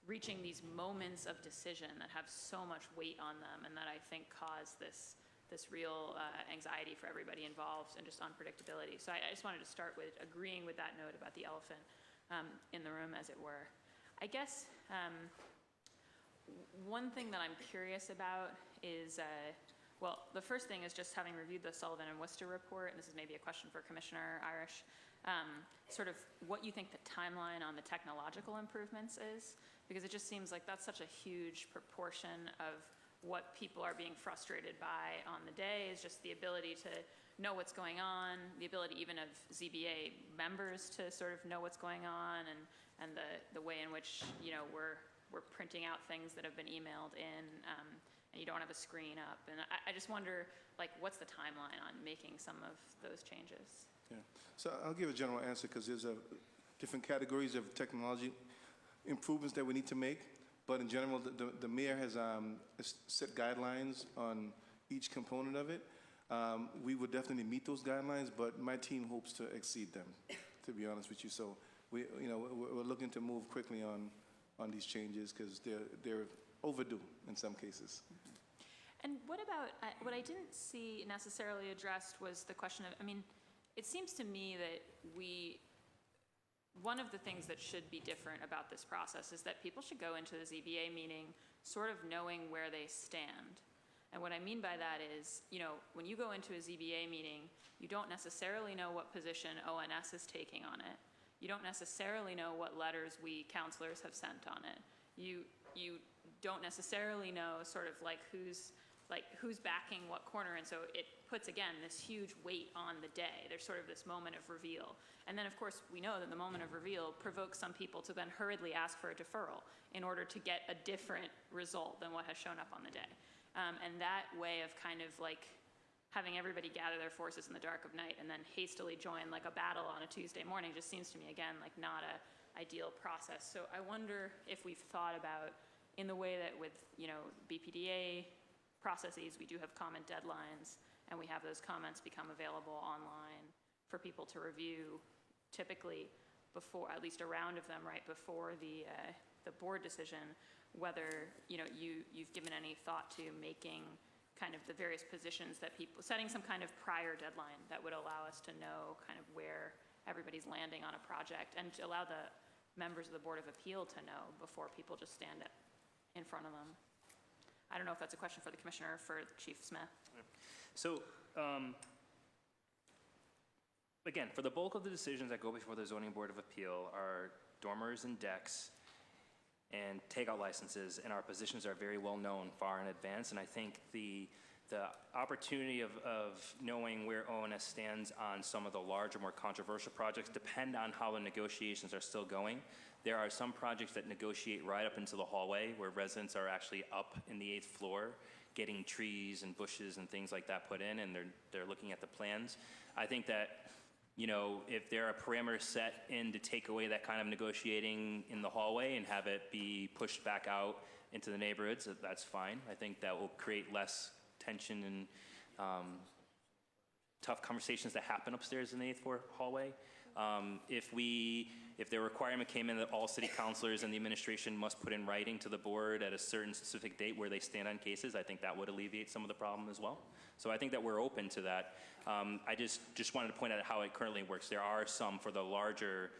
reaching these moments of decision that have so much weight on them and that I think cause this real anxiety for everybody involved and just unpredictability. So I just wanted to start with agreeing with that note about the elephant in the room, as it were. I guess one thing that I'm curious about is, well, the first thing is just having reviewed the Sullivan and Worcester report, and this is maybe a question for Commissioner Irish, sort of what you think the timeline on the technological improvements is, because it just seems like that's such a huge proportion of what people are being frustrated by on the day, is just the ability to know what's going on, the ability even of ZBA members to sort of know what's going on, and the way in which, we're printing out things that have been emailed in, and you don't have a screen up. And I just wonder, what's the timeline on making some of those changes? Yeah. So I'll give a general answer because there's different categories of technology improvements that we need to make. But in general, the mayor has set guidelines on each component of it. We would definitely meet those guidelines, but my team hopes to exceed them, to be honest with you. So we're looking to move quickly on these changes because they're overdue in some cases. And what about, what I didn't see necessarily addressed was the question of, it seems to me that one of the things that should be different about this process is that people should go into the ZBA meeting sort of knowing where they stand. And what I mean by that is, when you go into a ZBA meeting, you don't necessarily know what position ONS is taking on it. You don't necessarily know what letters we counselors have sent on it. You don't necessarily know sort of who's backing what corner, and so it puts, again, this huge weight on the day. There's sort of this moment of reveal. And then, of course, we know that the moment of reveal provokes some people to then hurriedly ask for a deferral in order to get a different result than what has shown up on the day. And that way of kind of having everybody gather their forces in the dark of night and then hastily join a battle on a Tuesday morning just seems to me, again, not a ideal process. So I wonder if we've thought about, in the way that with, BPDA processes, we do have comment deadlines, and we have those comments become available online for people to review, typically before, at least a round of them, right before the board decision, whether, you've given any thought to making kind of the various positions that setting some kind of prior deadline that would allow us to know kind of where everybody's landing on a project, and to allow the members of the Board of Appeal to know before people just stand in front of them. I don't know if that's a question for the Commissioner or for Chief Smith. So, again, for the bulk of the decisions that go before the Zoning Board of Appeal are dormers and decks and takeout licenses, and our positions are very well known far in advance, and I think the opportunity of knowing where ONS stands on some of the larger, more controversial projects depend on how the negotiations are still going. There are some projects that negotiate right up into the hallway where residents are actually up in the 8th floor getting trees and bushes and things like that put in, and they're looking at the plans. I think that, you know, if there are parameters set in to take away that kind of negotiating in the hallway and have it be pushed back out into the neighborhoods, that's fine. I think that will create less tension and tough conversations that happen upstairs in the 8th floor hallway. If the requirement came in that all city councilors and the administration must put in writing to the board at a certain specific date where they stand on cases, I think that would alleviate some of the problem as well. So I think that we're open to that. I just wanted to point out how it currently works. There are some, for the larger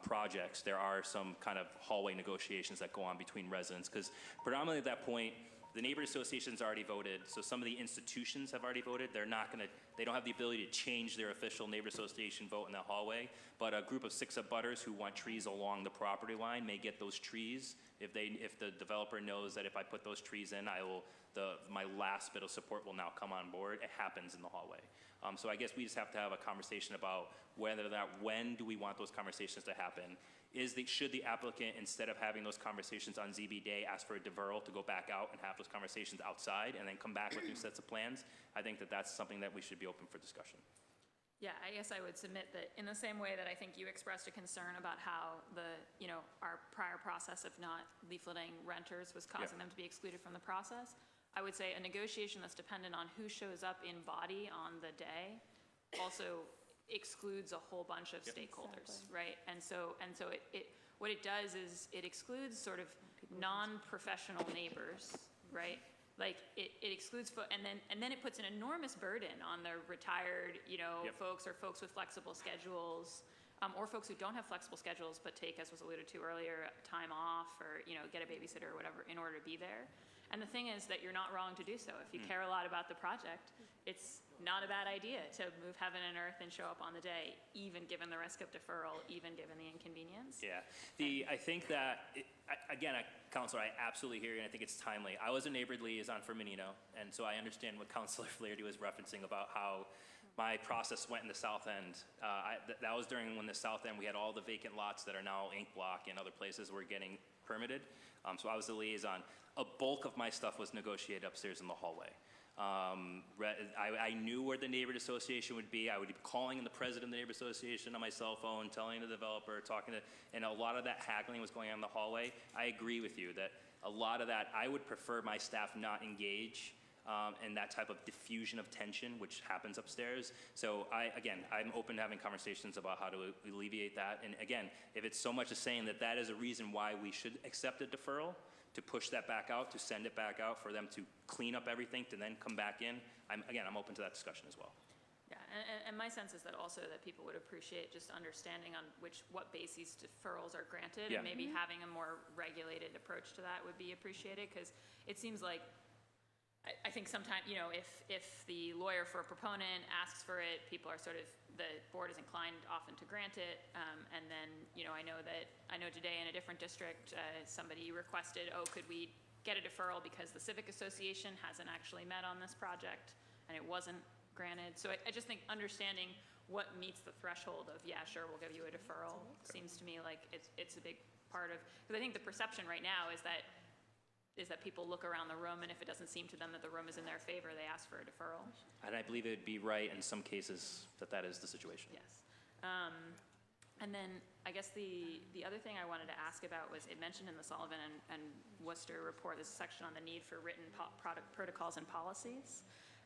projects, there are some kind of hallway negotiations that go on between residents, because predominantly at that point, the neighborhood association's already voted, so some of the institutions have already voted. They don't have the ability to change their official neighborhood association vote in that hallway, but a group of 6 abutters who want trees along the property line may get those trees if the developer knows that if I put those trees in, my last bit of support will now come on board. It happens in the hallway. So I guess we just have to have a conversation about when do we want those conversations to happen. Should the applicant, instead of having those conversations on ZB Day, ask for a deferral to go back out and have those conversations outside and then come back with new sets of plans? I think that that's something that we should be open for discussion. Yeah, I guess I would submit that in the same way that I think you expressed a concern about how our prior process of not leafleting renters was causing them to be excluded from the process, I would say a negotiation that's dependent on who shows up in body on the day also excludes a whole bunch of stakeholders, right? And so what it does is it excludes sort of non-professional neighbors, right? Like it excludes, and then it puts an enormous burden on the retired, folks or folks with flexible schedules, or folks who don't have flexible schedules but take, as was alluded to earlier, time off or get a babysitter or whatever in order to be there. And the thing is that you're not wrong to do so. If you care a lot about the project, it's not a bad idea to move heaven and earth and show up on the day, even given the risk of deferral, even given the inconvenience. Yeah. I think that, again, Counselor, I absolutely hear you, and I think it's timely. I was a neighborhood liaison for Menino, and so I understand what Councilor Flaherty was referencing about how my process went in the South End. That was during when the South End, we had all the vacant lots that are now Ink Block and other places were getting permitted. So I was the liaison. A bulk of my stuff was negotiated upstairs in the hallway. I knew where the neighborhood association would be. I would be calling the president of the neighborhood association on my cell phone, telling the developer, and a lot of that haggling was going on in the hallway. I agree with you that a lot of that, I would prefer my staff not engage in that type of diffusion of tension, which happens upstairs. So I'm open to having conversations about how to alleviate that. And again, if it's so much as saying that is a reason why we should accept a deferral, to push that back out, to send it back out, for them to clean up everything, to then come back in, I'm open to that discussion as well. Yeah, and my sense is that also that people would appreciate just understanding on what bases deferrals are granted, and maybe having a more regulated approach to that would be appreciated, because it seems like, I think sometimes, if the lawyer for a proponent asks for it, people are the board is inclined often to grant it. And then, I know today in a different district, somebody requested, could we get a deferral because the Civic Association hasn't actually met on this project, and it wasn't granted. So I just think understanding what meets the threshold of, sure, we'll give you a deferral, seems to me like it's a big part of, because I think the perception right now is that people look around the room, and if it doesn't seem to them that the room is in their favor, they ask for a deferral. And I believe it would be right in some cases that is the situation. Yes. And then I guess the other thing I wanted to ask about was, it mentioned in the Sullivan and Worcester report, there's a section on the need for written product protocols and policies.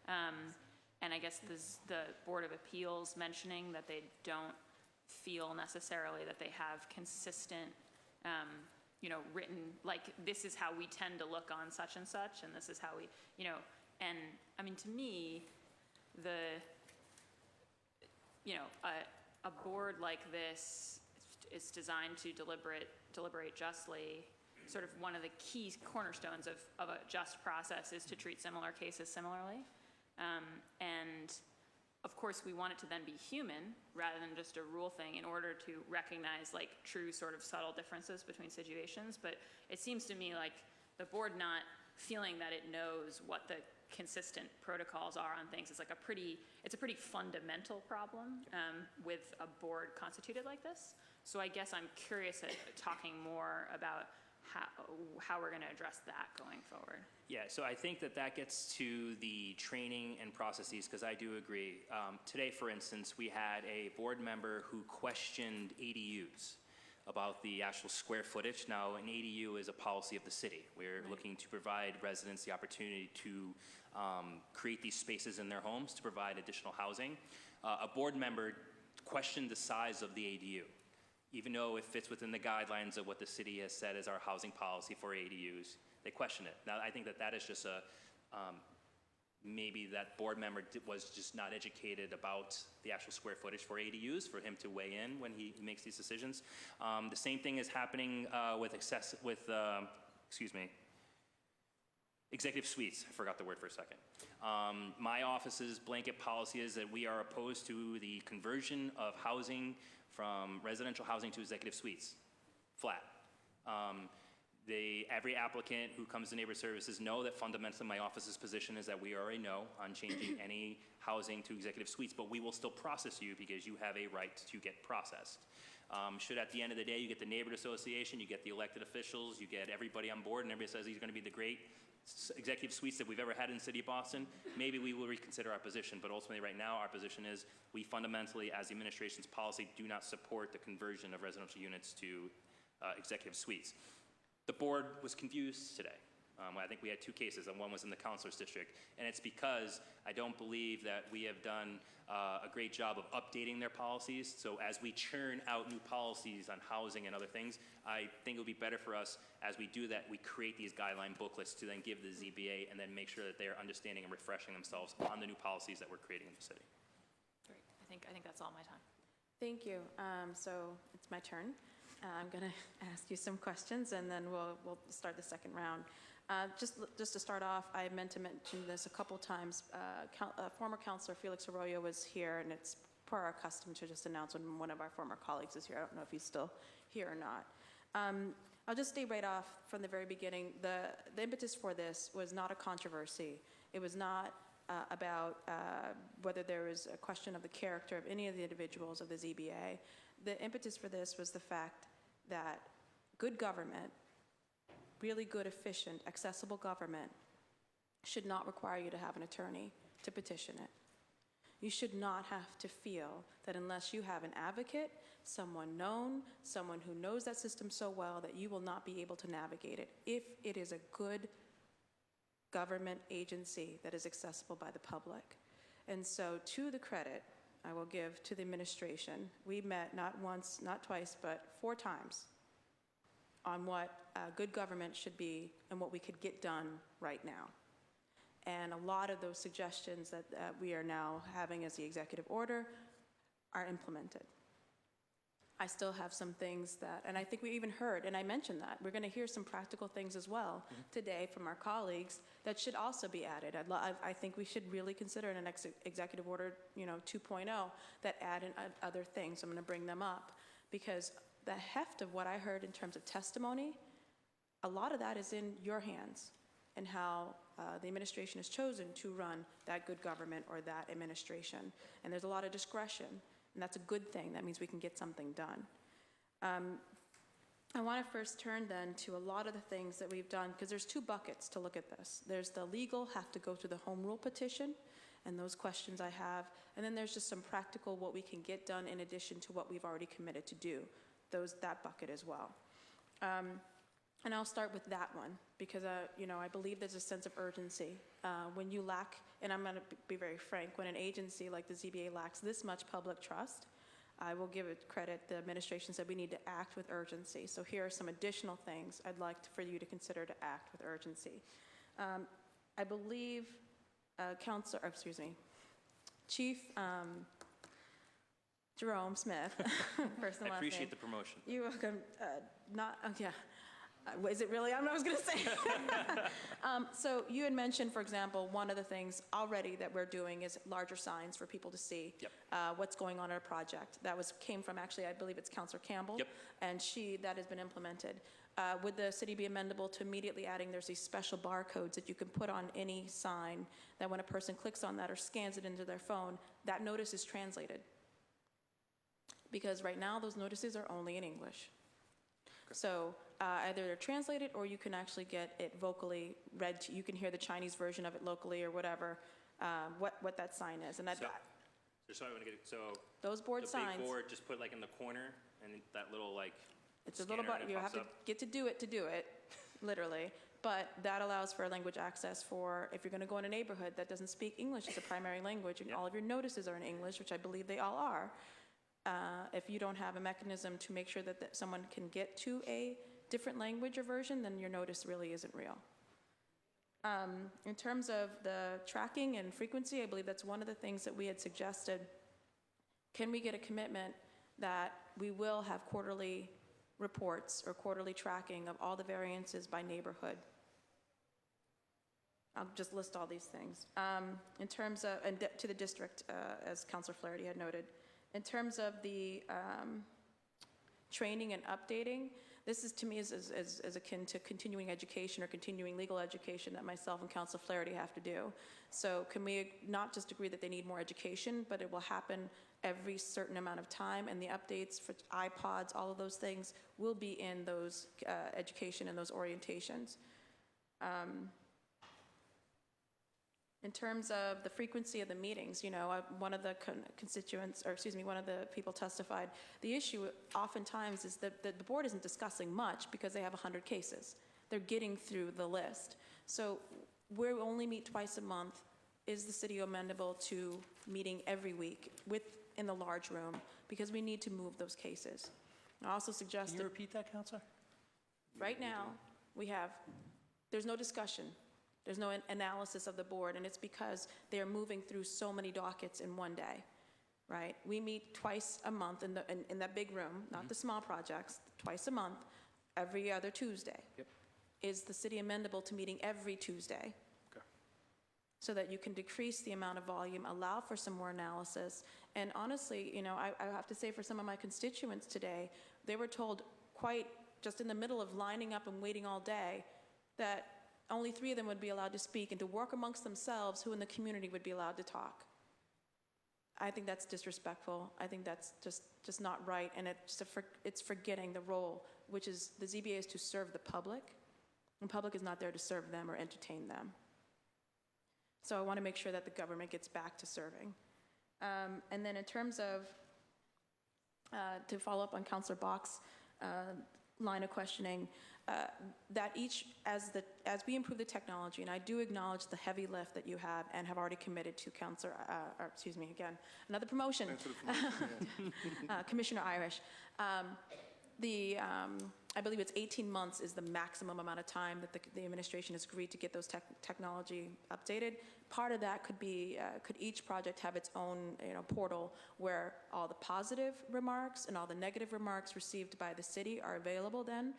And I guess this, the Board of Appeals mentioning that they don't feel necessarily that they have consistent written, like, this is how we tend to look on such and such, and this is how we, and I mean, to me, a board like this is designed to deliberate justly. Sort of one of the key cornerstones of a just process is to treat similar cases similarly. And of course, we want it to then be human rather than just a rule thing in order to recognize like true sort of subtle differences between situations. But it seems to me like the board not feeling that it knows what the consistent protocols are on things. It's a pretty fundamental problem with a board constituted like this. So I guess I'm curious at talking more about how we're going to address that going forward. Yeah, so I think that gets to the training and processes, because I do agree. Today, for instance, we had a board member who questioned ADUs about the actual square footage. Now, an ADU is a policy of the city. We're looking to provide residents the opportunity to create these spaces in their homes to provide additional housing. A board member questioned the size of the ADU, even though it fits within the guidelines of what the city has said is our housing policy for ADUs. They question it. Now, I think that is just maybe that board member was just not educated about the actual square footage for ADUs for him to weigh in when he makes these decisions. The same thing is happening with executive suites. I forgot the word for a second. My office's blanket policy is that we are opposed to the conversion of housing from residential housing to executive suites, flat. Every applicant who comes to Neighbor Services know that fundamentally my office's position is that we are a no on changing any housing to executive suites, but we will still process you because you have a right to get processed. Should at the end of the day you get the neighborhood association, you get the elected officials, you get everybody on board and everybody says these are going to be the great executive suites that we've ever had in the city of Boston, maybe we will reconsider our position, but ultimately right now our position is we fundamentally, as the administration's policy, do not support the conversion of residential units to executive suites. The board was confused today. I think we had two cases, and one was in the councilor's district, and it's because I don't believe that we have done a great job of updating their policies. So as we churn out new policies on housing and other things, I think it would be better for us, as we do that, we create these guideline booklets to then give the ZBA and then make sure that they are understanding and refreshing themselves on the new policies that we're creating in the city. Great. I think that's all my time. Thank you. So it's my turn. I'm going to ask you some questions, and then we'll start the second round. Just to start off, I meant to mention this a couple times. Former Councilor Felix Arroyo was here, and it's per our custom to just announce when one of our former colleagues is here. I don't know if he's still here or not. I'll just state right off from the very beginning, the impetus for this was not a controversy. It was not about whether there was a question of the character of any of the individuals of the ZBA. The impetus for this was the fact that good government, really good, efficient, accessible government should not require you to have an attorney to petition it. You should not have to feel that unless you have an advocate, someone known, someone who knows that system so well, that you will not be able to navigate it if it is a good government agency that is accessible by the public. And so, to the credit I will give to the administration, we met not once, not twice, but 4 times on what good government should be and what we could get done right now. And a lot of those suggestions that we are now having as the executive order are implemented. I still have some things that, and I think we even heard, and I mentioned that, we're going to hear some practical things as well today from our colleagues that should also be added. I think we should really consider an executive order, 2.0 that add in other things. I'm going to bring them up because the heft of what I heard in terms of testimony, a lot of that is in your hands and how the administration has chosen to run that good government or that administration. And there's a lot of discretion. And that's a good thing. That means we can get something done. I want to first turn then to a lot of the things that we've done, because there's 2 buckets to look at this. There's the legal, have to go through the home rule petition, and those questions I have. And then there's just some practical, what we can get done in addition to what we've already committed to do. That bucket as well. And I'll start with that one, because I believe there's a sense of urgency. When you lack, and I'm going to be very frank, when an agency like the ZBA lacks this much public trust, I will give it credit. The administration said we need to act with urgency. So here are some additional things I'd like for you to consider to act with urgency. I believe Chief Jerome Smith, first and last name. I appreciate the promotion. You're welcome. Is it really? I don't know what I was going to say. So you had mentioned, for example, one of the things already that we're doing is larger signs for people to see what's going on in a project. That came from, actually, I believe it's Councilor Campbell, and that has been implemented. Would the city be amendable to immediately adding, there's these special barcodes that you can put on any sign that when a person clicks on that or scans it into their phone, that notice is translated? Because right now, those notices are only in English. So either they're translated or you can actually get it vocally read. You can hear the Chinese version of it locally or whatever, what that sign is. And that, So I want to get so those board the signs. big board, just put like in the corner, and that little like. It's a little button. You have to get to do it, literally. But that allows for language access for if you're going to go in a neighborhood that doesn't speak English as a primary language, and all of your notices are in English, which I believe they all are. If you don't have a mechanism to make sure that someone can get to a different language or version, then your notice really isn't real. In terms of the tracking and frequency, I believe that's one of the things that we had suggested. Can we get a commitment that we will have quarterly reports or quarterly tracking of all the variances by neighborhood? I'll just list all these things. In terms of, and to the district, as Councilor Flaherty had noted. In terms of the training and updating, this is to me is akin to continuing education or continuing legal education that myself and Councilor Flaherty have to do. So can we not just agree that they need more education, but it will happen every certain amount of time, and the updates for iPods, all of those things will be in those education and those orientations. In terms of the frequency of the meetings, you know, one of the constituents, or excuse me, one of the people testified, the issue oftentimes is that the board isn't discussing much because they have 100 cases. They're getting through the list. So we only meet twice a month. Is the city amendable to meeting every week in the large room? Because we need to move those cases. I also suggested— Can you repeat that, Counselor? Right now, there's no discussion. There's no analysis of the board, and it's because they're moving through so many dockets in one day, right? We meet twice a month in that big room, not the small projects, twice a month, every other Tuesday. Yep. Is the city amendable to meeting every Tuesday? Okay. So that you can decrease the amount of volume, allow for some more analysis. And honestly, you know, I have to say for some of my constituents today, they were told quite just in the middle of lining up and waiting all day that only 3 of them would be allowed to speak and to work amongst themselves who in the community would be allowed to talk. I think that's disrespectful. I think that's just not right, and it's forgetting the role, which is the ZBA is to serve the public, and public is not there to serve them or entertain them. So I want to make sure that the government gets back to serving. And then in terms of, to follow up on Councilor Bach's line of questioning, that as we improve the technology, and I do acknowledge the heavy lift that you have and have already committed to, another promotion, Commissioner Irish. I believe it's 18 months is the maximum amount of time that the administration has agreed to get those technology updated. Part of that could be, could each project have its own portal where all the positive remarks and all the negative remarks received by the city are available then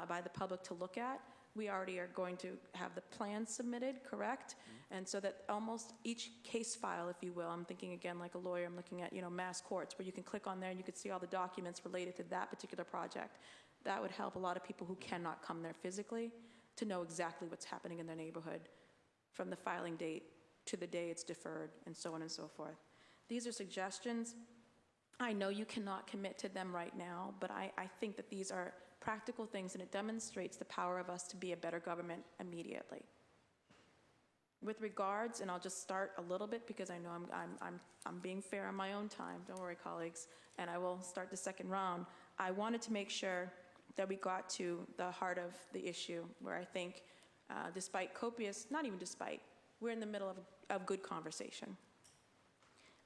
by the public to look at. We already are going to have the plans submitted, correct? Mm-hmm. And so that almost each case file, if you will, I'm thinking again like a lawyer, I'm looking at mass courts where you can click on there and you can see all the documents related to that particular project. That would help a lot of people who cannot come there physically to know exactly what's happening in their neighborhood from the filing date to the day it's deferred and so on and so forth. These are suggestions. I know you cannot commit to them right now, but I think that these are practical things and it demonstrates the power of us to be a better government immediately. With regards, and I'll just start a little bit because I know I'm being fair on my own time, don't worry colleagues, and I will start the second round. I wanted to make sure that we got to the heart of the issue where I think despite copious, not even despite, we're in the middle of good conversation.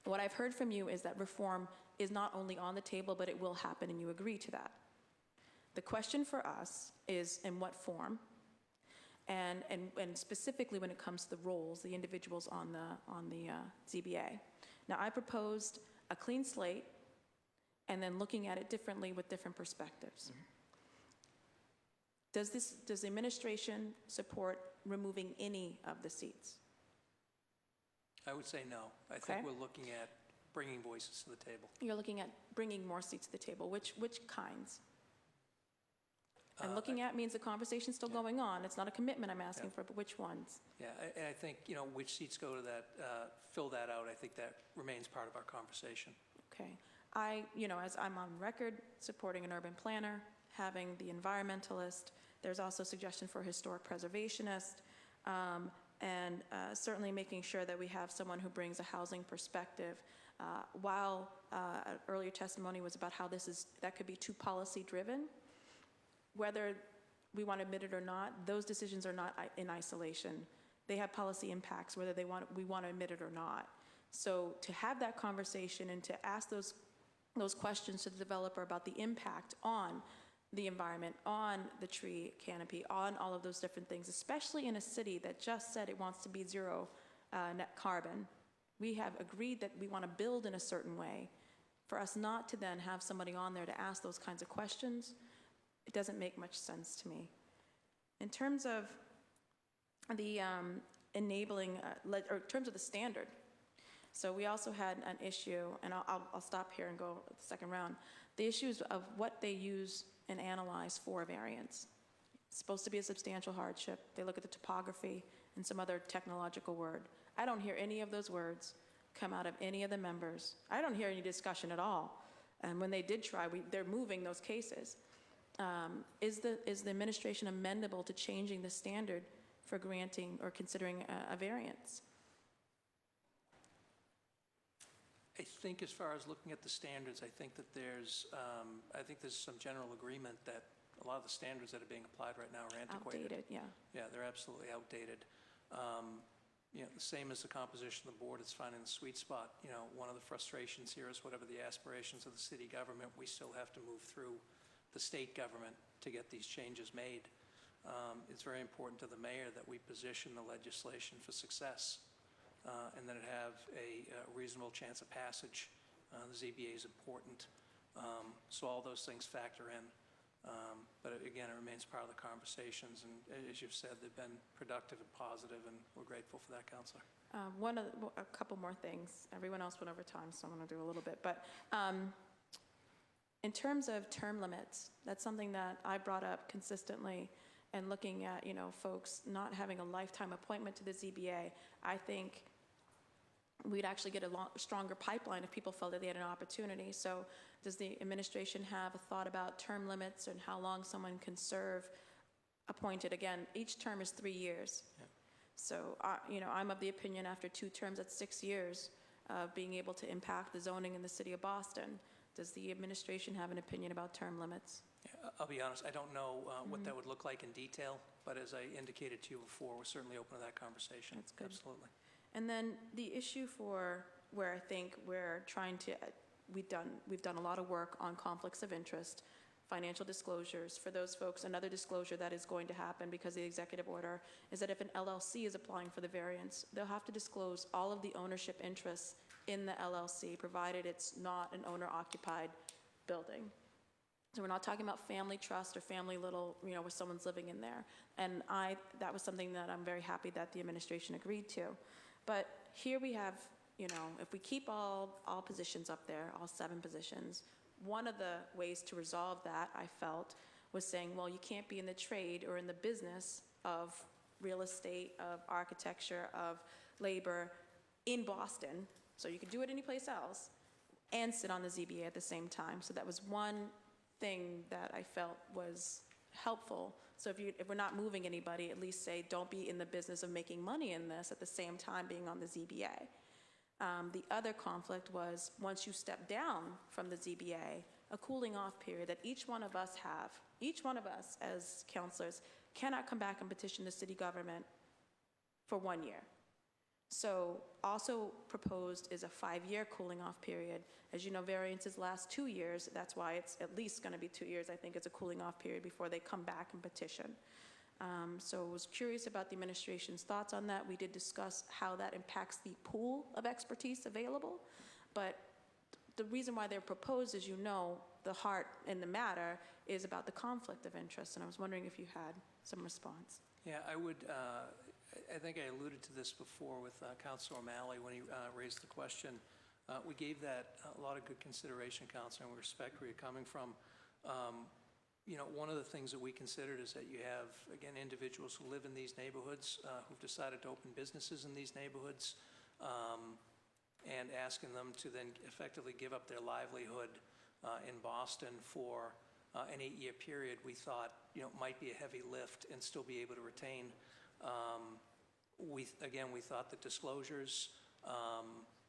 What I've heard from you is that reform is not only on the table, but it will happen and you agree to that. The question for us is in what form, and specifically when it comes to the roles, the individuals on the ZBA. Now I proposed a clean slate and then looking at it differently with different perspectives. Mm-hmm. Does the administration support removing any of the seats? I would say no. I think we're looking at bringing voices to the table. You're looking at bringing more seats to the table. Which kinds? And looking at means the conversation's still going on. It's not a commitment I'm asking for, but which ones? Yeah, and I think, which seats go to that, fill that out, I think that remains part of our conversation. Okay. As I'm on record supporting an urban planner, having the environmentalist, there's also suggestion for a historic preservationist, and certainly making sure that we have someone who brings a housing perspective. While earlier testimony was about how that could be too policy driven, whether we want to admit it or not, those decisions are not in isolation. They have policy impacts, whether we want to admit it or not. So to have that conversation and to ask those questions to the developer about the impact on the environment, on the tree canopy, on all of those different things, especially in a city that just said it wants to be zero net carbon. We have agreed that we want to build in a certain way. For us not to then have somebody on there to ask those kinds of questions, it doesn't make much sense to me. In terms of the enabling, or in terms of the standard, so we also had an issue, and I'll stop here and go the second round. The issues of what they use and analyze for a variance. It's supposed to be a substantial hardship. They look at the topography and some other technological word. I don't hear any of those words come out of any of the members. I don't hear any discussion at all. And when they did try, they're moving those cases. Is the administration amendable to changing the standard for granting or considering a variance? I think as far as looking at the standards, I think that there's some general agreement that a lot of the standards that are being applied right now are antiquated. Outdated, yeah. Yeah, they're absolutely outdated. The same as the composition of the board, it's finding the sweet spot. One of the frustrations here is whatever the aspirations of the city government, we still have to move through the state government to get these changes made. It's very important to the mayor that we position the legislation for success. And that it have a reasonable chance of passage. The ZBA is important. So all those things factor in. But again, it remains part of the conversations. And as you've said, they've been productive and positive, and we're grateful for that, Councilor. A couple more things. Everyone else went over time, so I'm going to do a little bit. But in terms of term limits, that's something that I brought up consistently. And looking at, folks not having a lifetime appointment to the ZBA, I think we'd actually get a stronger pipeline if people felt that they had an opportunity. So does the administration have a thought about term limits and how long someone can serve appointed? Again, each term is 3 years. Yeah. So, I'm of the opinion after 2 terms, that's 6 years of being able to impact the zoning in the city of Boston. Does the administration have an opinion about term limits? Yeah, I'll be honest, I don't know what that would look like in detail, but as I indicated to you before, we're certainly open to that conversation. That's good. Absolutely. And then the issue for where I think we're trying to, we've done a lot of work on conflicts of interest, financial disclosures. For those folks, another disclosure that is going to happen because of the executive order is that if an LLC is applying for the variance, they'll have to disclose all of the ownership interests in the LLC, provided it's not an owner-occupied building. So we're not talking about family trust or family little, where someone's living in there. And that was something that I'm very happy that the administration agreed to. But here we have, if we keep all positions up there, all 7 positions, one of the ways to resolve that, I felt, was saying, well, you can't be in the trade or in the business of real estate, of architecture, of labor in Boston, so you could do it anyplace else, and sit on the ZBA at the same time. So that was one thing that I felt was helpful. So if we're not moving anybody, at least say, don't be in the business of making money in this at the same time being on the ZBA. The other conflict was once you step down from the ZBA, a cooling off period that each one of us as councilors cannot come back and petition the city government for 1 year. So also proposed is a 5-year cooling off period. As you know, variances last 2 years. That's why it's at least going to be 2 years. I think it's a cooling off period before they come back and petition. So I was curious about the administration's thoughts on that. We did discuss how that impacts the pool of expertise available. But the reason why they're proposed, as you know, the heart in the matter is about the conflict of interest. And I was wondering if you had some response. Yeah, I would. I think I alluded to this before with Councilor O'Malley when he raised the question. We gave that a lot of good consideration, Councilor, and we respect where you're coming from. one of the things that we considered is that you have, again, individuals who live in these neighborhoods, who've decided to open businesses in these neighborhoods, and asking them to then effectively give up their livelihood in Boston for an 8-year period, we thought, might be a heavy lift and still be able to retain. We thought that disclosures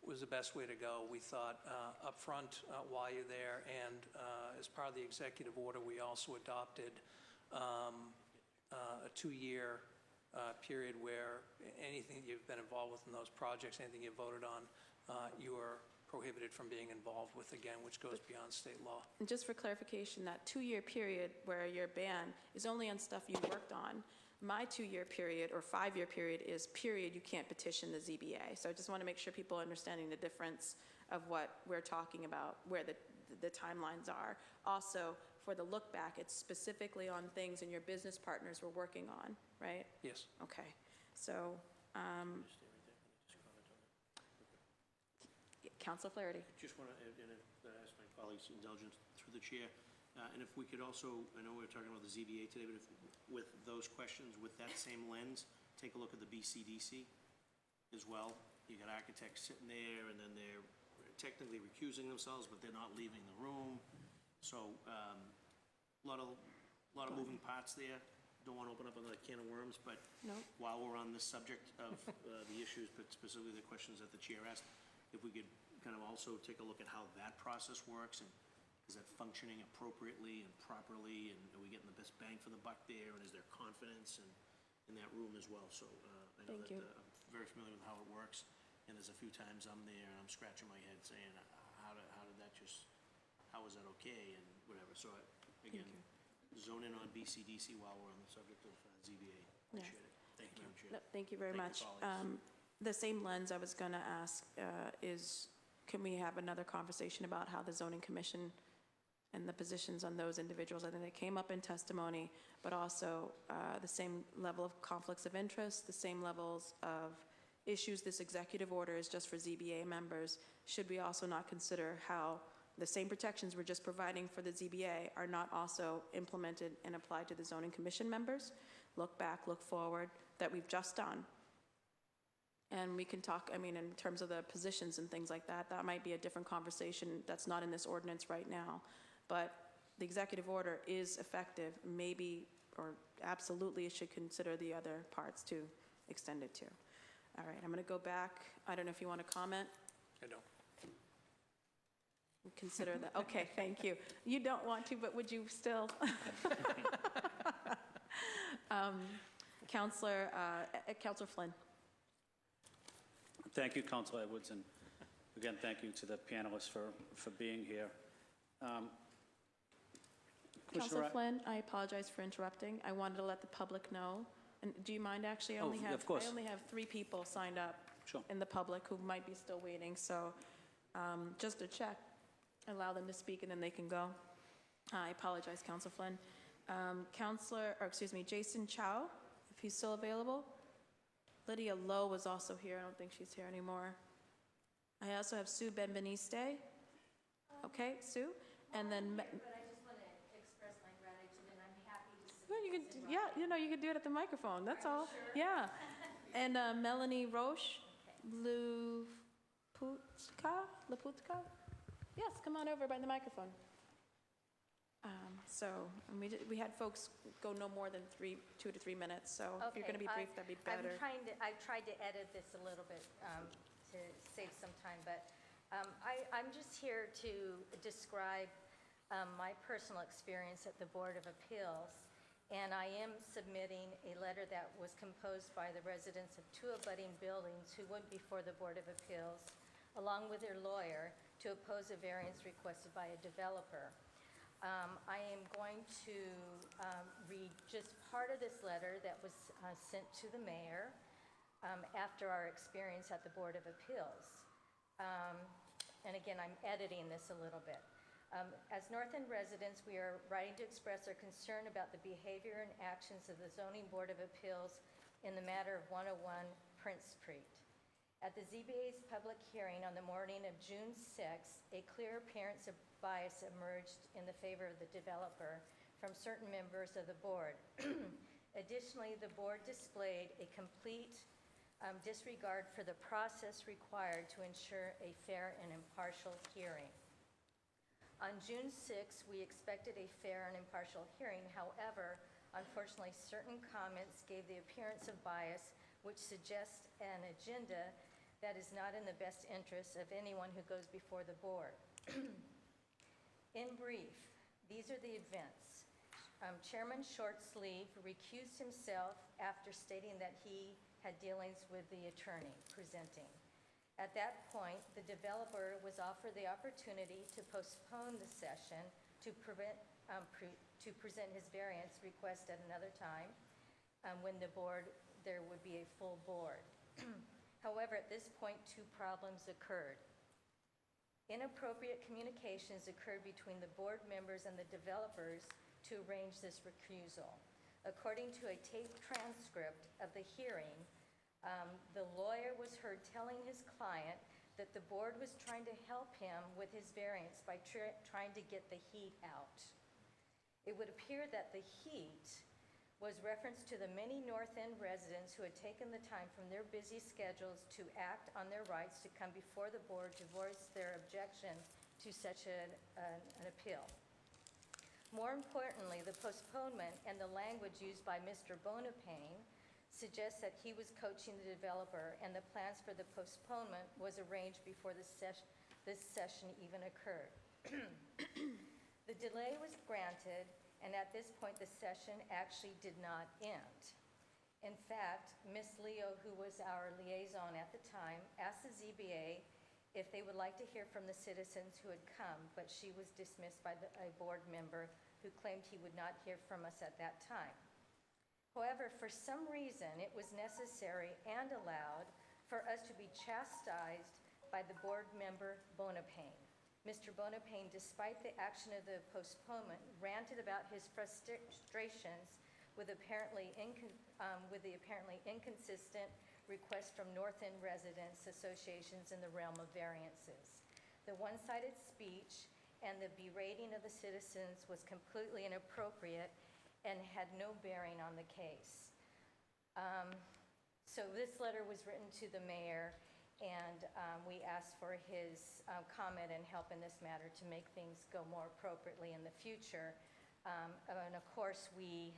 was the best way to go. We thought upfront while you're there, and as part of the executive order, we also adopted a 2-year period where anything you've been involved with in those projects, anything you voted on, you are prohibited from being involved with again, which goes beyond state law. And just for clarification, that 2-year period where you're banned is only on stuff you worked on. My 2-year period or 5-year period is period, you can't petition the ZBA. So I just want to make sure people are understanding the difference of what we're talking about, where the timelines are. Also, for the look back, it's specifically on things and your business partners were working on, right? Yes. Okay. So, Councilor Flaherty. Just want to ask my colleagues' indulgence through the chair. And if we could also, I know we were talking about the ZBA today, but if, with those questions, with that same lens, take a look at the BCDC as well. You got architects sitting there, and then they're technically recusing themselves, but they're not leaving the room. So a lot of moving parts there. Don't want to open up another can of worms, but while we're on this subject of the issues, but specifically the questions that the chair asked, if we could kind of also take a look at how that process works, and is that functioning appropriately and properly, and are we getting the best bang for the buck there, and is there confidence in that room as well? So I know that I'm very familiar with how it works, and there's a few times I'm there and I'm scratching my head saying, how did that just, how was that okay, and whatever. So again, zone in on BCDC while we're on the subject of ZBA. Appreciate it. Thank you, Madam Chair. No, thank you very much. The same lens I was going to ask is, can we have another conversation about how the zoning commission and the positions on those individuals, I think they came up in testimony, but also the same level of conflicts of interest, the same levels of issues this executive order is just for ZBA members. Should we also not consider how the same protections we're just providing for the ZBA are not also implemented and applied to the zoning commission members? Look back, look forward, that we've just done. And we can talk, I mean, in terms of the positions and things like that, that might be a different conversation that's not in this ordinance right now. But the executive order is effective, maybe, or absolutely it should consider the other parts to extend it to. All right, I'm going to go back. I don't know if you want to comment. I don't. Consider that. Okay, thank you. You don't want to, but would you still? Councilor Flynn. Thank you, Councilor Edwards, and again, thank you to the panelists for being here. Councilor Flynn, I apologize for interrupting. I wanted to let the public know. And do you mind, actually? I only have 3 people signed up in the public who might be still waiting. So just to check, allow them to speak and then they can go. I apologize, Councilor Flynn. Jason Chow, if he's still available. Lydia Lowe was also here. I don't think she's here anymore. I also have Sue Benveniste. Okay, Sue. And then... But I just want to express my gratitude, and I'm happy to see well, you can, you can do it at the microphone. That's all. Yeah. And Melanie Roche, Laputka? Yes, come on over by the microphone. We had folks go no more than 2 to 3 minutes. So if you're going to be brief, that'd be better. I've tried to edit this a little bit to save some time, but I'm just here to describe my personal experience at the Board of Appeals, and I am submitting a letter that was composed by the residents of 2 abutting buildings who went before the Board of Appeals, along with their lawyer, to oppose a variance requested by a developer. I am going to read just part of this letter that was sent to the mayor after our experience at the Board of Appeals. And again, I'm editing this a little bit. As North End residents, we are writing to express our concern about the behavior and actions of the Zoning Board of Appeals in the matter of 101 Prince Street. At the ZBA's public hearing on the morning of June 6th, a clear appearance of bias emerged in the favor of the developer from certain members of the board. Additionally, the board displayed a complete disregard for the process required to ensure a fair and impartial hearing. On June 6, we expected a fair and impartial hearing. However, unfortunately, certain comments gave the appearance of bias, which suggests an agenda that is not in the best interest of anyone who goes before the board. In brief, these are the events. Chairman Shortsleeve recused himself after stating that he had dealings with the attorney presenting. At that point, the developer was offered the opportunity to postpone the session to present his variance request at another time when there would be a full board. However, at this point, two problems occurred. Inappropriate communications occurred between the board members and the developers to arrange this recusal. According to a taped transcript of the hearing, the lawyer was heard telling his client that the board was trying to help him with his variance by trying to get the heat out. It would appear that the heat was reference to the many North End residents who had taken the time from their busy schedules to act on their rights to come before the board to voice their objection to such an appeal. More importantly, the postponement and the language used by Mr. Bonapane suggests that he was coaching the developer and the plans for the postponement was arranged before this session even occurred. The delay was granted, and at this point the session actually did not end. In fact, Ms. Leo, who was our liaison at the time, asked the ZBA if they would like to hear from the citizens who had come, but she was dismissed by a board member who claimed he would not hear from us at that time. However, for some reason, it was necessary and allowed for us to be chastised by the board member Bonapane. Mr. Bonapane, despite the action of the postponement, ranted about his frustrations with the apparently inconsistent requests from North End residents associations in the realm of variances. The one-sided speech and the berating of the citizens was completely inappropriate and had no bearing on the case. So this letter was written to the mayor, and we asked for his comment and help in this matter to make things go more appropriately in the future. And of course, we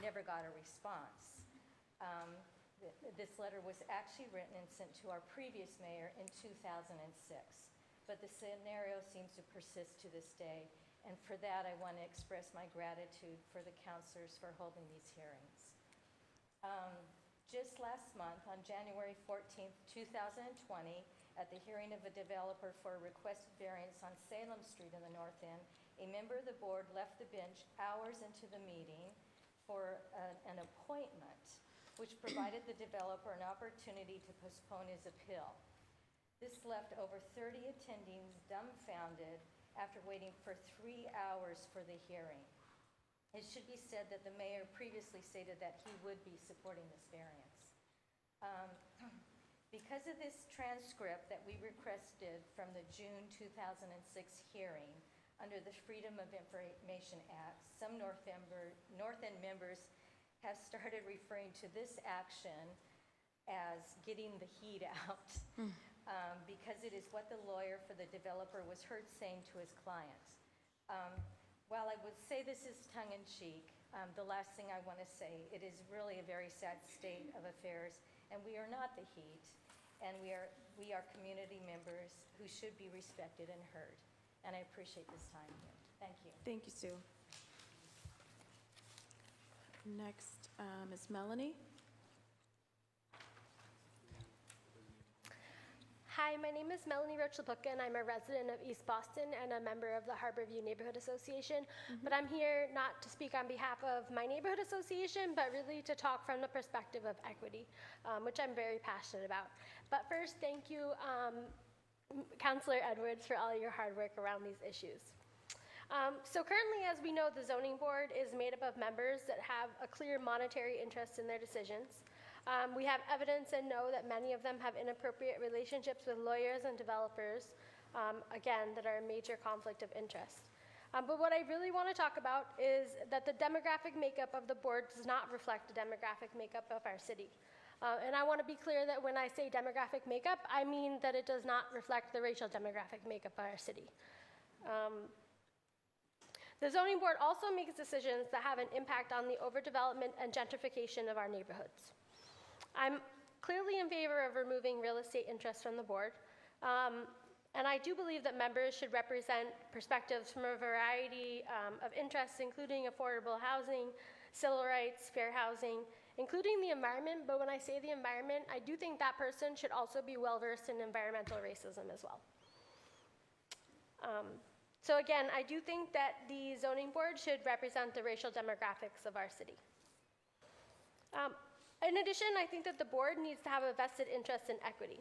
never got a response. This letter was actually written and sent to our previous mayor in 2006, but the scenario seems to persist to this day. And for that, I want to express my gratitude for the counselors for holding these hearings. Just last month, on January 14th, 2020, at the hearing of a developer for a requested variance on Salem Street in the North End, a member of the board left the bench hours into the meeting for an appointment, which provided the developer an opportunity to postpone his appeal. This left over 30 attendees dumbfounded after waiting for 3 hours for the hearing. It should be said that the mayor previously stated that he would be supporting this variance. Because of this transcript that we requested from the June 2006 hearing under the Freedom of Information Act, some North End members have started referring to this action as getting the heat out. Because it is what the lawyer for the developer was heard saying to his clients. While I would say this is tongue-in-cheek, the last thing I want to say, it is really a very sad state of affairs, and we are not the heat, and we are community members who should be respected and heard. And I appreciate this time here. Thank you. Thank you, Sue. Next is Melanie. Hi, my name is Melanie Roach-LaPuca, and I'm a resident of East Boston and a member of the Harborview Neighborhood Association. But I'm here not to speak on behalf of my neighborhood association, but really to talk from the perspective of equity, which I'm very passionate about. But first, thank you, Councilor Edwards, for all your hard work around these issues. So currently, as we know, the zoning board is made up of members that have a clear monetary interest in their decisions. We have evidence and know that many of them have inappropriate relationships with lawyers and developers, again, that are a major conflict of interest. But what I really want to talk about is that the demographic makeup of the board does not reflect the demographic makeup of our city. And I want to be clear that when I say demographic makeup, I mean that it does not reflect the racial demographic makeup of our city. The zoning board also makes decisions that have an impact on the overdevelopment and gentrification of our neighborhoods. I'm clearly in favor of removing real estate interests from the board, and I do believe that members should represent perspectives from a variety of interests, including affordable housing, civil rights, fair housing, including the environment. But when I say the environment, I do think that person should also be well-versed in environmental racism as well. So again, I do think that the zoning board should represent the racial demographics of our city. In addition, I think that the board needs to have a vested interest in equity.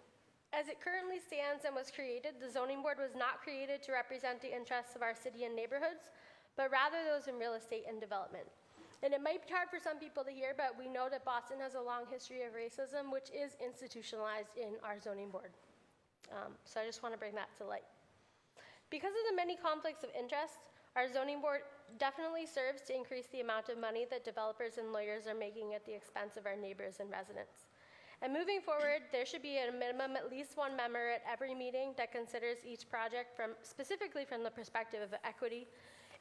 As it currently stands and was created, the zoning board was not created to represent the interests of our city and neighborhoods, but rather those in real estate and development. And it might be hard for some people to hear, but we know that Boston has a long history of racism, which is institutionalized in our zoning board. So I just want to bring that to light. Because of the many conflicts of interest, our zoning board definitely serves to increase the amount of money that developers and lawyers are making at the expense of our neighbors and residents. And moving forward, there should be at a minimum at least one member at every meeting that considers each project specifically from the perspective of equity,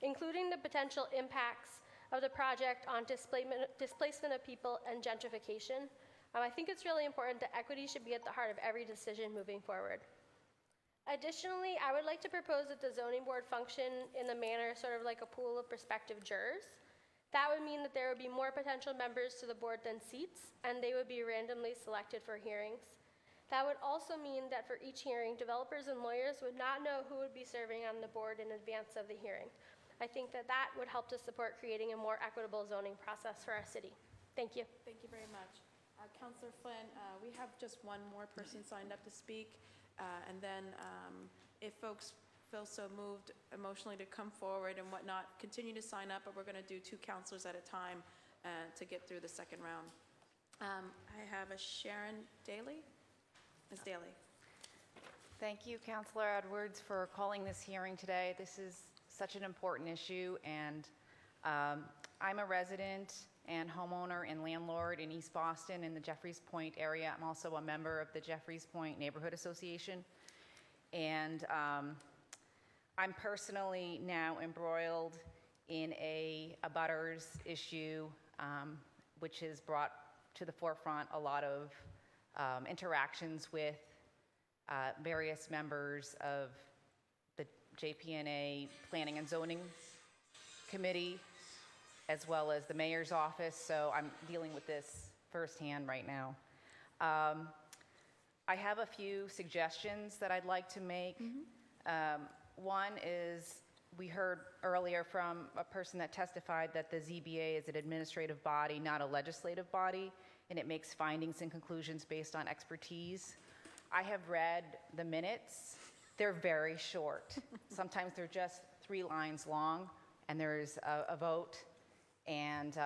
including the potential impacts of the project on displacement of people and gentrification. I think it's really important that equity should be at the heart of every decision moving forward. Additionally, I would like to propose that the zoning board function in the manner sort of like a pool of prospective jurors. That would mean that there would be more potential members to the board than seats, and they would be randomly selected for hearings. That would also mean that for each hearing, developers and lawyers would not know who would be serving on the board in advance of the hearing. I think that that would help to support creating a more equitable zoning process for our city. Thank you. Thank you very much. Councillor Flynn, we have just one more person signed up to speak. And then if folks feel so moved emotionally to come forward and whatnot, continue to sign up, but we're going to do 2 counselors at a time to get through the second round. I have a Sharon Daly. Ms. Daly. Thank you, Councillor Edwards, for calling this hearing today. This is such an important issue, and I'm a resident and homeowner and landlord in East Boston in the Jeffreys Point area. I'm also a member of the Jeffreys Point Neighborhood Association. And I'm personally now embroiled in a abutters issue, which has brought to the forefront a lot of interactions with various members of the JPNA Planning and Zoning Committee, as well as the mayor's office, so I'm dealing with this firsthand right now. I have a few suggestions that I'd like to make. One is, we heard earlier from a person that testified that the ZBA is an administrative body, not a legislative body, and it makes findings and conclusions based on expertise. I have read the minutes. They're very short. Sometimes they're just 3 lines long, and there's a vote, and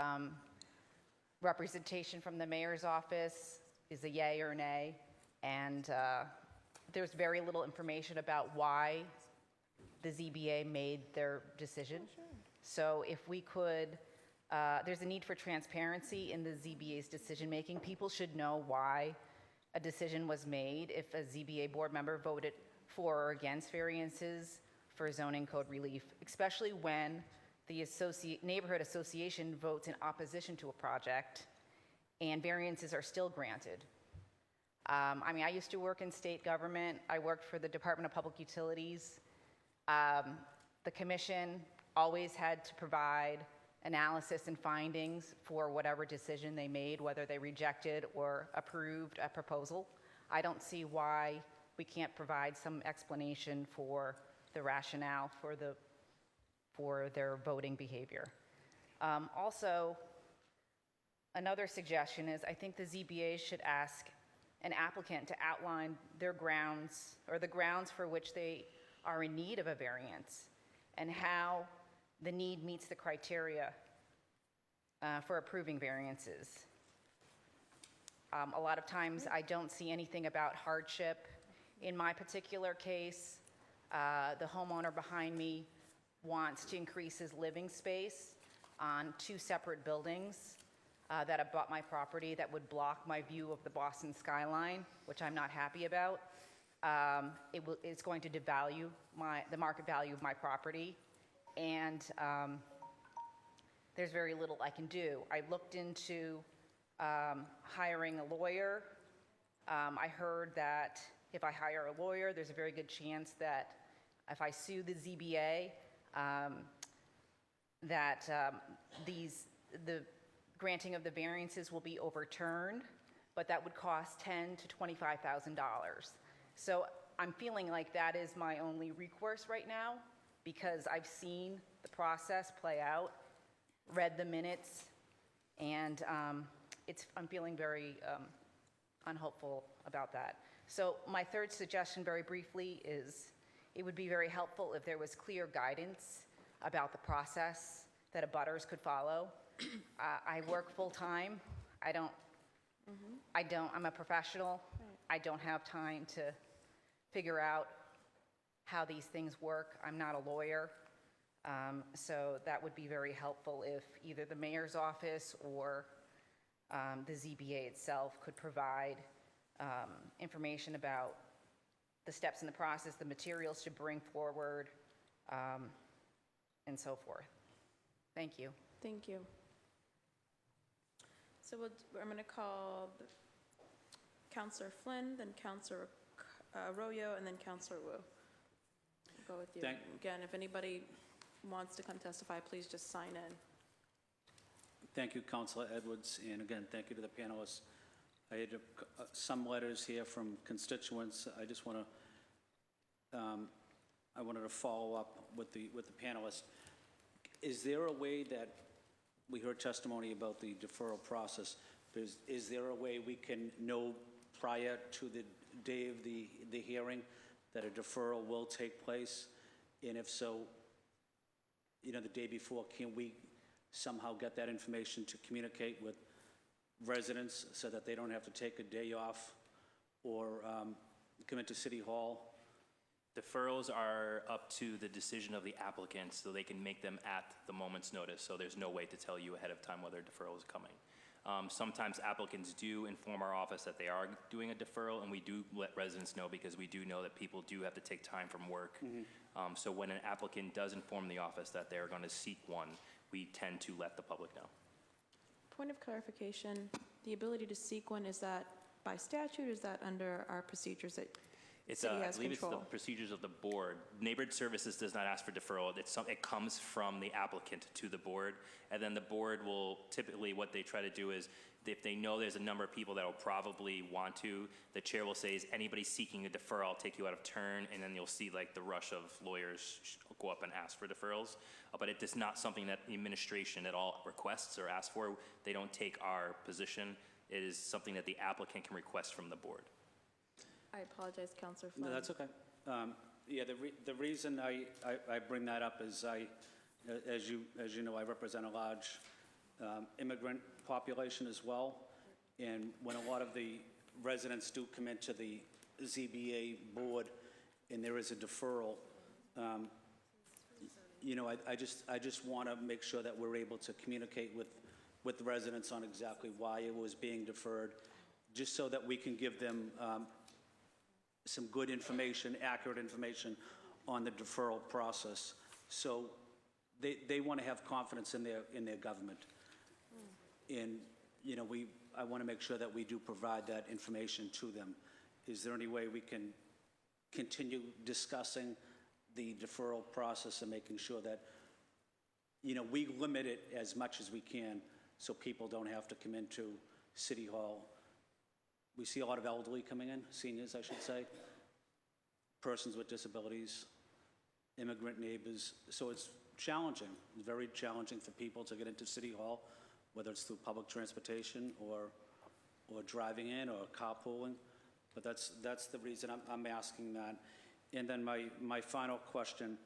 representation from the mayor's office is a yay or nay, and there's very little information about why the ZBA made their decision. So if we could, there's a need for transparency in the ZBA's decision-making. People should know why a decision was made if a ZBA board member voted for or against variances for zoning code relief, especially when the neighborhood association votes in opposition to a project and variances are still granted. I mean, I used to work in state government. I worked for the Department of Public Utilities. The commission always had to provide analysis and findings for whatever decision they made, whether they rejected or approved a proposal. I don't see why we can't provide some explanation for the rationale for their voting behavior. Also, another suggestion is I think the ZBA should ask an applicant to outline their grounds or the grounds for which they are in need of a variance and how the need meets the criteria for approving variances. A lot of times I don't see anything about hardship. In my particular case, the homeowner behind me wants to increase his living space on 2 separate buildings that abut my property that would block my view of the Boston skyline, which I'm not happy about. It's going to devalue the market value of my property, and there's very little I can do. I looked into hiring a lawyer. I heard that if I hire a lawyer, there's a very good chance that if I sue the ZBA, the granting of the variances will be overturned, but that would cost $10,000 to $25,000. So I'm feeling like that is my only recourse right now, because I've seen the process play out, read the minutes, and I'm feeling very unhopeful about that. So my third suggestion, very briefly, is it would be very helpful if there was clear guidance about the process that abutters could follow. I work full-time. I'm a professional. I don't have time to figure out how these things work. I'm not a lawyer. So that would be very helpful if either the mayor's office or the ZBA itself could provide information about the steps in the process, the materials to bring forward, and so forth. Thank you. Thank you. So I'm going to call Councillor Flynn, then Councillor Arroyo, and then Councillor Wu. I'll go with you. Again, if anybody wants to come testify, please just sign in. Thank you, Councillor Edwards, and again, thank you to the panelists. I had some letters here from constituents. I just want to, I wanted to follow up with the panelists. Is there a way that, we heard testimony about the deferral process, but is there a way we can know prior to the day of the hearing that a deferral will take place? And if so, the day before, can we somehow get that information to communicate with residents so that they don't have to take a day off or come into City Hall? Deferrals are up to the decision of the applicant, so they can make them at the moment's notice, so there's no way to tell you ahead of time whether a deferral is coming. Sometimes applicants do inform our office that they are doing a deferral, and we do let residents know because we do know that people do have to take time from work. So when an applicant does inform the office that they're going to seek one, we tend to let the public know. Point of clarification, the ability to seek one, is that by statute, or is that under our procedures that city I has believe it's control? the procedures of the board. Neighborhood Services does not ask for deferral. It comes from the applicant to the board, and then the board will typically, what they try to do is, if they know there's a number of people that will probably want to, the chair will say, is anybody seeking a deferral? I'll take you out of turn, and then you'll see like the rush of lawyers go up and ask for deferrals. But it is not something that the administration at all requests or asks for. They don't take our position. It is something that the applicant can request from the board. I apologize, Councillor Flynn. No, that's okay. Yeah, the reason I bring that up is as you know, I represent a large immigrant population as well, and when a lot of the residents do come into the ZBA board and there is a deferral, I just want to make sure that we're able to communicate with the residents on exactly why it was being deferred, just so that we can give them some good information, accurate information on the deferral process. So they want to have confidence in their government. And, I want to make sure that we do provide that information to them. Is there any way we can continue discussing the deferral process and making sure that, we limit it as much as we can so people don't have to come into City Hall? We see a lot of elderly coming in, seniors, I should say, persons with disabilities, immigrant neighbors. So it's challenging. It's very challenging for people to get into City Hall, whether it's through public transportation or driving in or carpooling. But that's the reason I'm asking that. And then my final question,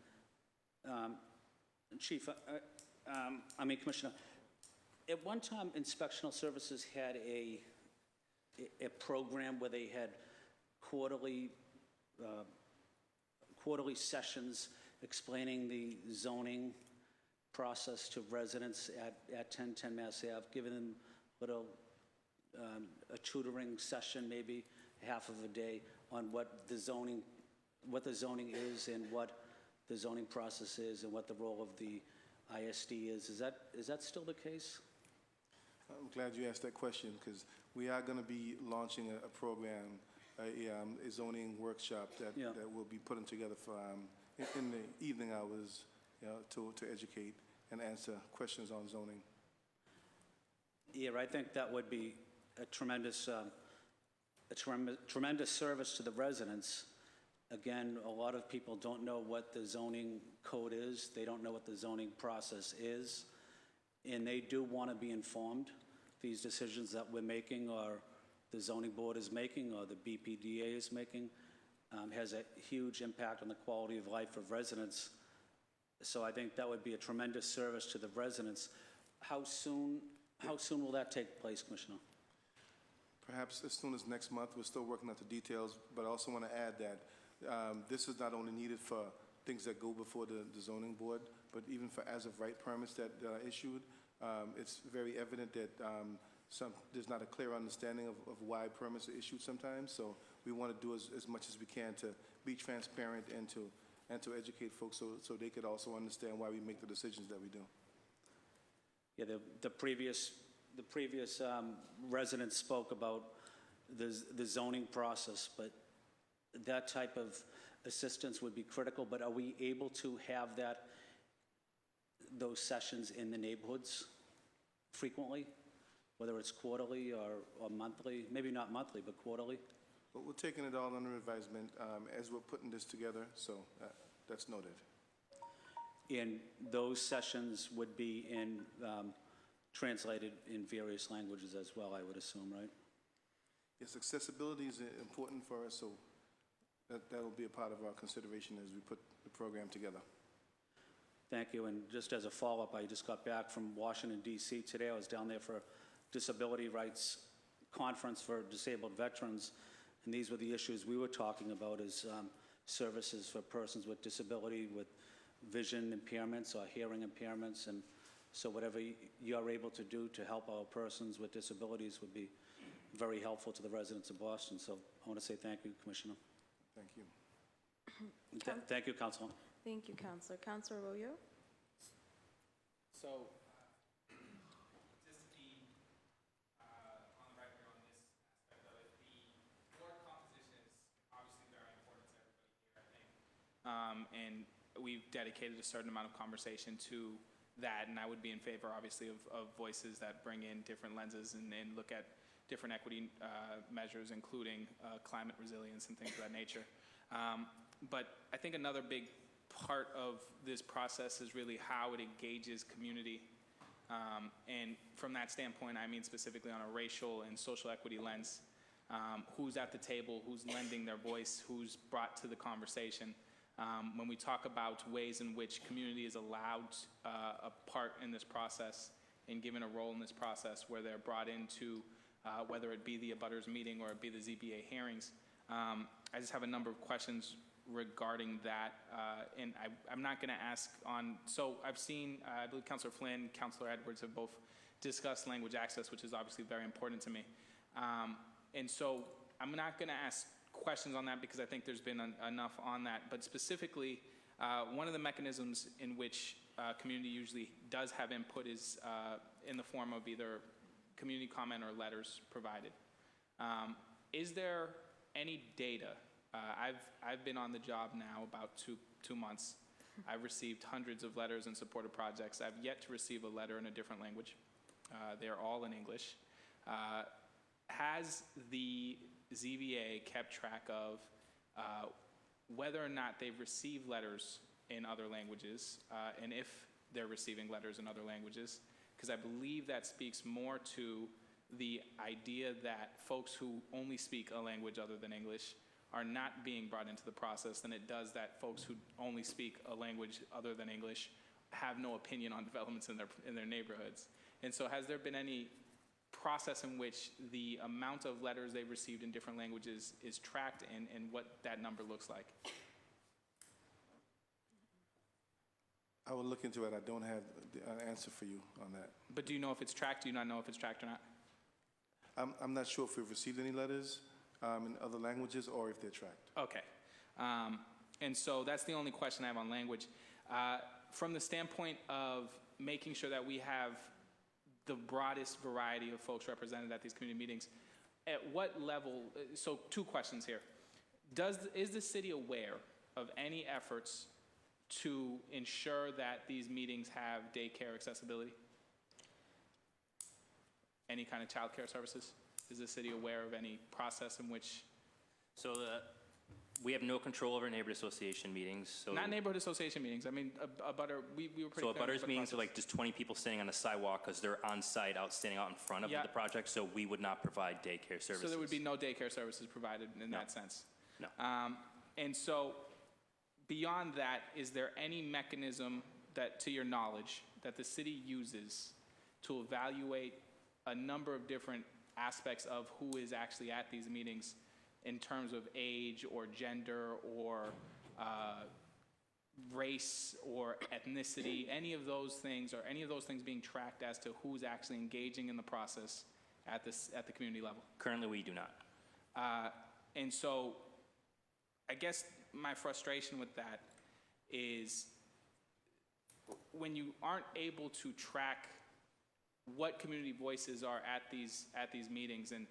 Chief, Commissioner, at one time, Inspectional Services had a program where they had quarterly sessions explaining the zoning process to residents at 1010 Mass Ave, giving them a tutoring session, maybe half of a day, on what the zoning is and what the zoning process is and what the role of the ISD is. Is that still the case? I'm glad you asked that question because we are going to be launching a program, a zoning workshop that we'll be putting together for in the evening hours, to educate and answer questions on zoning. Yeah, I think that would be a tremendous service to the residents. Again, a lot of people don't know what the zoning code is. They don't know what the zoning process is. And they do want to be informed. These decisions that we're making or the zoning board is making or the BPDA is making has a huge impact on the quality of life of residents. So I think that would be a tremendous service to the residents. How soon will that take place, Commissioner? Perhaps as soon as next month. We're still working out the details, but I also want to add that this is not only needed for things that go before the zoning board, but even for as-of-right permits that are issued. It's very evident that there's not a clear understanding of why permits are issued sometimes. So we want to do as much as we can to be transparent and to educate folks so they could also understand why we make the decisions that we do. Yeah, the previous residents spoke about the zoning process, but that type of assistance would be critical. But are we able to have those sessions in the neighborhoods frequently, whether it's quarterly or monthly? Maybe not monthly, but quarterly. But we're taking it all under advisement as we're putting this together, so that's noted. And those sessions would be translated in various languages as well, I would assume, right? Yes, accessibility is important for us, so that'll be a part of our consideration as we put the program together. Thank you. And just as a follow-up, I just got back from Washington, D.C. today. I was down there for a disability rights conference for disabled veterans, and these were the issues we were talking about is services for persons with disability, with vision impairments or hearing impairments. And so whatever you're able to do to help our persons with disabilities would be very helpful to the residents of Boston. So I want to say thank you, Commissioner. Thank you. Thank you, Councilor. Thank you, Councilor. Councilor Arroyo? So, just to be on the record on this aspect of it, the board composition is obviously very important to everybody here, I think. And we've dedicated a certain amount of conversation to that, and I would be in favor, obviously, of voices that bring in different lenses and look at different equity measures, including climate resilience and things of that nature. But I think another big part of this process is really how it engages community. And from that standpoint, I mean specifically on a racial and social equity lens. Who's at the table, who's lending their voice, who's brought to the conversation. When we talk about ways in which community is allowed a part in this process and given a role in this process where they're brought into whether it be the abutters meeting or it be the ZBA hearings, I just have a number of questions regarding that, and I'm not going to ask on, so I've seen, I believe Councilor Flynn, Councilor Edwards have both discussed language access, which is obviously very important to me. And so I'm not going to ask questions on that because I think there's been enough on that, but specifically, one of the mechanisms in which community usually does have input is in the form of either community comment or letters provided. Is there any data? I've been on the job now about two months. I've received hundreds of letters in support of projects. I've yet to receive a letter in a different language. They're all in English. Has the ZBA kept track of whether or not they've received letters in other languages, and if they're receiving letters in other languages? Because I believe that speaks more to the idea that folks who only speak a language other than English are not being brought into the process than it does that folks who only speak a language other than English have no opinion on developments in their neighborhoods. And so has there been any process in which the amount of letters they've received in different languages is tracked and what that number looks like? I will look into it. I don't have an answer for you on that. But do you know if it's tracked? Do you not know if it's tracked or not? I'm not sure if we've received any letters in other languages or if they're tracked. Okay. And so that's the only question I have on language. From the standpoint of making sure that we have the broadest variety of folks represented at these community meetings, at what level, so two questions here. Is the city aware of any efforts to ensure that these meetings have daycare accessibility? Any kind of child care services? Is the city aware of any process in which? So we have no control over neighborhood association meetings. So Not neighborhood association meetings. I mean, we were pretty So clear a butters on the meetings are process. like just 20 people standing on a sidewalk because they're on site, standing out in front of Yeah. the project. So we would not provide daycare services. So there would be no daycare services provided in No. that sense? No. And so beyond that, is there any mechanism that, to your knowledge, that the city uses to evaluate a number of different aspects of who is actually at these meetings in terms of age or gender or race or ethnicity, any of those things, or any of those things being tracked as to who's actually engaging in the process at the community level? Currently, we do not. And so I guess my frustration with that is when you aren't able to track what community voices are at these meetings, and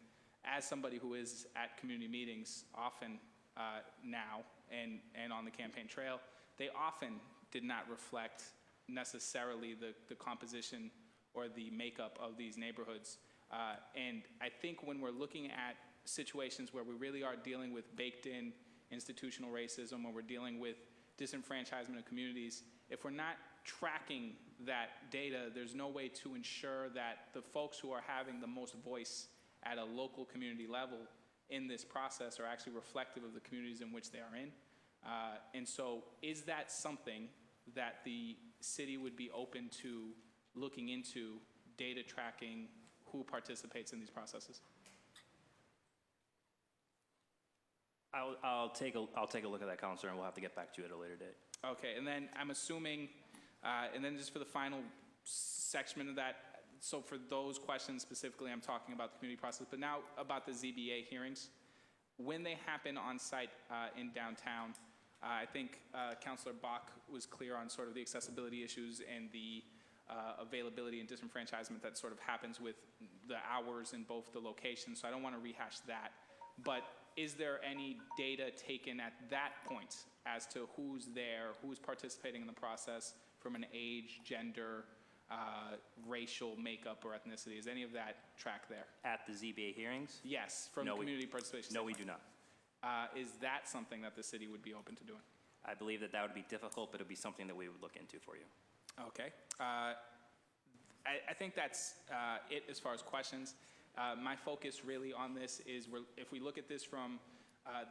as somebody who is at community meetings often now and on the campaign trail, they often did not reflect necessarily the composition or the makeup of these neighborhoods. And I think when we're looking at situations where we really are dealing with baked-in institutional racism, or we're dealing with disenfranchisement of communities, if we're not tracking that data, there's no way to ensure that the folks who are having the most voice at a local community level in this process are actually reflective of the communities in which they are in. And so is that something that the city would be open to looking into, data tracking who participates in these processes? I'll take a look at that, Counselor, and we'll have to get back to you at a later date. Okay, and then I'm assuming, and then just for the final section of that, so for those questions specifically, I'm talking about the community process, but now about the ZBA hearings. When they happen on site in downtown, I think Councilor Bach was clear on sort of the accessibility issues and the availability and disenfranchisement that sort of happens with the hours in both the locations, so I don't want to rehash that. But is there any data taken at that point as to who's there, who's participating in the process from an age, gender, racial makeup, or ethnicity? Is any of that tracked there? At the ZBA hearings? Yes, from community participation. No, we do not. Is that something that the city would be open to doing? I believe that would be difficult, but it would be something that we would look into for you. Okay. I think that's it as far as questions. My focus really on this is if we look at this from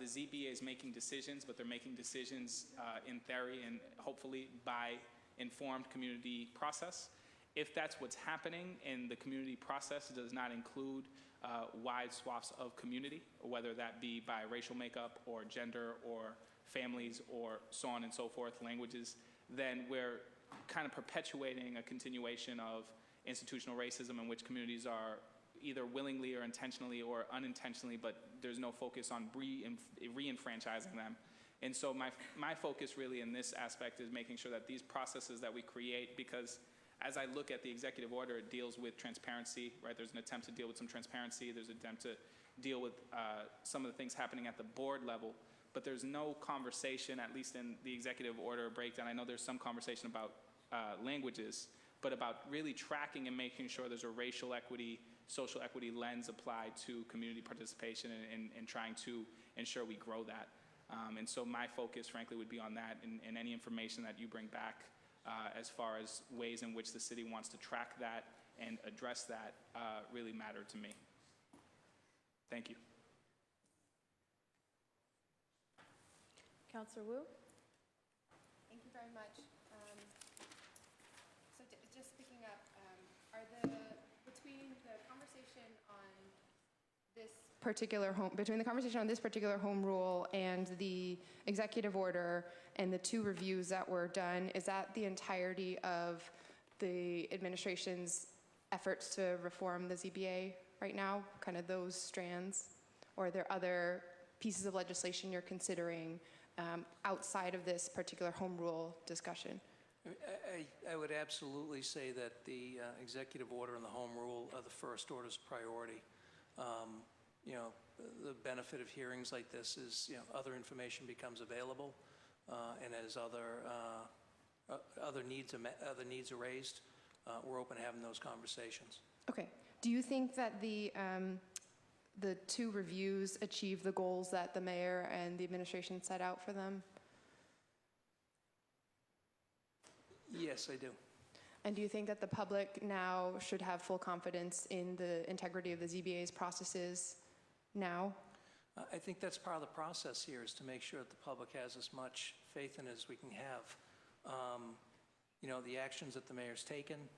the ZBA is making decisions, but they're making decisions in theory and hopefully by informed community process. If that's what's happening and the community process does not include wide swaths of community, whether that be by racial makeup or gender or families or so on and so forth, languages, then we're kind of perpetuating a continuation of institutional racism in which communities are either willingly or intentionally or unintentionally, but there's no focus on re-enfranchising them. And so my focus really in this aspect is making sure that these processes that we create, because as I look at the executive order, it deals with transparency, right? There's an attempt to deal with some transparency. There's an attempt to deal with some of the things happening at the board level, but there's no conversation, at least in the executive order breakdown. I know there's some conversation about languages, but about really tracking and making sure there's a racial equity, social equity lens applied to community participation and trying to ensure we grow that. And so my focus, frankly, would be on that, and any information that you bring back as far as ways in which the city wants to track that and address that really matter to me. Thank you. Councillor Wu? Thank you very much. So just picking up, between the conversation on between the conversation on this particular home rule and the executive order and the 2 reviews that were done, is that the entirety of the administration's efforts to reform the ZBA right now, kind of those strands? Or are there other pieces of legislation you're considering outside of this particular home rule discussion? I would absolutely say that the executive order and the home rule are the first order's priority. You know, the benefit of hearings like this is, you know, other information becomes available, and as other needs are raised, we're open to having those conversations. Okay. Do you think that the 2 reviews achieve the goals that the mayor and the administration set out for them? Yes, I do. And do you think that the public now should have full confidence in the integrity of the ZBA's processes now? I think that's part of the process here, is to make sure that the public has as much faith in it as we can have. You know, the actions that the mayor's taken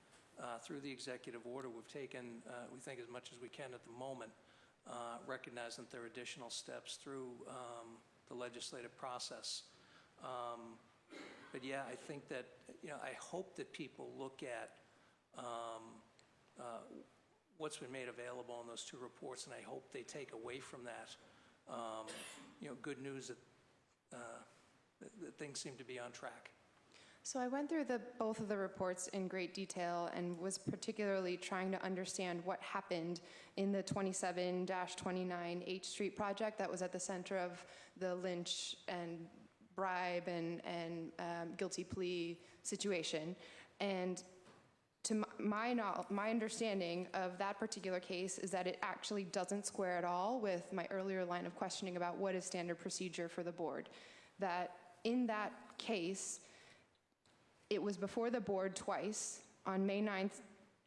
through the executive order, we've taken, we think, as much as we can at the moment, recognizing that there are additional steps through the legislative process. But yeah, I think that, you know, I hope that people look at what's been made available in those 2 reports, and I hope they take away from that, you know, good news that things seem to be on track. So I went through both of the reports in great detail and was particularly trying to understand what happened in the 27-29 H Street project that was at the center of the lynch and bribe and guilty plea situation. And to my understanding of that particular case is that it actually doesn't square at all with my earlier line of questioning about what is standard procedure for the board. That in that case, it was before the board twice on May 9th,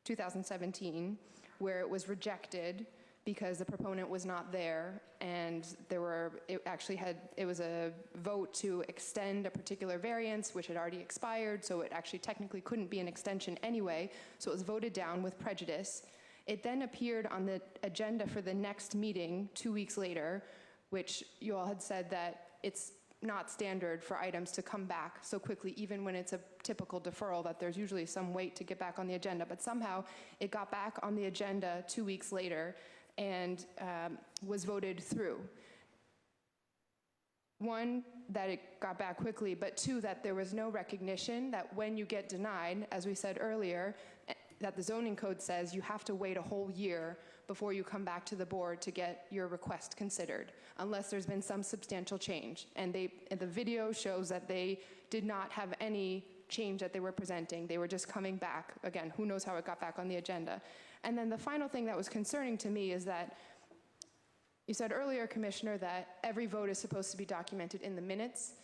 2017, where it was rejected because the proponent was not there, and it was a vote to extend a particular variance which had already expired, so it actually technically couldn't be an extension anyway, so it was voted down with prejudice. It then appeared on the agenda for the next meeting 2 weeks later, which you all had said that it's not standard for items to come back so quickly, even when it's a typical deferral, that there's usually some wait to get back on the agenda. But somehow it got back on the agenda 2 weeks later and was voted through. One, that it got back quickly, but 2, that there was no recognition that when you get denied, as we said earlier, that the zoning code says you have to wait a whole year before you come back to the board to get your request considered, unless there's been some substantial change. And the video shows that they did not have any change that they were presenting. They were just coming back. Again, who knows how it got back on the agenda. And then the final thing that was concerning to me is that you said earlier, Commissioner, that every vote is supposed to be documented in the minutes.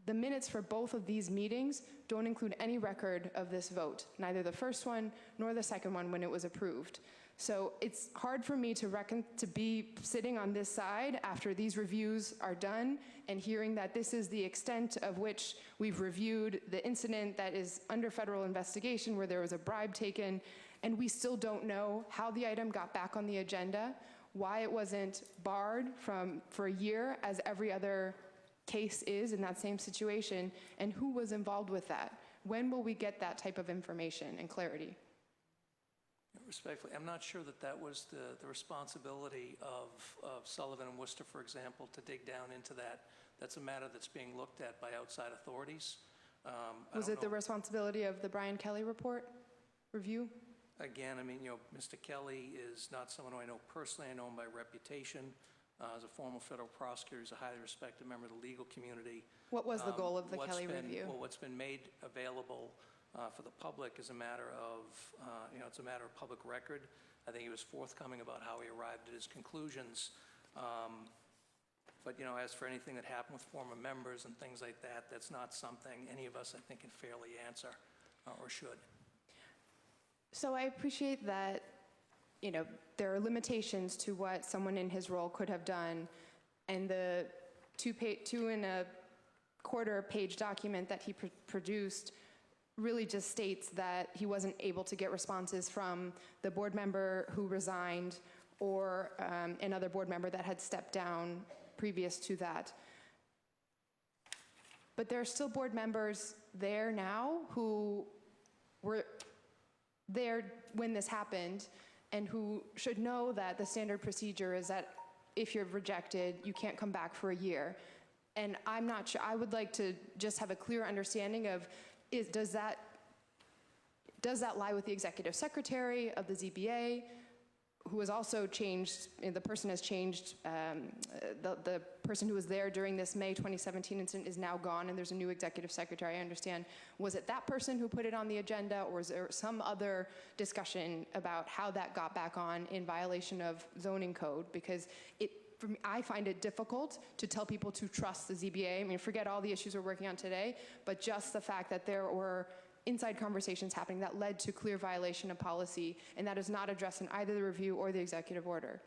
The minutes for both of these meetings don't include any record of this vote, neither the first one nor the second one when it was approved. So it's hard for me to be sitting on this side after these reviews are done and hearing that this is the extent of which we've reviewed the incident that is under federal investigation where there was a bribe taken, and we still don't know how the item got back on the agenda, why it wasn't barred for a year as every other case is in that same situation, and who was involved with that. When will we get that type of information and clarity? Respectfully, I'm not sure that was the responsibility of Sullivan and Worcester, for example, to dig down into that. That's a matter that's being looked at by outside authorities. Was it the responsibility of the Brian Kelly report review? Again, I mean, you know, Mr. Kelly is not someone who I know personally. I know him by reputation. As a former federal prosecutor, he's a highly respected member of the legal community. What was the goal of the Kelly review? Well, what's been made available for the public is a matter of, you know, it's a matter of public record. I think he was forthcoming about how he arrived at his conclusions. But, you know, as for anything that happened with former members and things like that, that's not something any of us, I think, can fairly answer or should. So I appreciate that, you know, there are limitations to what someone in his role could have done, and the 2.25 page document that he produced really just states that he wasn't able to get responses from the board member who resigned or another board member that had stepped down previous to that. But there are still board members there now who were there when this happened and who should know that the standard procedure is that if you're rejected, you can't come back for a year. And I'm not sure, I would like to just have a clear understanding of, does that lie with the executive secretary of the ZBA, who has also changed, the person has changed, the person who was there during this May 2017 incident is now gone and there's a new executive secretary, I understand. Was it that person who put it on the agenda, or is there some other discussion about how that got back on in violation of zoning code? Because for me, I find it difficult to tell people to trust the ZBA. I mean, forget all the issues we're working on today, but just the fact that there were inside conversations happening that led to clear violation of policy, and that is not addressed in either the review or the executive order.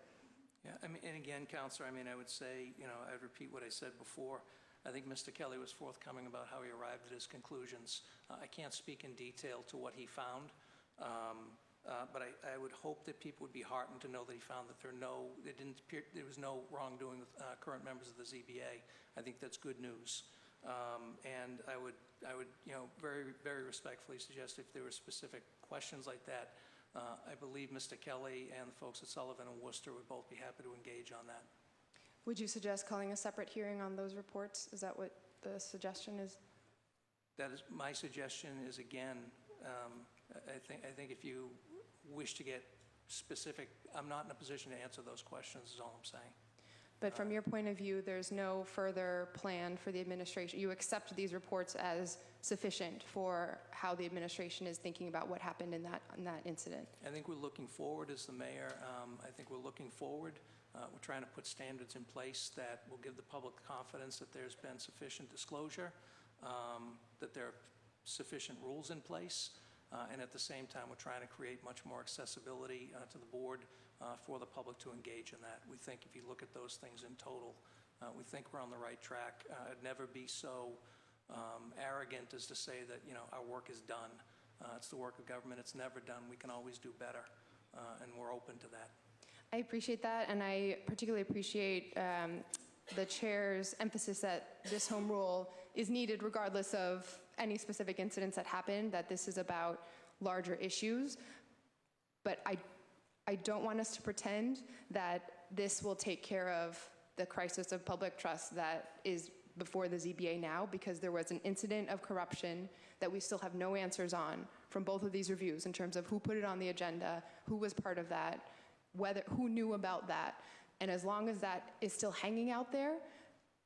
Yeah, I mean, and again, Counselor, I mean, I would say, I'd repeat what I said before. I think Mr. Kelly was forthcoming about how he arrived at his conclusions. I can't speak in detail to what he found, but I would hope that people would be heartened to know that he found that there was no wrongdoing with current members of the ZBA. I think that's good news. And I would, very, very respectfully suggest if there were specific questions like that, I believe Mr. Kelly and the folks at Sullivan and Worcester would both be happy to engage on that. Would you suggest calling a separate hearing on those reports? Is that what the suggestion is? That is, my suggestion is, again, I think if you wish to get specific, I'm not in a position to answer those questions, is all I'm saying. But from your point of view, there's no further plan for the administration. You accept these reports as sufficient for how the administration is thinking about what happened in that incident? I think we're looking forward as the mayor. I think we're looking forward. We're trying to put standards in place that will give the public confidence that there's been sufficient disclosure, that there are sufficient rules in place, and at the same time, we're trying to create much more accessibility to the board for the public to engage in that. We think if you look at those things in total, we think we're on the right track. I'd never be so arrogant as to say that, our work is done. It's the work of government. It's never done. We can always do better, and we're open to that. I appreciate that, and I particularly appreciate the chair's emphasis that this home rule is needed regardless of any specific incidents that happened, that this is about larger issues. But I don't want us to pretend that this will take care of the crisis of public trust that is before the ZBA now, because there was an incident of corruption that we still have no answers on from both of these reviews in terms of who put it on the agenda, who was part of that, who knew about that. And as long as that is still hanging out there,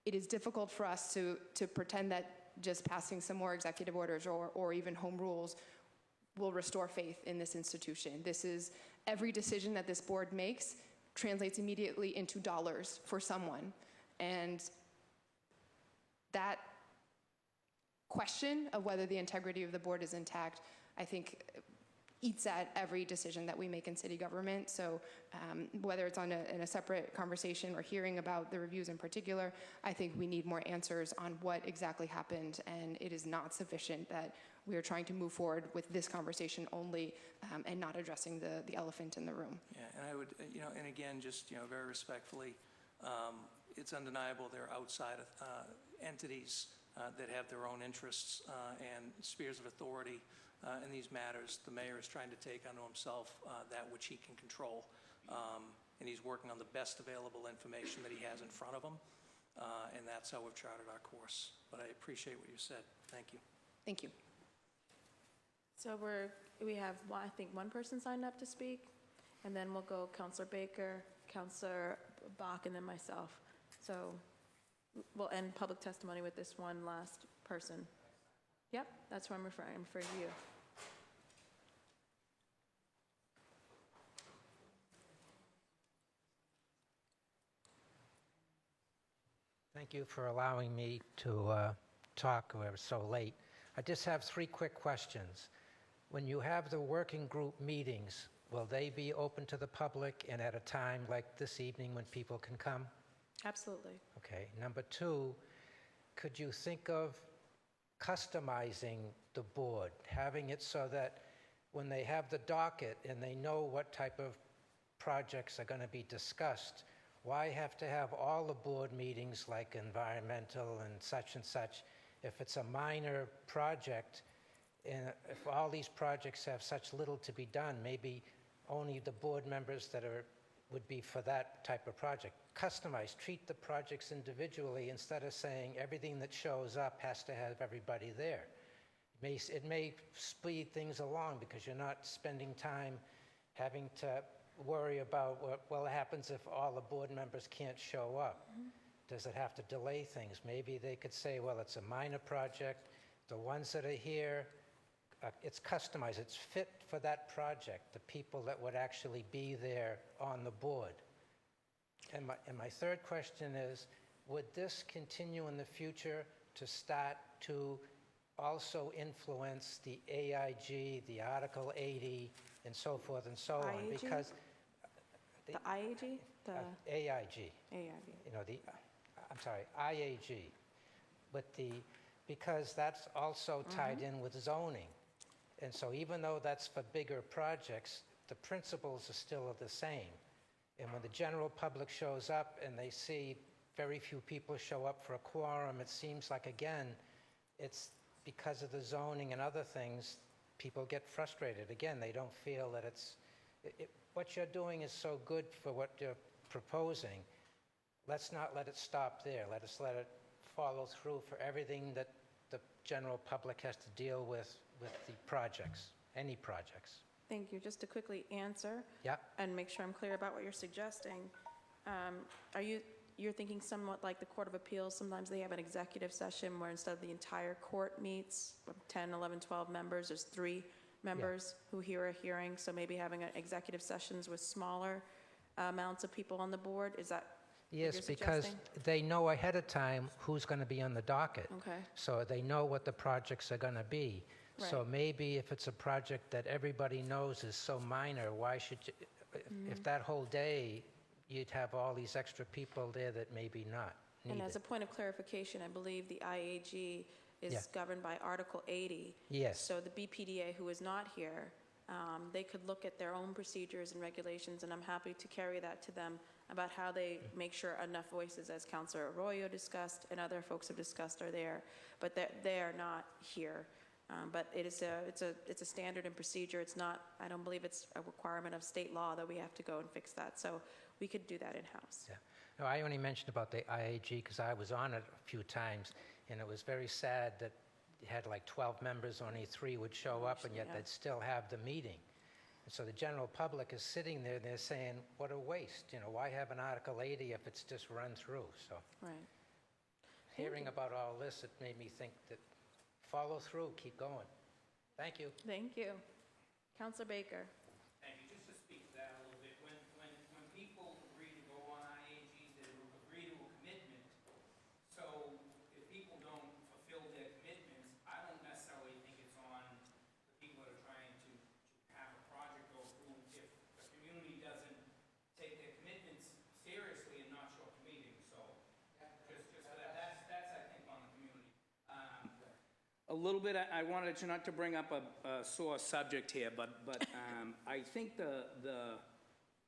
it is difficult for us to pretend that just passing some more executive orders or even home rules will restore faith in this institution. This is, every decision that this board makes translates immediately into dollars for someone. And that question of whether the integrity of the board is intact, I think, eats at every decision that we make in city government. So whether it's in a separate conversation or hearing about the reviews in particular, I think we need more answers on what exactly happened, and it is not sufficient that we are trying to move forward with this conversation only and not addressing the elephant in the room. Yeah, and I would, and again, just, very respectfully, it's undeniable there are outside entities that have their own interests and spheres of authority in these matters. The mayor is trying to take unto himself that which he can control, and he's working on the best available information that he has in front of him, and that's how we've charted our course. But I appreciate what you said. Thank you. Thank you. So we have, I think, one person signed up to speak, and then we'll go Councilor Baker, Councilor Bach, and then myself. So we'll end public testimony with this one last person. Yep, that's who I'm referring to you. Thank you for allowing me to talk. We're so late. I just have 3 quick questions. When you have the working group meetings, will they be open to the public and at a time like this evening when people can come? Absolutely. Okay. Number 2, could you think of customizing the board, having it so that when they have the docket and they know what type of projects are going to be discussed, why have to have all the board meetings like environmental and such, if it's a minor project, and if all these projects have such little to be done, maybe only the board members that would be for that type of project. Customize, treat the projects individually instead of saying everything that shows up has to have everybody there. It may speed things along because you're not spending time having to worry about what happens if all the board members can't show up. Does it have to delay things? Maybe they could say, well, it's a minor project. The ones that are here, it's customized. It's fit for that project, the people that would actually be there on the board. And my third question is, would this continue in the future to start to also influence the AIG, the Article 80, and so forth and so on? IAG? Because The IAG? The AIG. AIG. You know, I'm sorry, IAG. Because that's also tied in with zoning. And so even though that's for bigger projects, the principles are still the same. And when the general public shows up and they see very few people show up for a quorum, it seems like, again, it's because of the zoning and other things, people get frustrated. Again, they don't feel that what you're doing is so good for what you're proposing. Let's not let it stop there. Let it follow through for everything that the general public has to deal with the projects, any projects. Thank you. Just to quickly answer Yeah. and make sure I'm clear about what you're suggesting, you're thinking somewhat like the Court of Appeals. Sometimes they have an executive session where instead of the entire court meets, 10, 11, 12 members, there's 3 members who hear a hearing. So maybe having executive sessions with smaller amounts of people on the board. Is that what Yes, you're because suggesting? they know ahead of time who's going to be on the docket. Okay. So they know what the projects are going to be. So Right. maybe if it's a project that everybody knows is so minor, why should you, if that whole day you'd have all these extra people there that maybe not And needed? as a point of clarification, I believe the IAG is Yeah. governed by Article 80. Yes. So the BPDA, who is not here, they could look at their own procedures and regulations, and I'm happy to carry that to them about how they make sure enough voices, as Councilor Arroyo discussed and other folks have discussed, are there. But they are not here. But it's a standard and procedure. It's not, I don't believe it's a requirement of state law that we have to go and fix that. So we could do that in-house. Yeah. No, I only mentioned about the IAG because I was on it a few times, and it was very sad that you had like 12 members, only 3 would show up, and yet Yeah. they'd still have the meeting. And so the general public is sitting there, they're saying, what a waste, why have an Article 80 if it's just run through? So Right. hearing about all this, it made me think that follow through, keep going. Thank you. Thank you. Councilor Baker. Thank you. Just to speak to that a little bit, when people agree to go on IAGs, they agree to a commitment. So if people don't fulfill their commitments, I don't necessarily think it's on the people that are trying to have a project go through. If the community doesn't take their commitments seriously and not show up to meetings, so just for that's I think on the community. A little bit, I wanted to not to bring up a sore subject here, but I think the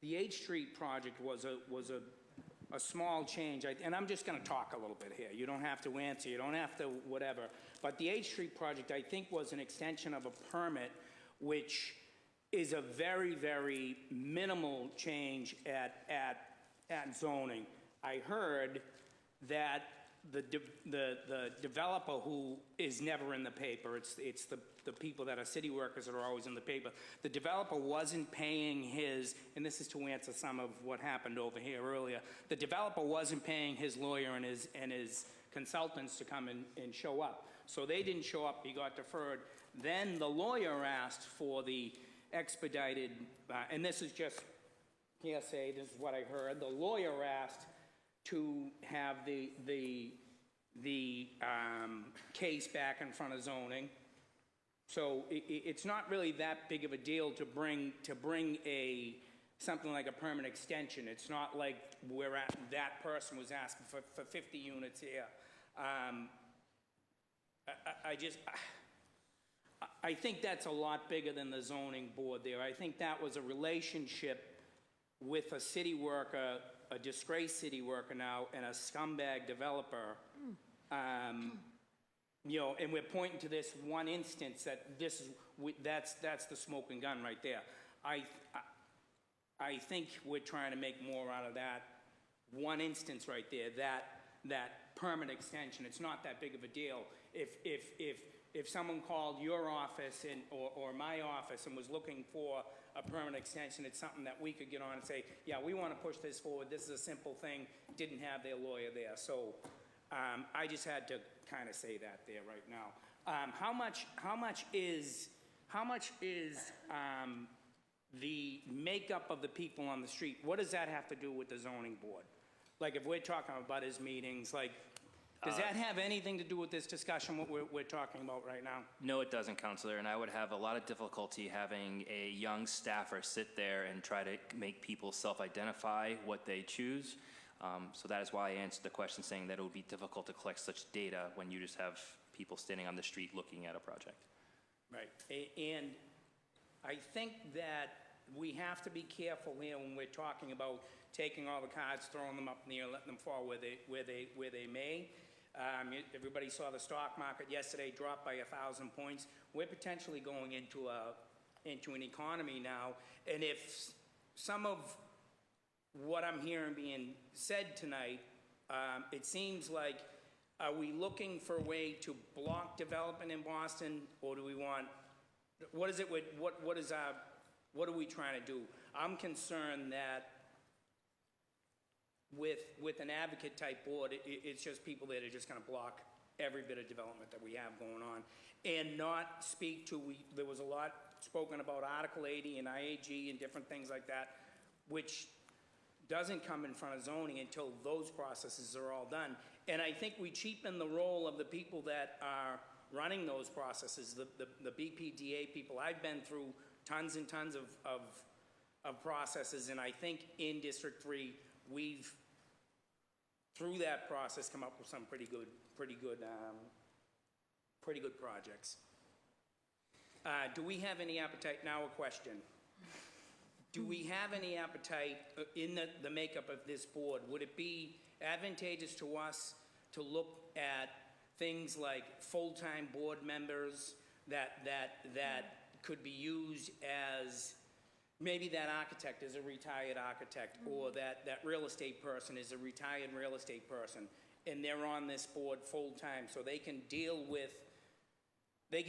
H Street project was a small change, and I'm just going to talk a little bit here. You don't have to answer, you don't have to whatever. But the H Street project, I think, was an extension of a permit, which is a very, very minimal change at zoning. I heard that the developer, who is never in the paper, it's the people that are city workers that are always in the paper, the developer wasn't paying his, and this is to answer some of what happened over here earlier, the developer wasn't paying his lawyer and his consultants to come and show up. So they didn't show up, he got deferred. Then the lawyer asked for the expedited, and this is just hearsay, this is what I heard, the lawyer asked to have the case back in front of zoning. So it's not really that big of a deal to bring something like a permanent extension. It's not like that person was asking for 50 units here. I think that's a lot bigger than the zoning board there. I think that was a relationship with a city worker, a disgraced city worker now, and a scumbag developer, you know, and we're pointing to this one instance that that's the smoking gun right there. I think we're trying to make more out of that one instance right there, that permit extension. It's not that big of a deal. If someone called your office or my office and was looking for a permanent extension, it's something that we could get on and say, yeah, we want to push this forward. This is a simple thing. Didn't have their lawyer there. So I just had to kind of say that there right now. How much is the makeup of the people on the street? What does that have to do with the zoning board? Like if we're talking about his meetings, like, does that have anything to do with this discussion, what we're talking about right now? No, it doesn't, Counselor, and I would have a lot of difficulty having a young staffer sit there and try to make people self-identify what they choose. So that is why I answered the question saying that it would be difficult to collect such data when you just have people standing on the street looking at a project. Right, and I think that we have to be careful here when we're talking about taking all the cards, throwing them up in the air, letting them fall where they may. Everybody saw the stock market yesterday drop by 1,000 points. We're potentially going into an economy now, and if some of what I'm hearing being said tonight, it seems like, are we looking for a way to block development in Boston, or do we want, what are we trying to do? I'm concerned that with an advocate type board, it's just people that are just going to block every bit of development that we have going on and not speak to, there was a lot spoken about Article 80 and IAG and different things like that, which doesn't come in front of zoning until those processes are all done. And I think we cheapen the role of the people that are running those processes, the BPDA people. I've been through tons and tons of processes, and I think in District 3, we've, through that process, come up with some pretty good projects. Do we have any appetite? Now a question. Do we have any appetite in the makeup of this board? Would it be advantageous to us to look at things like full-time board members that could be used as, maybe that architect is a retired architect, or that real estate person is a retired real estate person, and they're on this board full-time, so they can deal with the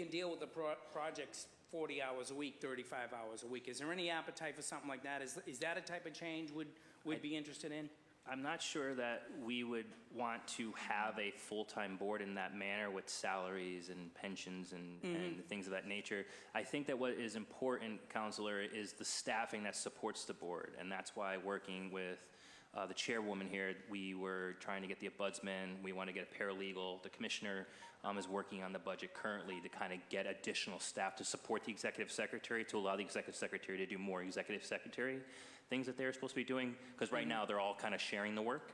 projects 40 hours a week, 35 hours a week. Is there any appetite for something like that? Is that a type of change we'd be interested in? I'm not sure that we would want to have a full-time board in that manner with salaries and pensions and things of that nature. I think that what is important, Counselor, is the staffing that supports the board, and that's why working with the chairwoman here, we were trying to get the ombudsman, we want to get a paralegal. The commissioner is working on the budget currently to kind of get additional staff to support the executive secretary, to allow the executive secretary to do more executive secretary things that they're supposed to be doing, because right now they're all kind of sharing the work.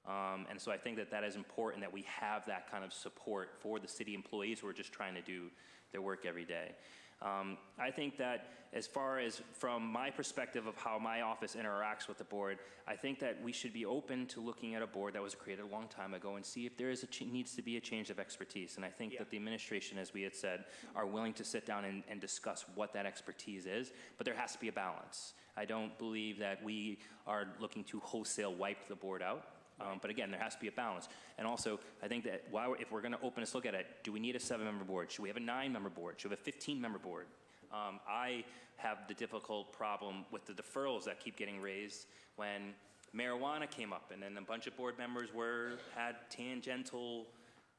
And so I think that is important, that we have that kind of support for the city employees who are just trying to do their work every day. I think that as far as from my perspective of how my office interacts with the board, I think that we should be open to looking at a board that was created a long time ago and see if there is needs to be a change of expertise. And I think that the administration, as we had said, are willing to sit down and discuss what that expertise is, but there has to be a balance. I don't believe that we are looking to wholesale wipe the board out. But again, there has to be a balance. And also, I think that if we're going to open this look at it, do we need a 7-member board? Should we have a 9-member board? Should we have a 15-member board? I have the difficult problem with the deferrals that keep getting raised when marijuana came up, and then a bunch of board members had tangential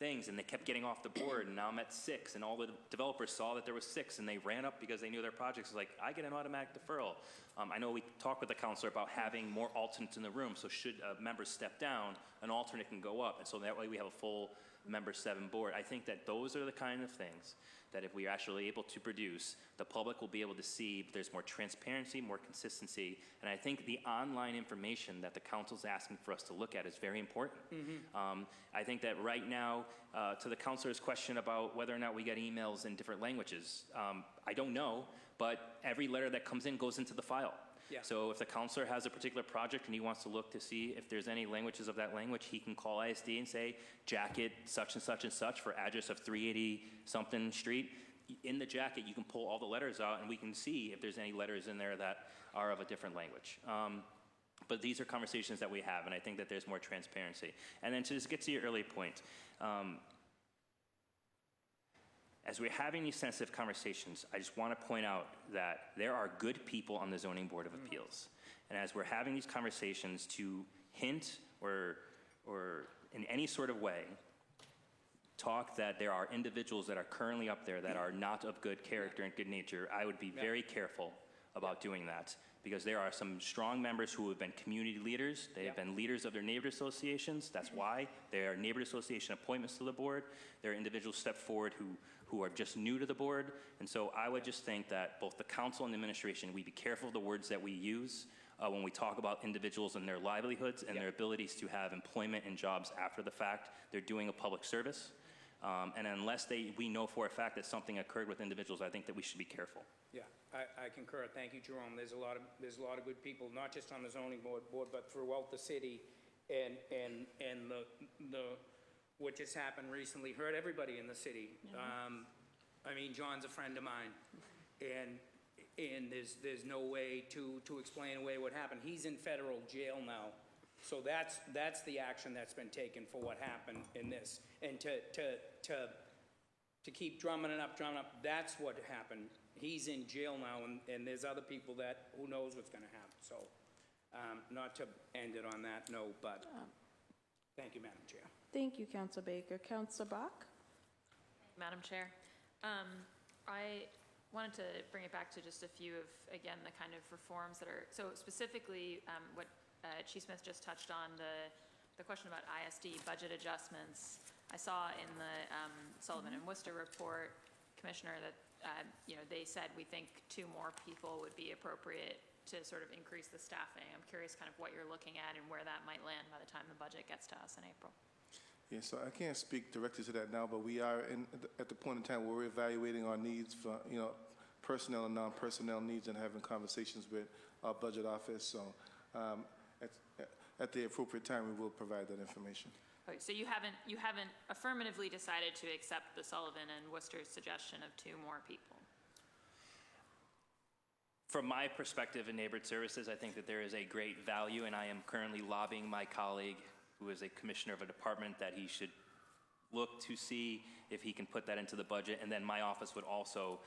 things, and they kept getting off the board, and now I'm at 6, and all the developers saw that there was 6, and they ran up because they knew their projects was like, I get an automatic deferral. I know we talked with the counselor about having more alternates in the room, so should a member step down, an alternate can go up, and so that way we have a full member 7 board. I think that those are the kind of things that if we are actually able to produce, the public will be able to see there's more transparency, more consistency, and I think the online information that the council's asking for us to look at is very important. I think that right now, to the counselor's question about whether or not we get emails in different languages, I don't know, but every letter that comes in goes into the file. Yeah. So if the counselor has a particular project and he wants to look to see if there's any languages of that language, he can call ISD and say, jacket such and such and such for address of 380 something street. In the jacket, you can pull all the letters out and we can see if there's any letters in there that are of a different language. But these are conversations that we have, and I think that there's more transparency. And then to just get to your earlier point, as we're having these sensitive conversations, I just want to point out that there are good people on the Zoning Board of Appeals. And as we're having these conversations to hint or in any sort of way, talk that there are individuals that are currently up there that are not of good character and good nature, I would be very careful about doing that, because there are some strong members who have been community leaders. They have been leaders of their neighborhood associations. That's why. There are neighborhood association appointments to the board. There are individuals step forward who are just new to the board. And so I would just think that both the council and the administration, we be careful of the words that we use when we talk about individuals and their livelihoods and their abilities to have employment and jobs after the fact. They're doing a public service. And unless we know for a fact that something occurred with individuals, I think that we should be careful. Yeah, I concur. Thank you, Jerome. There's a lot of good people, not just on the zoning board, but throughout the city, and the what just happened recently hurt everybody in the city. I mean, John's a friend of mine, and there's no way to explain away what happened. He's in federal jail now. So that's the action that's been taken for what happened in this. And to keep drumming it up, that's what happened. He's in jail now, and there's other people that, who knows what's going to happen. So not to end it on that note, but thank you, Madam Chair. Thank you, Councilor Baker. Councilor Bach? Madam Chair, I wanted to bring it back to just a few of, again, the kind of reforms that are, so specifically what Chief Smith just touched on, the question about ISD budget adjustments. I saw in the Sullivan and Worcester report, Commissioner, that they said we think 2 more people would be appropriate to sort of increase the staffing. I'm curious kind of what you're looking at and where that might land by the time the budget gets to us in April. Yeah, so I can't speak directly to that now, but we are at the point in time where we're evaluating our needs for, personnel and non-personnel needs and having conversations with our budget office. So at the appropriate time, we will provide that information. Okay, so you haven't affirmatively decided to accept the Sullivan and Worcester's suggestion of 2 more people? From my perspective in neighborhood services, I think that there is a great value, and I am currently lobbying my colleague, who is a commissioner of a department, that he should look to see if he can put that into the budget, and then my office would also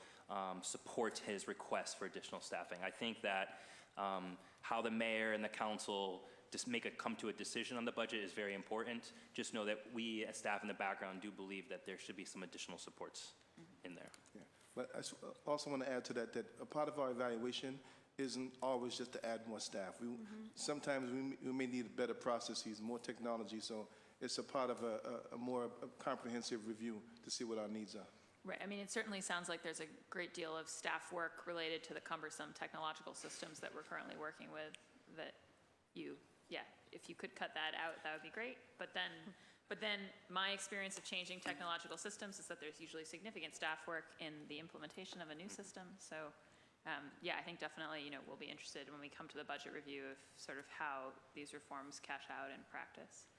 support his request for additional staffing. I think that how the mayor and the council just come to a decision on the budget is very important. Just know that we as staff in the background do believe that there should be some additional supports in there. Yeah. But I also want to add to that a part of our evaluation isn't always just to add more staff. Sometimes we may need better processes, more technology, so it's a part of a more comprehensive review to see what our needs are. Right. I mean, it certainly sounds like there's a great deal of staff work related to the cumbersome technological systems that we're currently working with that if you could cut that out, that would be great. But then my experience of changing technological systems is that there's usually significant staff work in the implementation of a new system. So I think definitely, we'll be interested when we come to the budget review of sort of how these reforms cash out in practice.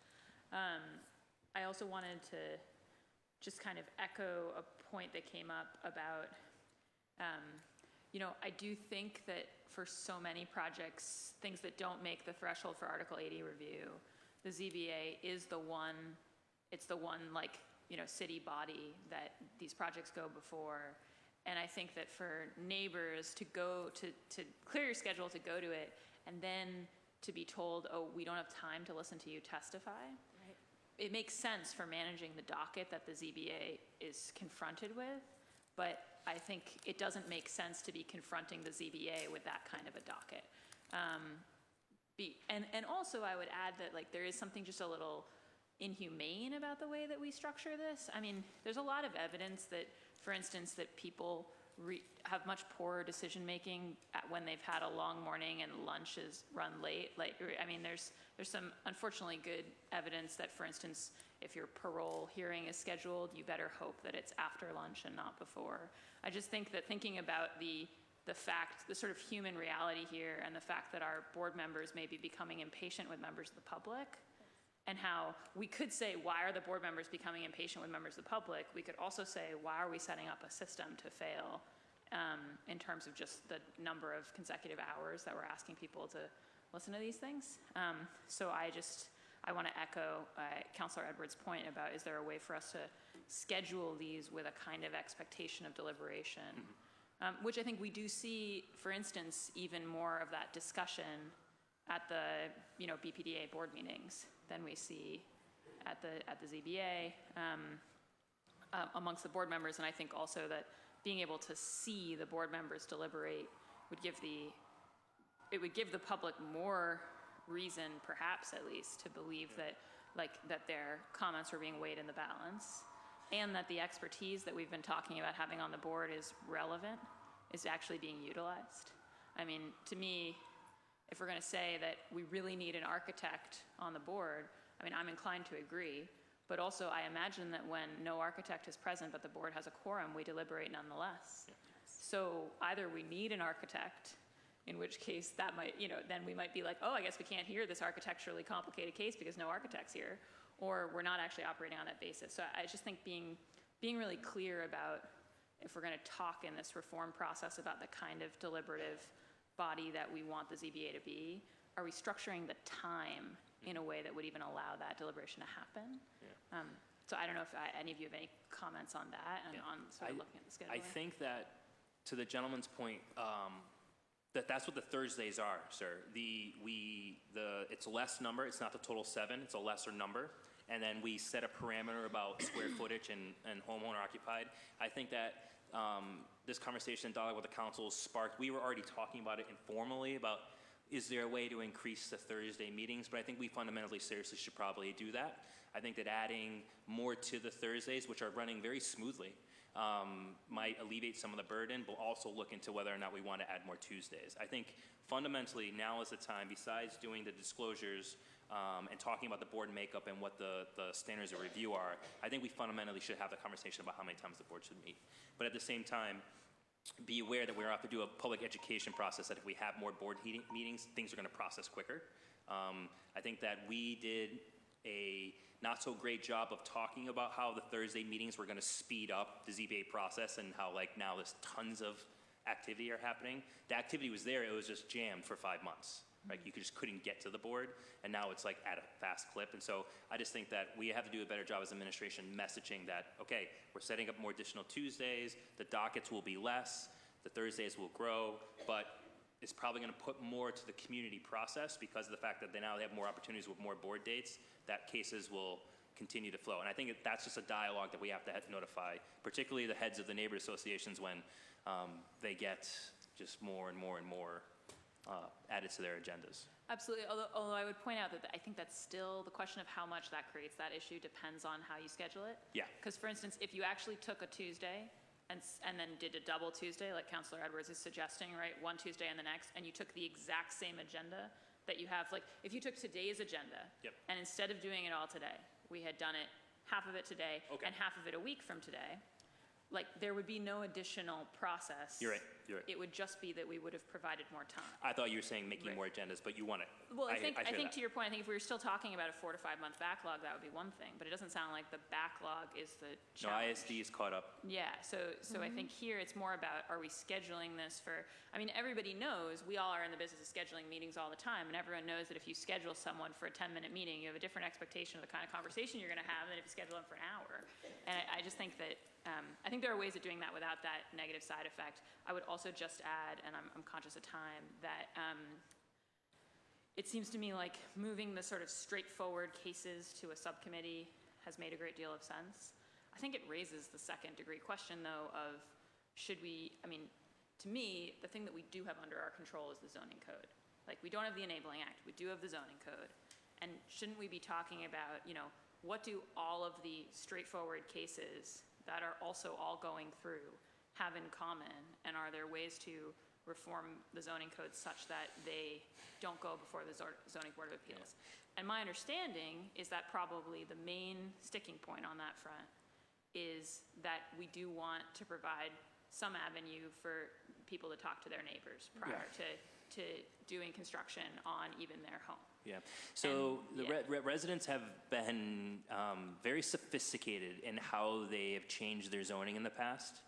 I also wanted to just kind of echo a point that came up about, I do think that for so many projects, things that don't make the threshold for Article 80 review, the ZBA is the one, it's the one city body that these projects go before. And I think that for neighbors to go to clear your schedule to go to it and then to be told, oh, we don't have time to listen to you testify, it makes sense for managing the docket that the ZBA is confronted with, but I think it doesn't make sense to be confronting the ZBA with that kind of a docket. And also I would add that there is something just a little inhumane about the way that we structure this. I mean, there's a lot of evidence that, for instance, that people have much poorer decision-making when they've had a long morning and lunch is run late. I mean, there's some unfortunately good evidence that, for instance, if your parole hearing is scheduled, you better hope that it's after lunch and not before. I just think that thinking about the the sort of human reality here and the fact that our board members may be becoming impatient with members of the public, and how we could say, why are the board members becoming impatient with members of the public? We could also say, why are we setting up a system to fail in terms of just the number of consecutive hours that we're asking people to listen to these things? So I want to echo Councilor Edwards' point about, is there a way for us to schedule these with a kind of expectation of deliberation? Which I think we do see, for instance, even more of that discussion at the BPDA board meetings than we see at the ZBA amongst the board members. And I think also that being able to see the board members deliberate would give the public more reason, perhaps at least, to believe that their comments are being weighed in the balance, and that the expertise that we've been talking about having on the board is relevant, is actually being utilized. I mean, to me, if we're going to say that we really need an architect on the board, I mean, I'm inclined to agree, but also I imagine that when no architect is present but the board has a quorum, we deliberate nonetheless. So either we need an architect, in which case that might, then we might be like, oh, I guess we can't hear this architecturally complicated case because no architect's here, or we're not actually operating on that basis. So I just think being really clear about, if we're going to talk in this reform process about the kind of deliberative body that we want the ZBA to be, are we structuring the time in a way that would even allow that deliberation to happen? Yeah. So I don't know if any of you have any comments on that and on sort of looking at the schedule. I think that, to the gentleman's point, that's what the Thursdays are, sir. It's a less number. It's not the total 7. It's a lesser number. And then we set a parameter about square footage and homeowner occupied. I think that this conversation and dialogue with the council sparked. We were already talking about it informally about, is there a way to increase the Thursday meetings? But I think we fundamentally, seriously should probably do that. I think that adding more to the Thursdays, which are running very smoothly, might alleviate some of the burden, but also look into whether or not we want to add more Tuesdays. I think fundamentally now is the time, besides doing the disclosures and talking about the board makeup and what the standards of review are, I think we fundamentally should have the conversation about how many times the board should meet. But at the same time, be aware that we're going to have to do a public education process, that if we have more board meetings, things are going to process quicker. I think that we did a not so great job of talking about how the Thursday meetings were going to speed up the ZBA process, and how now there's tons of activity are happening. The activity was there, it was just jammed for 5 months. Right? You just couldn't get to the board, and now it's at a fast clip. And so I just think that we have to do a better job as administration messaging that, okay, we're setting up more additional Tuesdays, the dockets will be less, the Thursdays will grow, but it's probably going to put more to the community process because of the fact that they have more opportunities with more board dates, that cases will continue to flow. And I think that's just a dialogue that we have to notify, particularly the heads of the neighborhood associations, when they get just more and more and more added to their agendas. Absolutely, although I would point out that I think that's still the question of how much that creates that issue depends on how you schedule it. Yeah. Because for instance, if you actually took a Tuesday and then did a double Tuesday, like Councilor Edwards is suggesting, right, one Tuesday and the next, and you took the exact same agenda that you have, if you took today's agenda, and instead of doing it all today, we had done it, half of it today, and half of it a week from today, there would be no additional process. You're right. It would just be that we would have provided more time. I thought you were saying making more agendas, but you want it. Well, I think to your point, I think if we were still talking about a 4 to 5 month backlog, that would be one thing. But it doesn't sound like the backlog is the challenge. No, ISD is caught up. Yeah. So I think here it's more about, are we scheduling this for? I mean, everybody knows we all are in the business of scheduling meetings all the time, and everyone knows that if you schedule someone for a 10-minute meeting, you have a different expectation of the kind of conversation you're going to have than if you schedule them for an hour. And I just think that. I think there are ways of doing that without that negative side effect. I would also just add, and I'm conscious of time, that it seems to me like moving the sort of straightforward cases to a subcommittee has made a great deal of sense. I think it raises the second-degree question, though, of should we, to me, the thing that we do have under our control is the zoning code. We don't have the Enabling Act, we do have the zoning code. And shouldn't we be talking about, what do all of the straightforward cases that are also all going through have in common, and are there ways to reform the zoning code such that they don't go before the zoning board of appeals? And my understanding is that probably the main sticking point on that front is that we do want to provide some avenue for people to talk to their neighbors prior to doing construction on even their home. Yeah. So And- the residents have been very sophisticated in how they have changed their zoning in the past.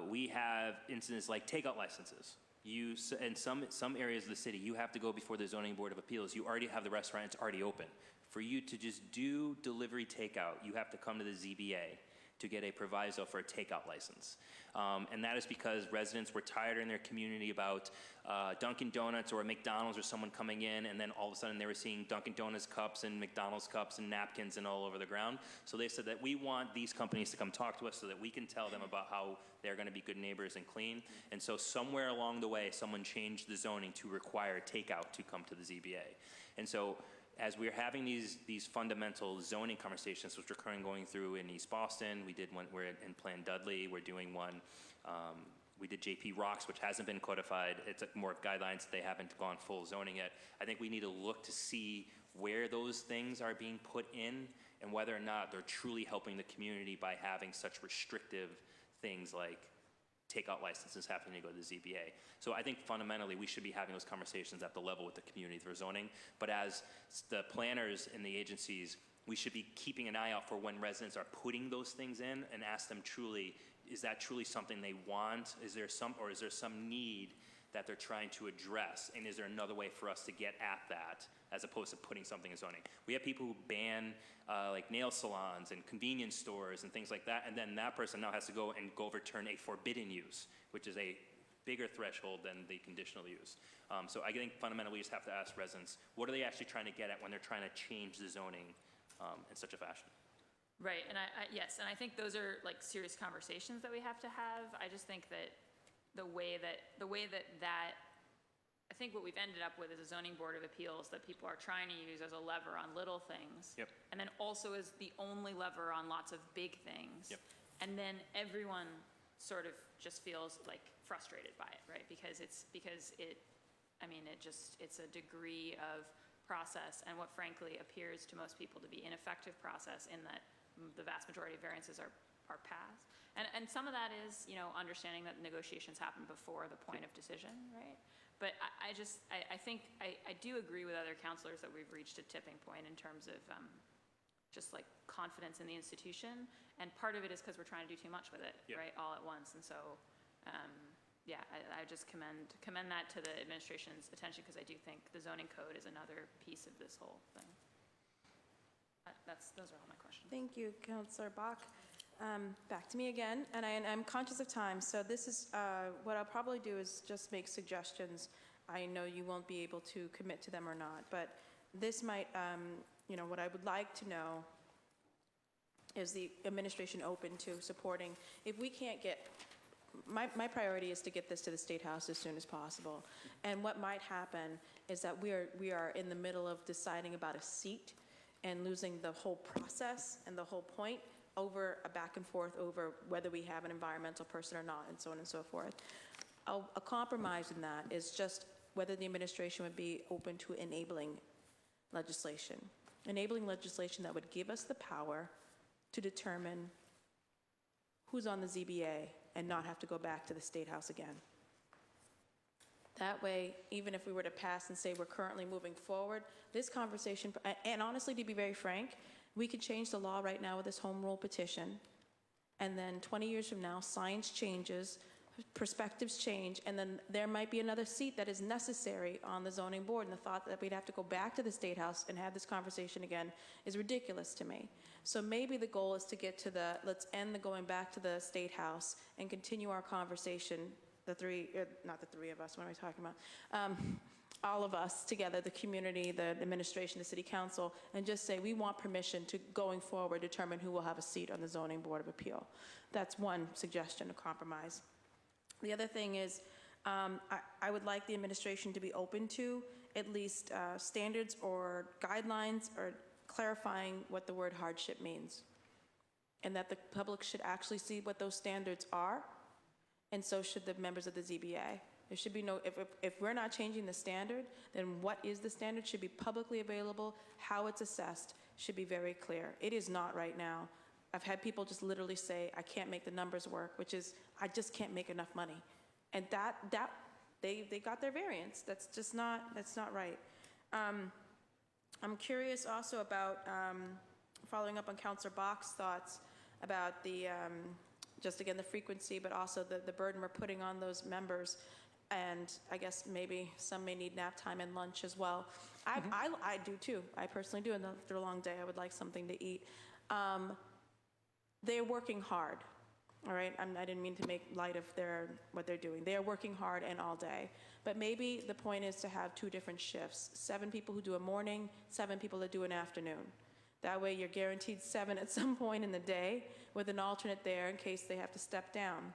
We have incidents like takeout licenses. In some areas of the city, you have to go before the zoning board of appeals. You already have the restaurant; it's already open. For you to just do delivery takeout, you have to come to the ZBA to get a proviso for a takeout license. And that is because residents were tired in their community about Dunkin' Donuts or a McDonald's or someone coming in, and then all of a sudden they were seeing Dunkin' Donuts cups and McDonald's cups and napkins and all over the ground. So they said that we want these companies to come talk to us so that we can tell them about how they're going to be good neighbors and clean. And so somewhere along the way, someone changed the zoning to require takeout to come to the ZBA. And so as we're having these fundamental zoning conversations, which we're currently going through in East Boston, we did one, we're in Plan Dudley, we're doing one, we did JP Rocks, which hasn't been codified. It's more guidelines, they haven't gone full zoning yet. I think we need to look to see where those things are being put in and whether or not they're truly helping the community by having such restrictive things like takeout licenses happening to go to the ZBA. So I think fundamentally we should be having those conversations at the level with the community for zoning, but as the planners and the agencies, we should be keeping an eye out for when residents are putting those things in and ask them truly, is that truly something they want? Is there some need that they're trying to address? And is there another way for us to get at that as opposed to putting something in zoning? We have people who ban like nail salons and convenience stores and things like that, and then that person now has to go overturn a forbidden use, which is a bigger threshold than the conditional use. So I think fundamentally we just have to ask residents, what are they actually trying to get at when they're trying to change the zoning in such a fashion? Right, and yes, and I think those are like serious conversations that we have to have. I just think that the way that I think what we've ended up with is a zoning board of appeals that people are trying to use as a lever on little things, yep, and then also as the only lever on lots of big things, yep, and then everyone sort of just feels like frustrated by it, right? Because it's a degree of process and what frankly appears to most people to be ineffective process in that the vast majority of variances are passed. And some of that is, understanding that negotiations happen before the point of decision, right? But I think I do agree with other counselors that we've reached a tipping point in terms of just like confidence in the institution. And part of it is because we're trying to do too much with it, yeah, right, all at once. And so, I just commend that to the administration's attention because I do think the zoning code is another piece of this whole thing. Those are all my questions. Thank you, Councillor Bach. Back to me again, and I'm conscious of time, so this is what I'll probably do is just make suggestions. I know you won't be able to commit to them or not, but this might, what I would like to know is the administration open to supporting, if we can't get, my priority is to get this to the State House as soon as possible, and what might happen is that we are in the middle of deciding about a seat and losing the whole process and the whole point over a back and forth over whether we have an environmental person or not, and so on and so forth. A compromise in that is just whether the administration would be open to enabling legislation that would give us the power to determine who's on the ZBA and not have to go back to the State House again. That way, even if we were to pass and say we're currently moving forward, this conversation, and honestly, to be very frank, we could change the law right now with this home rule petition, and then 20 years from now, science changes, perspectives change, and then there might be another seat that is necessary on the zoning board, and the thought that we'd have to go back to the State House and have this conversation again is ridiculous to me. So maybe the goal is to get to let's end the going back to the State House and continue our conversation, not the three of us, what am I talking about? All of us together, the community, the administration, the city council, and just say we want permission to, going forward, determine who will have a seat on the zoning board of appeal. That's one suggestion, a compromise. The other thing is, I would like the administration to be open to at least standards or guidelines or clarifying what the word hardship means, and that the public should actually see what those standards are, and so should the members of the ZBA. There should be no, if we're not changing the standard, then what is the standard should be publicly available. How it's assessed should be very clear. It is not right now. I've had people just literally say, I can't make the numbers work, which is, I just can't make enough money. And they got their variance. That's just not, that's not right. I'm curious also about, following up on Councillor Bach's thoughts about the, just again, the frequency, but also the burden we're putting on those members. And I guess maybe some may need nap time and lunch as well. I do too. I personally do. And after a long day, I would like something to eat. They're working hard. All right, I didn't mean to make light of what they're doing. They are working hard and all day. But maybe the point is to have 2 different shifts. 7 people who do a morning, 7 people that do an afternoon. That way you're guaranteed 7 at some point in the day with an alternate there in case they have to step down.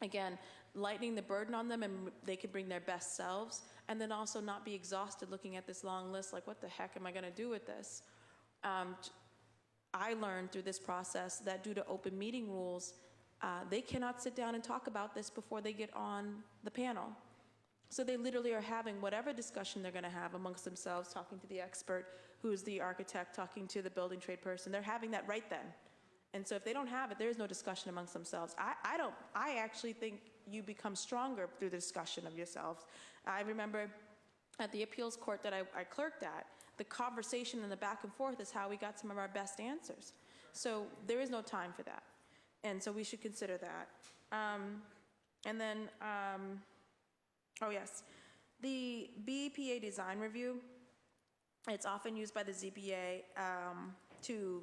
Again, lightening the burden on them and they can bring their best selves, and then also not be exhausted looking at this long list like, what the heck am I going to do with this? I learned through this process that due to open meeting rules, they cannot sit down and talk about this before they get on the panel. So they literally are having whatever discussion they're going to have amongst themselves, talking to the expert, who's the architect, talking to the building trade person. They're having that right then. And so if they don't have it, there is no discussion amongst themselves. I actually think you become stronger through the discussion of yourselves. I remember at the appeals court that I clerked at, the conversation and the back and forth is how we got some of our best answers. So there is no time for that. And so we should consider that. And then, oh yes, the BEPA design review, it's often used by the ZBA to,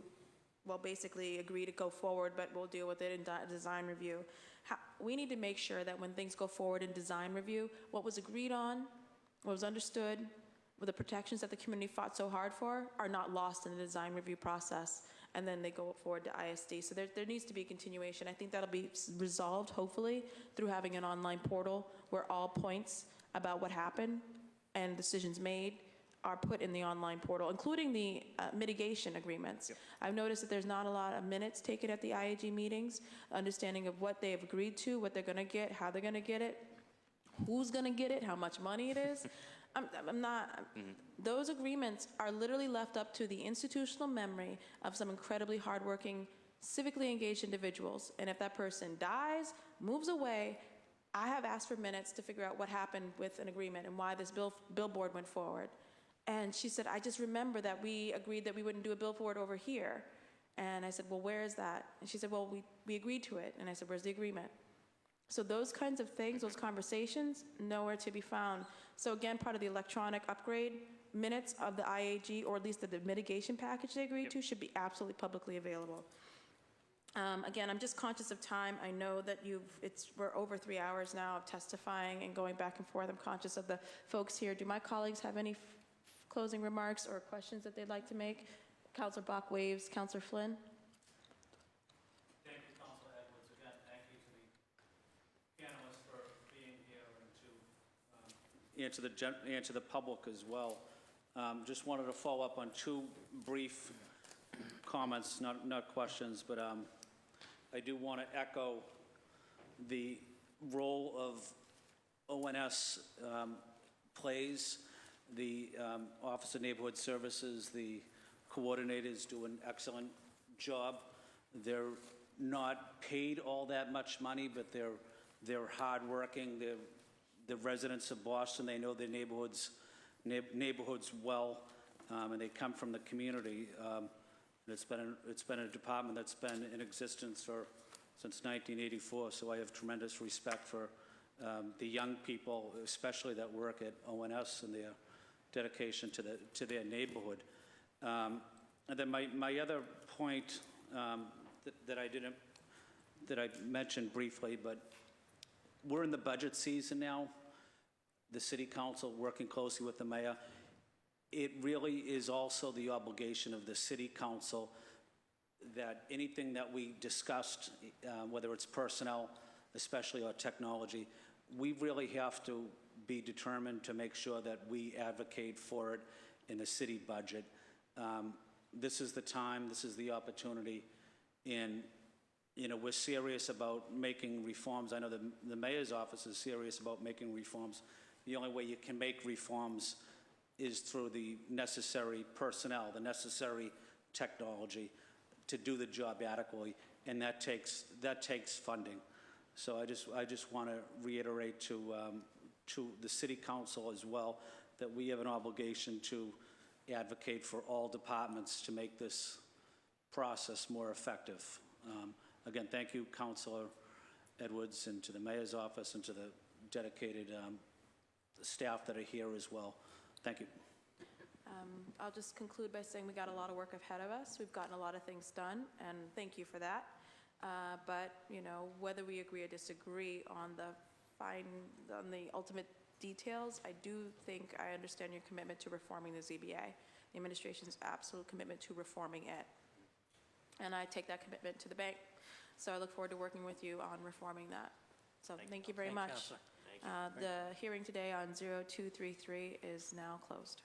well, basically agree to go forward, but we'll deal with it in design review. We need to make sure that when things go forward in design review, what was agreed on, what was understood, with the protections that the community fought so hard for are not lost in the design review process, and then they go forward to ISD. So there needs to be a continuation. I think that'll be resolved, hopefully, through having an online portal where all points about what happened and decisions made are put in the online portal, including the mitigation agreements. Yep. I've noticed that there's not a lot of minutes taken at the IAG meetings, understanding of what they have agreed to, what they're gonna get, how they're gonna get it, who's gonna get it, how much money it is. Those agreements are literally left up to the institutional memory of some incredibly hardworking, civically engaged individuals. And if that person dies, moves away, I have asked for minutes to figure out what happened with an agreement and why this billboard went forward. And she said, I just remember that we agreed that we wouldn't do a billboard over here. And I said, well, where is that? And she said, well, we agreed to it. And I said, where's the agreement? So those kinds of things, those conversations, nowhere to be found. So again, part of the electronic upgrade, minutes of the IAG, or at least the mitigation package they agreed to, should be absolutely publicly available. Again, I'm just conscious of time. I know that we're over 3 hours now of testifying and going back and forth. I'm conscious of the folks here. Do my colleagues have any closing remarks or questions that they'd like to make? Councillor Bach waves. Councillor Flynn? Thank you, Councillor Edwards. Again, thank you to the panelists for being here and to answer the public as well. Just wanted to follow up on 2 brief comments, not questions, but I do want to echo the role of ONS plays. The Office of Neighborhood Services, the coordinators do an excellent job. They're not paid all that much money, but they're hardworking. They're residents of Boston. They know their neighborhoods well, and they come from the community. It's been a department that's been in existence since 1984. So I have tremendous respect for the young people, especially that work at ONS, and their dedication to their neighborhood. And then my other point that I mentioned briefly, but we're in the budget season now. The City Council working closely with the mayor. It really is also the obligation of the City Council that anything that we discussed, whether it's personnel, especially or technology, we really have to be determined to make sure that we advocate for it in the city budget. This is the time, this is the opportunity, and we're serious about making reforms. I know the mayor's office is serious about making reforms. The only way you can make reforms is through the necessary personnel, the necessary technology to do the job adequately, and that takes funding. So I just want to reiterate to the city council as well that we have an obligation to advocate for all departments to make this process more effective. Again, thank you, Councilor Edwards, and to the mayor's office, and to the dedicated staff that are here as well. Thank you. I'll just conclude by saying we got a lot of work ahead of us. We've gotten a lot of things done, and thank you for that. But you know, whether we agree or disagree on the ultimate details, I do think I understand your commitment to reforming the ZBA. The administration's absolute commitment to reforming it, and I take that commitment to the bank. So I look forward to working with you on reforming that. So thank you very much. Counselor. Thank you. The hearing today on 0233 is now closed.